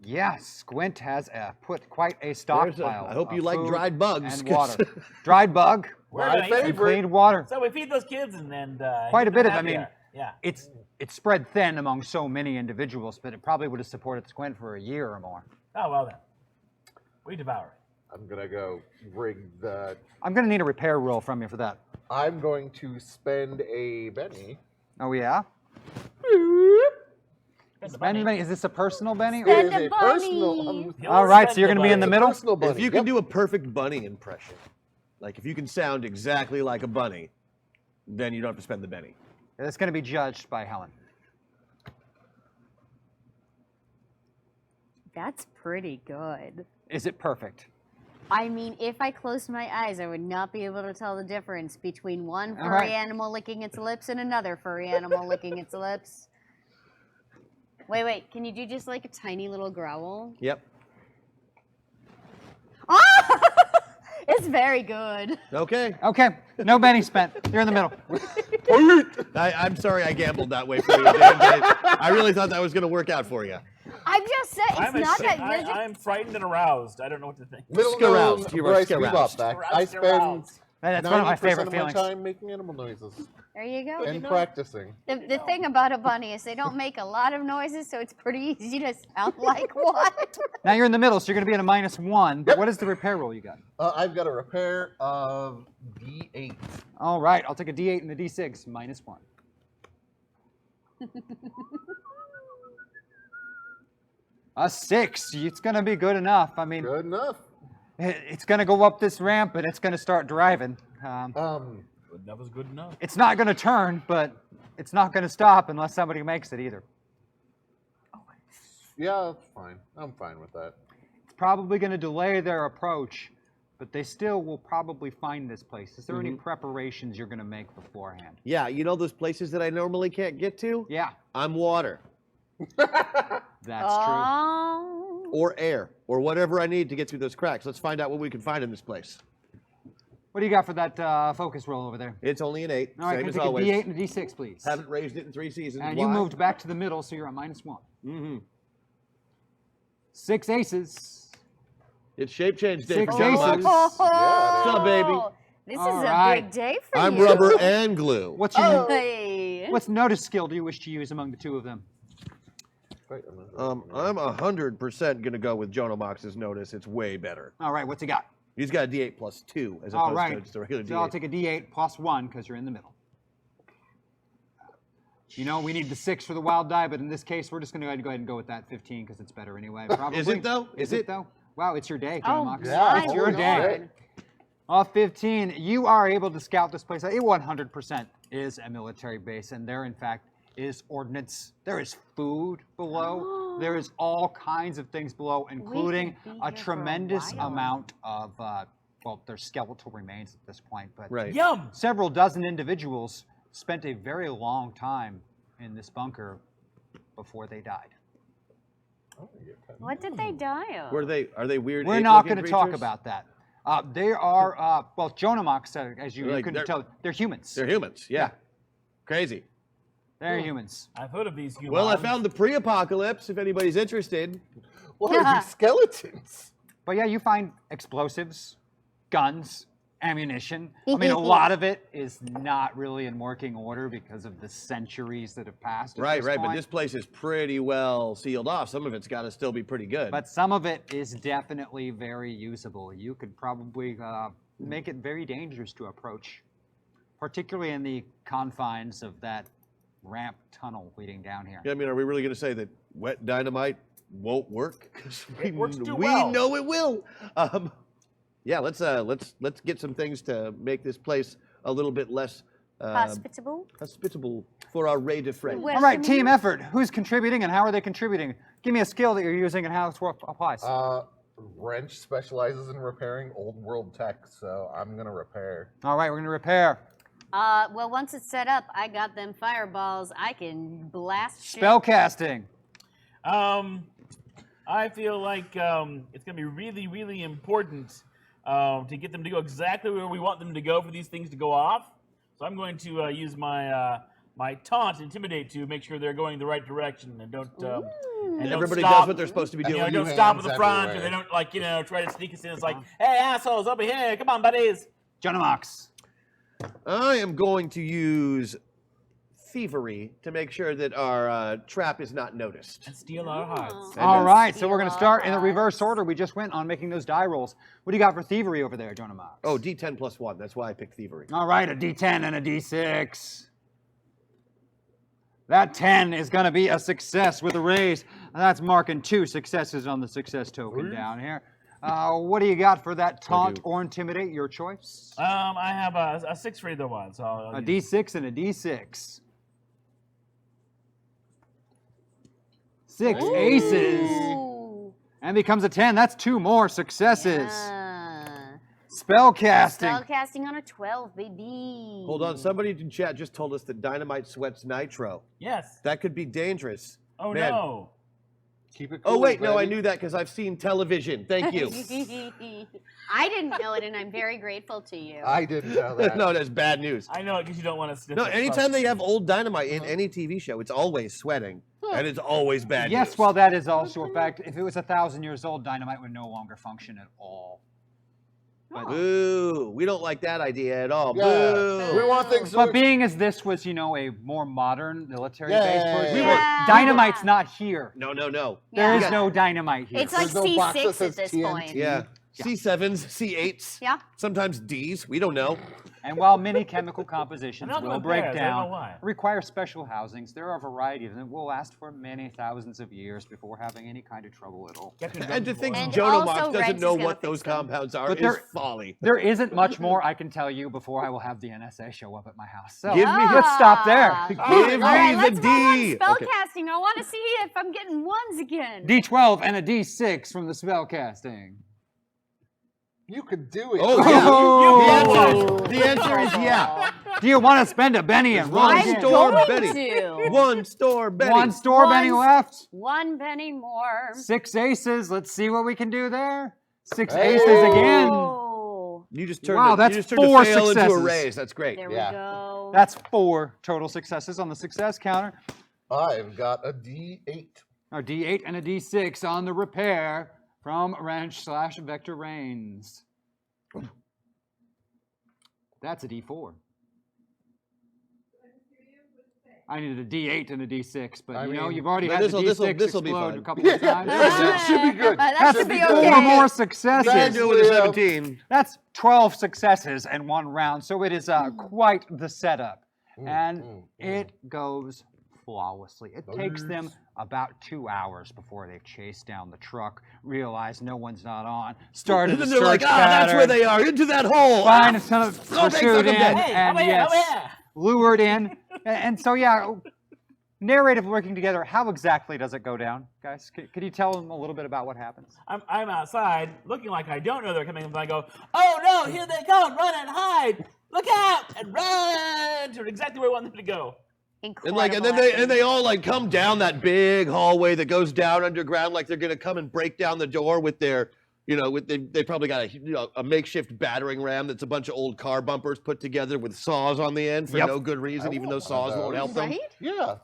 Yes, Squint has put quite a stockpile. I hope you of like food dried bugs. and water. Dried bug, Where My do I eat them? favorite. clean water. So we feed those kids and Quite a keep bit them of. I mean, happy. Yeah. it's spread thin among so many individuals, but it probably would have supported Squint for a year or more. Oh well then. We devour it. I'm gonna go rig the. I'm going to need a repair roll from you for that. I'm going to spend a Benny. Oh yeah. Spend the Benny, money. is this a personal Benny? It Or... Spend is a a personal. bunny. You All always right, so spend you're going to be in the money. middle. Personal bunny. If you can Yep. do a perfect bunny impression, like if you can sound exactly like a bunny, then you don't have to spend the Benny. It's going to be judged by Helen. That's pretty good. Is it perfect? I mean, if I closed my eyes, I would not be able to tell the difference between one All furry right. animal licking its lips and another furry animal licking its lips. Wait, can you do just like a tiny little growl? Yep. Ah! It's very good. Okay. Okay, no Benny spent. You're in the middle. I'm sorry I gambled that way for you, Dan. I really thought that was going to work out for you. I'm just saying, it's not that you're just... I'm frightened and aroused. I don't know what to think. Middle Scaroused. known You were Bryce scaroused. Bebop back. Aroused, I spend aroused. That's one of my 90% favorite of my feelings. time making animal noises There you go. and practicing. The thing about a bunny is they don't make a lot of noises, so it's pretty easy to sound like one. Now you're in the middle, so you're going to be at a -1. But what is the repair roll you got? I've got a repair of D8. All right, I'll take a D8 and a D6, -1. A 6. It's going to be good enough. I mean, Good enough. it's going to go up this ramp and it's going to start driving. That was good enough. It's not going to turn, but it's not going to stop unless somebody makes it either. Yeah, that's fine. I'm fine with that. It's probably going to delay their approach, but they still will probably find this place. Is there any preparations you're going to make beforehand? Yeah, you know those places that I normally can't get to? Yeah, I'm water that's true. Oh. or air or whatever I need to get through those cracks. Let's find out what we can find in this place. What do you got for that focus roll over there? It's only an 8, All right, same can as I take always. a D8 and a D6, please? Haven't raised it in 3 seasons. And Why? you moved back to the middle, so you're at -1. Mm-hmm. 6 aces. It's shape change day. 6 for Jonah aces. Box. What's up, baby? This All is a right. big day for I'm you. rubber and glue. What's your Hey. what's notice skill do you wish to use among the two of them? Wait, I'm I'm 100% going to go with Jonah Mox's notice. It's way better. All right, what's he got? He's got a D8 plus 2 as All opposed right, to just a regular so I'll D8. take a D8 plus 1 because you're in the middle. You know, we need the 6 for the wild die, but in this case, we're just going to go ahead and go with that 15 because it's better anyway. Probably. Is it, though? Is Is it it? though? Wow, it's your day, Oh, John Mox. Yeah, It's your holy day. shit. Off 15, you are able to scout this place. It 100% is a military base, and there, in fact, is ordnance. There is food below. There is all kinds of things below, including could be a here for a tremendous while. amount of, well, there's skeletal remains at this point, but Right. Yum! several dozen individuals spent a very long time in this bunker before they died. What did they die of? Are they weird? We're not ape-looking going to talk creatures? about that. They are, well, Jonah Mox, as you Like, couldn't they're- tell, they're humans. They're humans, yeah. Crazy. They're humans. I've heard of these humans. Well, I found the pre-apocalypse, if anybody's interested. What are these skeletons? But yeah, you find explosives, guns, ammunition. I mean, a lot of it is not really in working order because of the centuries that have passed. At Right, this right, but point. this place is pretty well sealed off. Some of it's got to still be pretty good. But some of it is definitely very usable. You could probably make it very dangerous to approach, particularly in the confines of that ramp tunnel leading down here. I mean, are we really going to say that wet dynamite won't work? 'Cause It works too we well. know it will. Yeah, let's get some things to make this place a little bit less Hospitable? hospitable for our raid of friends. Well- All right, team effort. Who's contributing and how are they contributing? Give me a skill that you're using and how it applies. Wrench specializes in repairing old world tech, so I'm gonna repair. All right, we're going to repair. Well, once it's set up, I got them fireballs. I can blast shit. Spellcasting. I feel like it's going to be really, really important to get them to go exactly where we want them to go for these things to go off. So I'm going to use my my taunt, intimidate, to make sure they're going the right direction and don't. And Everybody don't stop, does what they're supposed to be You doing. know, don't Hands stop at the front, everywhere. and they don't try to sneak us in. It's like, hey assholes, over here, come on, buddies. Jonah Mox. I am going to use thievery to make sure that our trap is not noticed. And steal our hearts. All then right, so steal we're going to our start in the hearts. reverse order we just went on making those die rolls. What do you got for thievery over there, Jonah Mox? Oh, D10 plus 1. That's why I picked thievery. All right, a D10 and a D6. That 10 is going to be a success with a raise. That's marking 2 successes on the success token down here. What do you got for that taunt or intimidate? Your choice. I have a 6 for either one, so I'll A use- D6 and a D6. 6 aces. Ooh. And becomes a 10. That's 2 more successes. Yeah. Spellcasting. Spellcasting on a 12, baby. Hold on. Somebody in chat just told us that dynamite sweats nitro. Yes. That could be dangerous. Oh Man. no. Keep it Oh, cool, wait. No, I baby. knew that because I've seen television. Thank you. I didn't know it, and I'm very grateful to you. I didn't know that. No, that's bad news. I know it because you don't want to sniff. No, it anytime first. they have old dynamite in any TV show, it's always sweating. And it's always bad Yes, news. well, that is also a fact. If it was 1,000 years old, dynamite would no longer function at all. But, Boo. We don't like that idea at all. Yeah. Boo. We want things to but being as this was, a more modern military-based Yeah. version, Yeah. dynamite's not here. No, no, no. There Yeah. is no dynamite here. It's like There's no box that C6 at says this TNT. point. Yeah. C7s, C8s. Yeah. Sometimes Ds. We don't know. And while many chemical compositions I'm not will going break pairs, I don't know down, why. require special housings, there are a variety of them that will last for many thousands of years before having any kind of trouble at all. And to think And Jonah also Mox doesn't Rex know is gonna what those fix them. compounds are But is there- folly. There isn't much more I can tell you before I will have the NSA show up at my house. So Give me- let's stop there. Give All right, me let's the move on to D. spellcasting. I want to see if I'm getting ones again. D12 and a D6 from the spellcasting. You could do it. Oh, Oh. yeah. The answer is yeah. Do you want to spend a penny and run one I'm again? store going Betty. to. One store Betty. One store penny One- left. 1 penny more. 6 aces. Let's see what we can do there. 6 Hey. aces again. Oh, You just turned Wow, it, that's you just turned 4 a fail into a successes. raise. That's great. there Yeah. we go. That's 4 total successes on the success counter. I've got a D8. Our D8 and a D6 on the repair from Wrench/Vector Reigns. That's a D4. I needed a D8 and a D6, but I you know, mean, you've already but had the this'll D6 be explode fine. a couple of times. That should be good. That Should should be good. 4 okay. more Can't successes. do it with a 17. That's 12 successes in one round, so it is quite the setup. And it goes flawlessly. It takes them about 2 hours before they chase down the truck, realize no one's not on, started And the then search they're like, that's where pattern, they are. Into that hole. find a ton of Oh, thanks, pursued I'm in, dead. Hey, and over here, yes, over here. lured in. And so, yeah, narrative working together, how exactly does it go down, guys? Could you tell them a little bit about what happens? I'm outside, looking like I don't know they're coming, and I go, oh no, here they come, run and hide, look out, and run to exactly where I want them to go. Incredible. And they all like come down that big hallway that goes down underground, like they're gonna come and break down the door with their, they probably got a makeshift battering ram that's a bunch of old car bumpers put together with saws on the end for Yep. no good reason, even though saws won't help them. Right? Yeah.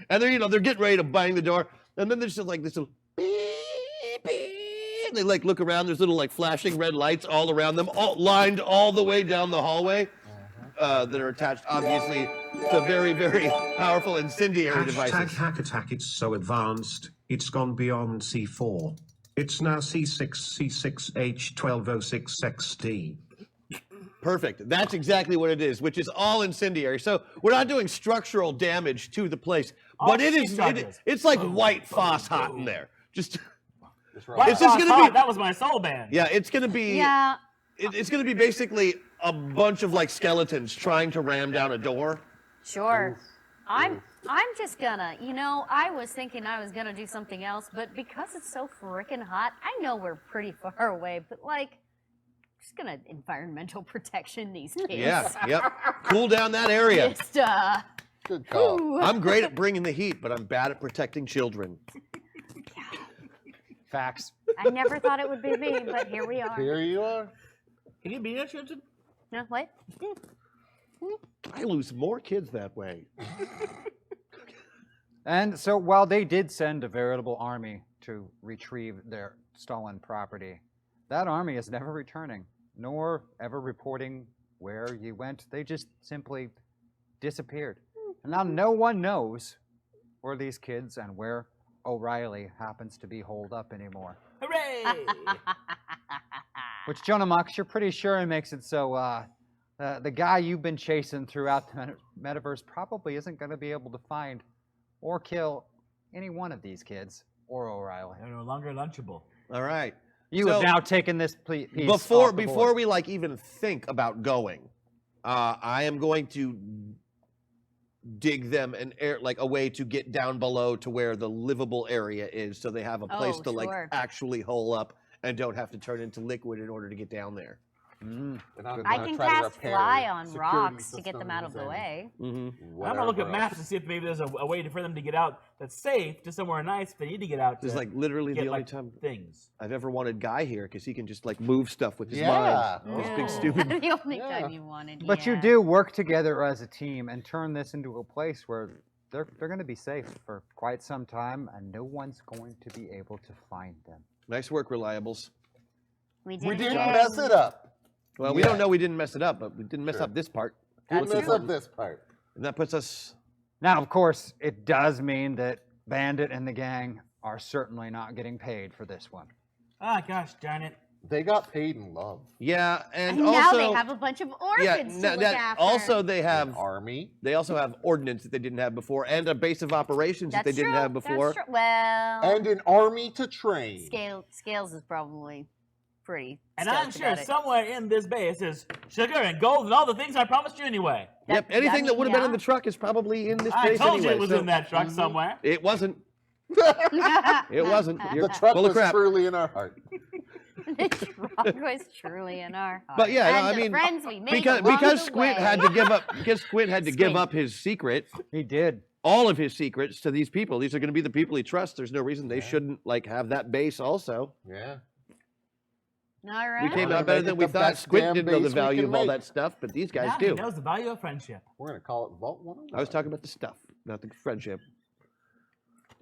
And they're getting ready to bang the door, and then there's just like this little beep, beep. They like look around. There's little like flashing red lights all around them, all lined all the way down the hallway. That are attached, obviously, to very, very powerful incendiary Hashtag devices. hack attack. It's so advanced. It's gone beyond C4. It's now C6, C6H1206XD. Perfect. That's exactly what it is, which is all incendiary. So we're not doing structural damage to the place, but it is. It's like white phos hot in there. Just White It's just Fox gonna be- Hot, that was my soul band. yeah, it's gonna be. Yeah. It's gonna be basically a bunch of like skeletons trying to ram down a door. Sure. I'm just gonna, I was thinking I was gonna do something else, but because it's so freaking hot, I know we're pretty far away, but like, just gonna environmental protection these kids. Yeah, yep. Cool down that area. Just, Good call. ooh. I'm great at bringing the heat, but I'm bad at protecting children. Facts. I never thought it would be me, but here we are. Here you are. Can you be that, Children? No, what? I lose more kids that way. And so while they did send a veritable army to retrieve their stolen property, that army is never returning, nor ever reporting where you went. They just simply disappeared. And now no one knows where these kids and where O'Reilly happens to be holed up anymore. Hooray! Which, Jonah Mox, you're pretty sure makes it so the guy you've been chasing throughout the metaverse probably isn't going to be able to find or kill any one of these kids or O'Reilly. They're no longer lunchable. All right. You So, have now taken this piece before off the before board. we like even think about going, I am going to dig them an air like a way to get down below to where the livable area is, so they have a place Oh, to like sure. actually hole up and don't have to turn into liquid in order to get down there. Mm. And I'm I gonna can try to cast repair fly on security rocks to get them out of the systems way. Mm-hmm. and I'm gonna look at whatever maps else. to see if maybe there's a way for them to get out that's safe to somewhere nice if they need to get out. This is to like literally get, the only like, time things. I've ever wanted Guy here because he can just like move stuff with his Yeah. mind. This big Yeah. stupid. The only Yeah. time you wanted. But you yeah. do work together as a team and turn this into a place where they're going to be safe for quite some time, and no one's going to be able to find them. Nice work, Reliables. We We it didn't again. mess it up. Well, we Yeah. don't know we didn't mess it up, but we didn't mess Sure. up this part. Didn't That's mess true. up this part. And that puts us. Now, of course, it does mean that Bandit and the gang are certainly not getting paid for this one. Ah, gosh darn it. They got paid in love. Yeah, and And also now they have a bunch of yeah, orphans to no- look that- after. also they An have army. they also have ordnance that they didn't have before, and a base of operations that That's they didn't true, have before. That's true. Well, And an army to train. Scales is probably pretty. And I'm stoked sure about it. somewhere in this base is sugar and gold and all the things I promised you anyway. Yep, That- anything I that mean, would have been in yeah. the truck is probably in this I place told anyway. you it was so- in that truck somewhere. It wasn't. It wasn't. You're The truck full of was crap. truly in our heart. The truck was truly in our heart. But yeah, no, And I the mean, friends we made because along because the Squint way. had to give up because Squint had to give Squint. up his secret, He did. all of his secrets to these people. These are going to be the people he trusts. There's no reason they shouldn't like have that base also. Yeah. All right. We came We're out gonna better make than it we the thought. best Squint damn didn't know the base we value can of all make. that stuff, but these guys Now do. he knows the value of friendship. We're gonna call it Vault 101. I was talking about the stuff, not the friendship.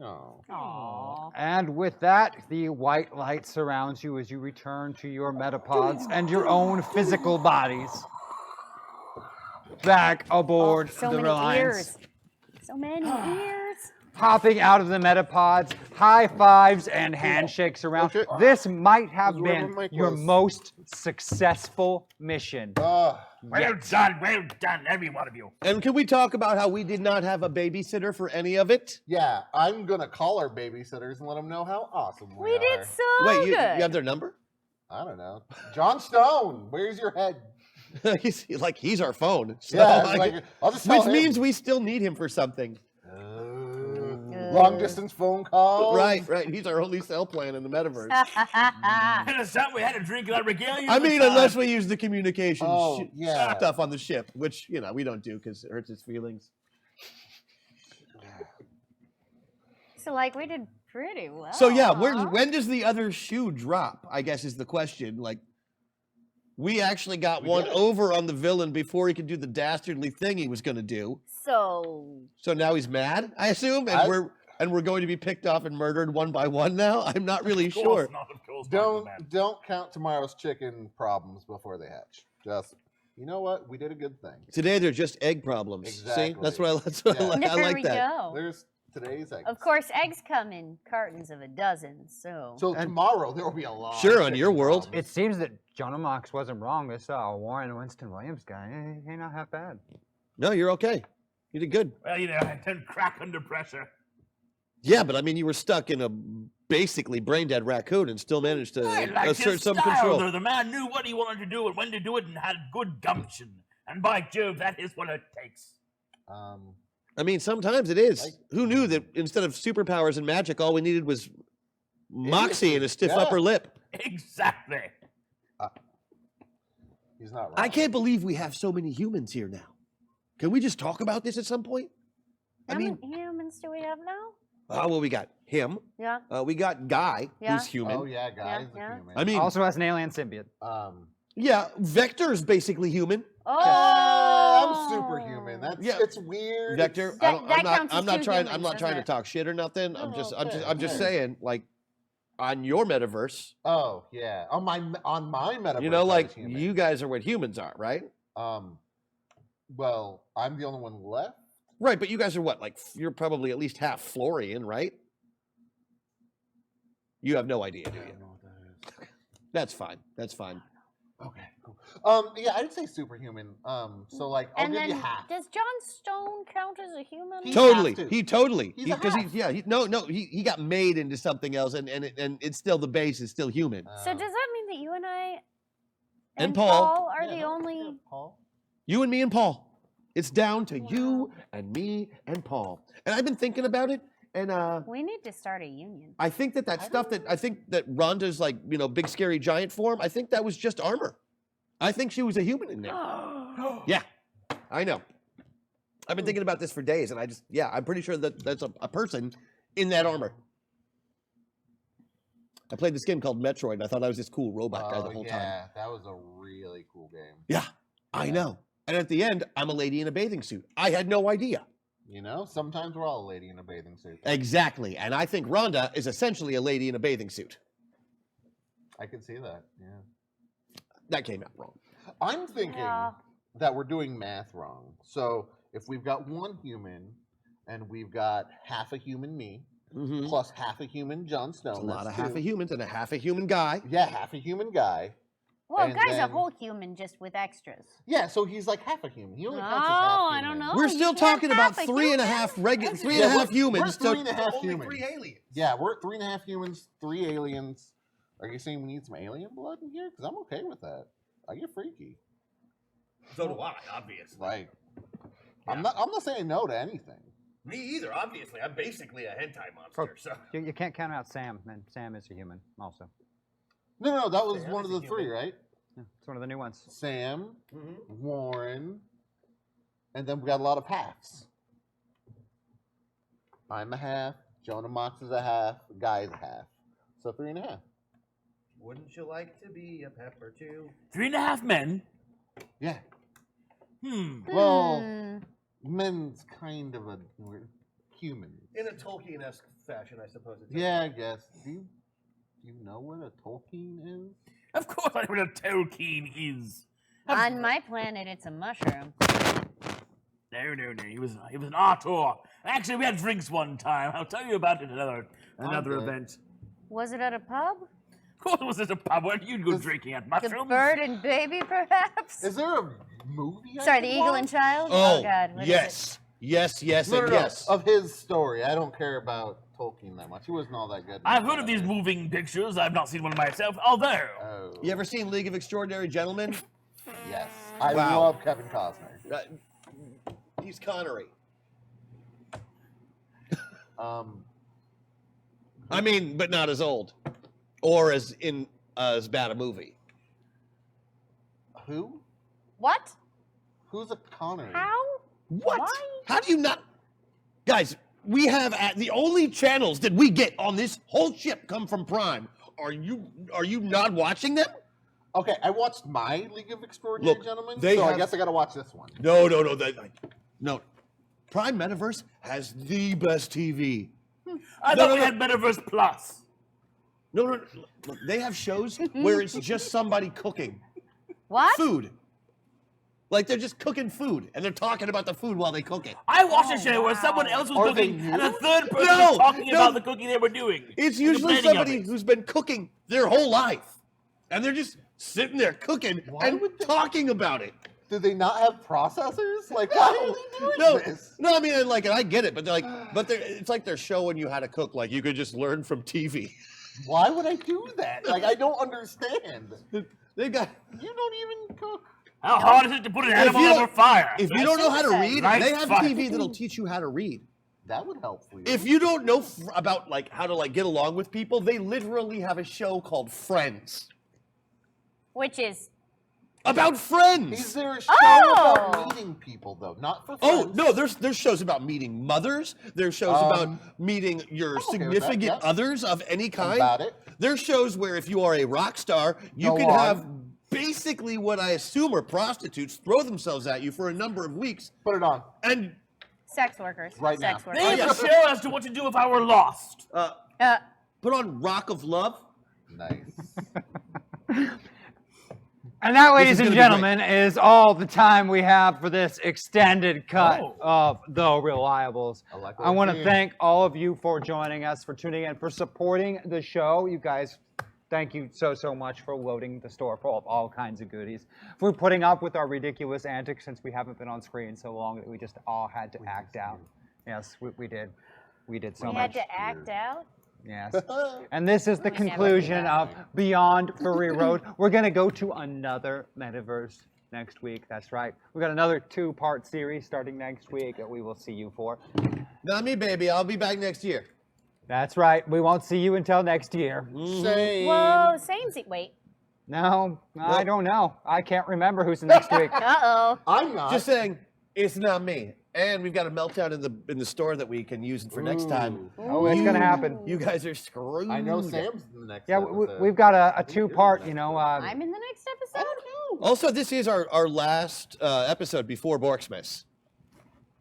Oh. Aww. And with that, the white light surrounds you as you return to your metapods and your own physical bodies. Back aboard So the many Reliance. ears. So many ears. Popping out of the metapods, high fives and handshakes around. shit. This might have This is where been my mic your was. most successful mission. Ah, Well done, every one of you. And can we talk about how we did not have a babysitter for any of it? yeah, I'm gonna call our babysitters and let them know how awesome we We are. did so Wait, good. you have their number? I don't know. John Stone, where's your head? he's our phone. So Yeah, it's like, I'll just tell which him. means we still need him for something. Long distance phone call. Right. He's our only cell plan in the metaverse. And it's something we had to drink and I regale you. I with mean, time. unless we use the communication yeah. stuff on the ship, which we don't do because it hurts his feelings. So like we did pretty well. So yeah, huh? when does the other shoe drop? I guess is the question. Like, we actually got one over on the villain before he could do the dastardly thing he was going to do. So So now he's mad, I assume, and we're going to be picked off and murdered one by one now. I'm not really Of course sure. not, of course not, man. Don't count tomorrow's chicken problems before they hatch. Just you know what? We did a good thing. Today they're just egg problems. See, Exactly. that's what I Yeah. like. there I like we that. go. There's today's eggs. Of course, eggs come in cartons of a dozen. So So tomorrow there will be a lot. Sure, of on your chicken world. problems. It seems that Jonah Mox wasn't wrong. This Warren Winston Williams guy, he ain't not half bad. No, you're okay. You did good. Well, you know, I don't crack under pressure. Yeah, but I mean, you were stuck in a basically brain dead raccoon and still managed to I liked assert his some style, control. though. The man knew what he wanted to do and when to do it and had good gumption. And by Jove, that is what it takes. I mean, sometimes it is. Like- Who knew that instead of superpowers and magic, all we needed was moxie and a stiff Yeah. upper lip? Exactly. He's not wrong. I can't believe we have so many humans here now. Can we just talk about this at some point? How many humans do we have now? Well, we got him. Yeah. We got Guy, Yeah. who's human. Oh yeah, guys, Yeah, a human. I mean, Also has an alien symbiote. yeah, Vector's basically human. Oh, I'm superhuman. That's Yeah. it's weird. Vector, That- that counts as I'm not two trying. humans, I'm not trying to doesn't it? talk shit or nothing. I'm just okay. saying, like, on your metaverse, Oh yeah, on my metaverse. you know, I was like human. you guys are what humans are, right? Well, I'm the only one left. Right, but you guys are what? Like, you're probably at least half Florian, right? You have no idea, do I you? don't know what that is. That's fine. That's fine. Okay, cool. Yeah, I'd say superhuman. So like, I'll and give then you half. does John Stone count as a human? He- Totally. has to. He totally. He's a Because half. he got made into something else, and it's still the base is still human. So does that mean that you and I And Paul. are Yeah, the no, only? yeah, Paul. You and me and Paul. It's down to you and me and Paul. And I've been thinking about it, and We need to start a union. I think that stuff that I think that Rhonda's like, big scary giant form. I think that was just armor. I think she was a human in there. Yeah, I know. I've been thinking about this for days, and I'm pretty sure that that's a person in that armor. I played this game called Metroid, and I thought I was this cool robot guy the whole time. Yeah, that was a really cool game. Yeah, I know. And at the end, I'm a lady in a bathing suit. I had no idea. You know, sometimes we're all a lady in a bathing suit. Exactly. And I think Rhonda is essentially a lady in a bathing suit. I could see that. Yeah. That came out wrong. I'm thinking Yeah. that we're doing math wrong. So if we've got one human and we've got half a human me Mm-hmm. plus half a human Jon Snow, It's a lot of that's half a two. humans and a half a human guy. Yeah, half a human guy. Well, And guy's a then- whole human just with extras. Yeah, so he's like half a human. He only No, counts as half I human. don't know. We're you still can't talking about have a three and a human. half regular, three Yeah, and a half we're humans. three and a half only humans. 3 aliens. Yeah, we're at 3.5 humans, 3 aliens. Are you saying we need some alien blood in here? Because I'm okay with that. I get freaky. So do I, obviously. Like, I'm not saying no to anything. Me either, obviously. I'm basically a hentai monster. So You can't count out Sam, and Sam is a human also. No, that was Sam one of is a the three, human. right? Yeah, it's one of the new ones. Sam, Mm-hmm. Warren, and then we got a lot of halves. I'm a half. Jonah Mox is a half. Guy is a half. So 3.5. Wouldn't you like to be a pepper too? 3.5 men. Yeah. Well, Well, men's kind of a we're human. In a Tolkien-esque fashion, I suppose. Yeah, I guess. Do you know what a Tolkien is? Of course I know what a Tolkien is. on my planet, it's a mushroom. No. He was an author. Actually, we had drinks one time. I'll tell you about it another Okay. event. Was it at a pub? Of course, was this a pub where you'd go This- drinking at The mushrooms? bird and baby, perhaps? Is there a movie? I Sorry, could the eagle watch? and child? Oh, God. what is yes. Yes, No, and no, yes. of his story. I don't care about Tolkien that much. He wasn't all that good. I've heard of these moving pictures. I've not seen one myself. Although, Oh, You ever seen League of Extraordinary Gentlemen? yes. I Wow. love Kevin Costner. He's Connery. I mean, but not as old, or as bad a movie. Who? What? Who's a Connery? How? What? Why? How do you not? Guys, we have the only channels that we get on this whole ship come from Prime. Are you not watching them? Okay, I watched my League of Extraordinary Look, Gentlemen, they so I have- guess I gotta watch this one. No. No. Prime Metaverse has the best TV. I No, thought no, we no. had Metaverse Plus. No. Look, they have shows where it's just somebody cooking What? food. Like they're just cooking food and they're talking about the food while they cook it. I watched a show where someone else was Are they cooking and a nude? third person No, was talking no. about the cooking they were doing. It's and usually complaining of somebody it. who's been cooking their whole life. And they're just sitting there cooking Why and would they- talking about it. Do they not have processors? Like, why are they doing No, this? no, I mean, and I get it, but it's like they're showing you how to cook. Like you could just learn from TV. Why would I do that? Like, I don't understand. They got. You don't even cook. How hard is it to put an animal you don't- over fire? If you don't know how to Exercise. read, Right, they have fine. TV that'll teach you how to read. That would help for you. If you don't know about how to get along with people, they literally have a show called Friends. Which is About friends. Is there a show Oh. about meeting people though? Not for Oh friends. no, there's shows about meeting mothers. There's shows about meeting your okay with that, significant yeah. others of any kind. About it. There's shows where if you are a rock star, you Go can on. have basically what I assume are prostitutes throw themselves at you for a number of weeks. Put it on. And Sex workers. Right Sex now. workers. Name a show as to what to do if I were lost. put on Rock of Love. Nice. And that, ladies is and gonna be gentlemen, is all the time we have for this extended cut Oh. of The Reliables. I like what I I'm want to seeing. thank all of you for joining us, for tuning in, for supporting the show. You guys, thank you so much for loading the store full of all kinds of goodies, for putting up with our ridiculous antics since we haven't been on screen so long that we just all had to act out. Yes, we did. We did so We much. had to act out. Yes. And this is the Understand conclusion what of Beyond Furry Road. We're going to go to another metaverse next week. That's right. We got another 2-part series starting next week that we will see you for. Not me, baby. I'll be back next year. That's right. We won't see you until next year. Same. Whoa, same seat. Wait. No, I don't know. I can't remember who's next week. Uh-oh. I'm not. Just saying, it's not me. And we've got a meltdown in the store that we can use for next time. Oh, it's going to happen. You guys are screwed. I know Sam's in the next Yeah, episode. we've got a 2-part, I'm in the next episode? Also, this is our last episode before Borksmas.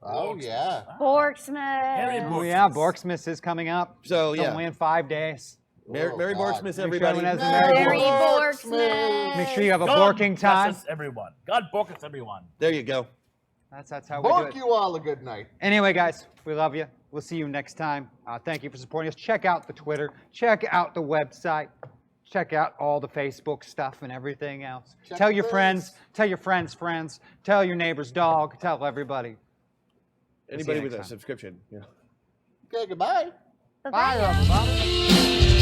Oh, yeah. Borksman. Oh, yeah, Borksmas is coming up. So, It's yeah. only in 5 days. Merry Oh, Merry God. Borksmas, Make sure everybody. everyone has a Merry Merry Borksman. Make sure you have a God borking bless time. us, everyone. God bless us, everyone. There you go. That's how we do Bork it. you all a good night. Anyway, guys, we love you. We'll see you next time. Thank you for supporting us. Check out the Twitter. Check out the website. Check out all the Facebook stuff and everything else. Check Tell your this. friends. Tell your friends' friends. Tell your neighbor's dog. Tell everybody. Anybody next with a time. subscription. Yeah. Okay, goodbye. Bye-bye. everybody.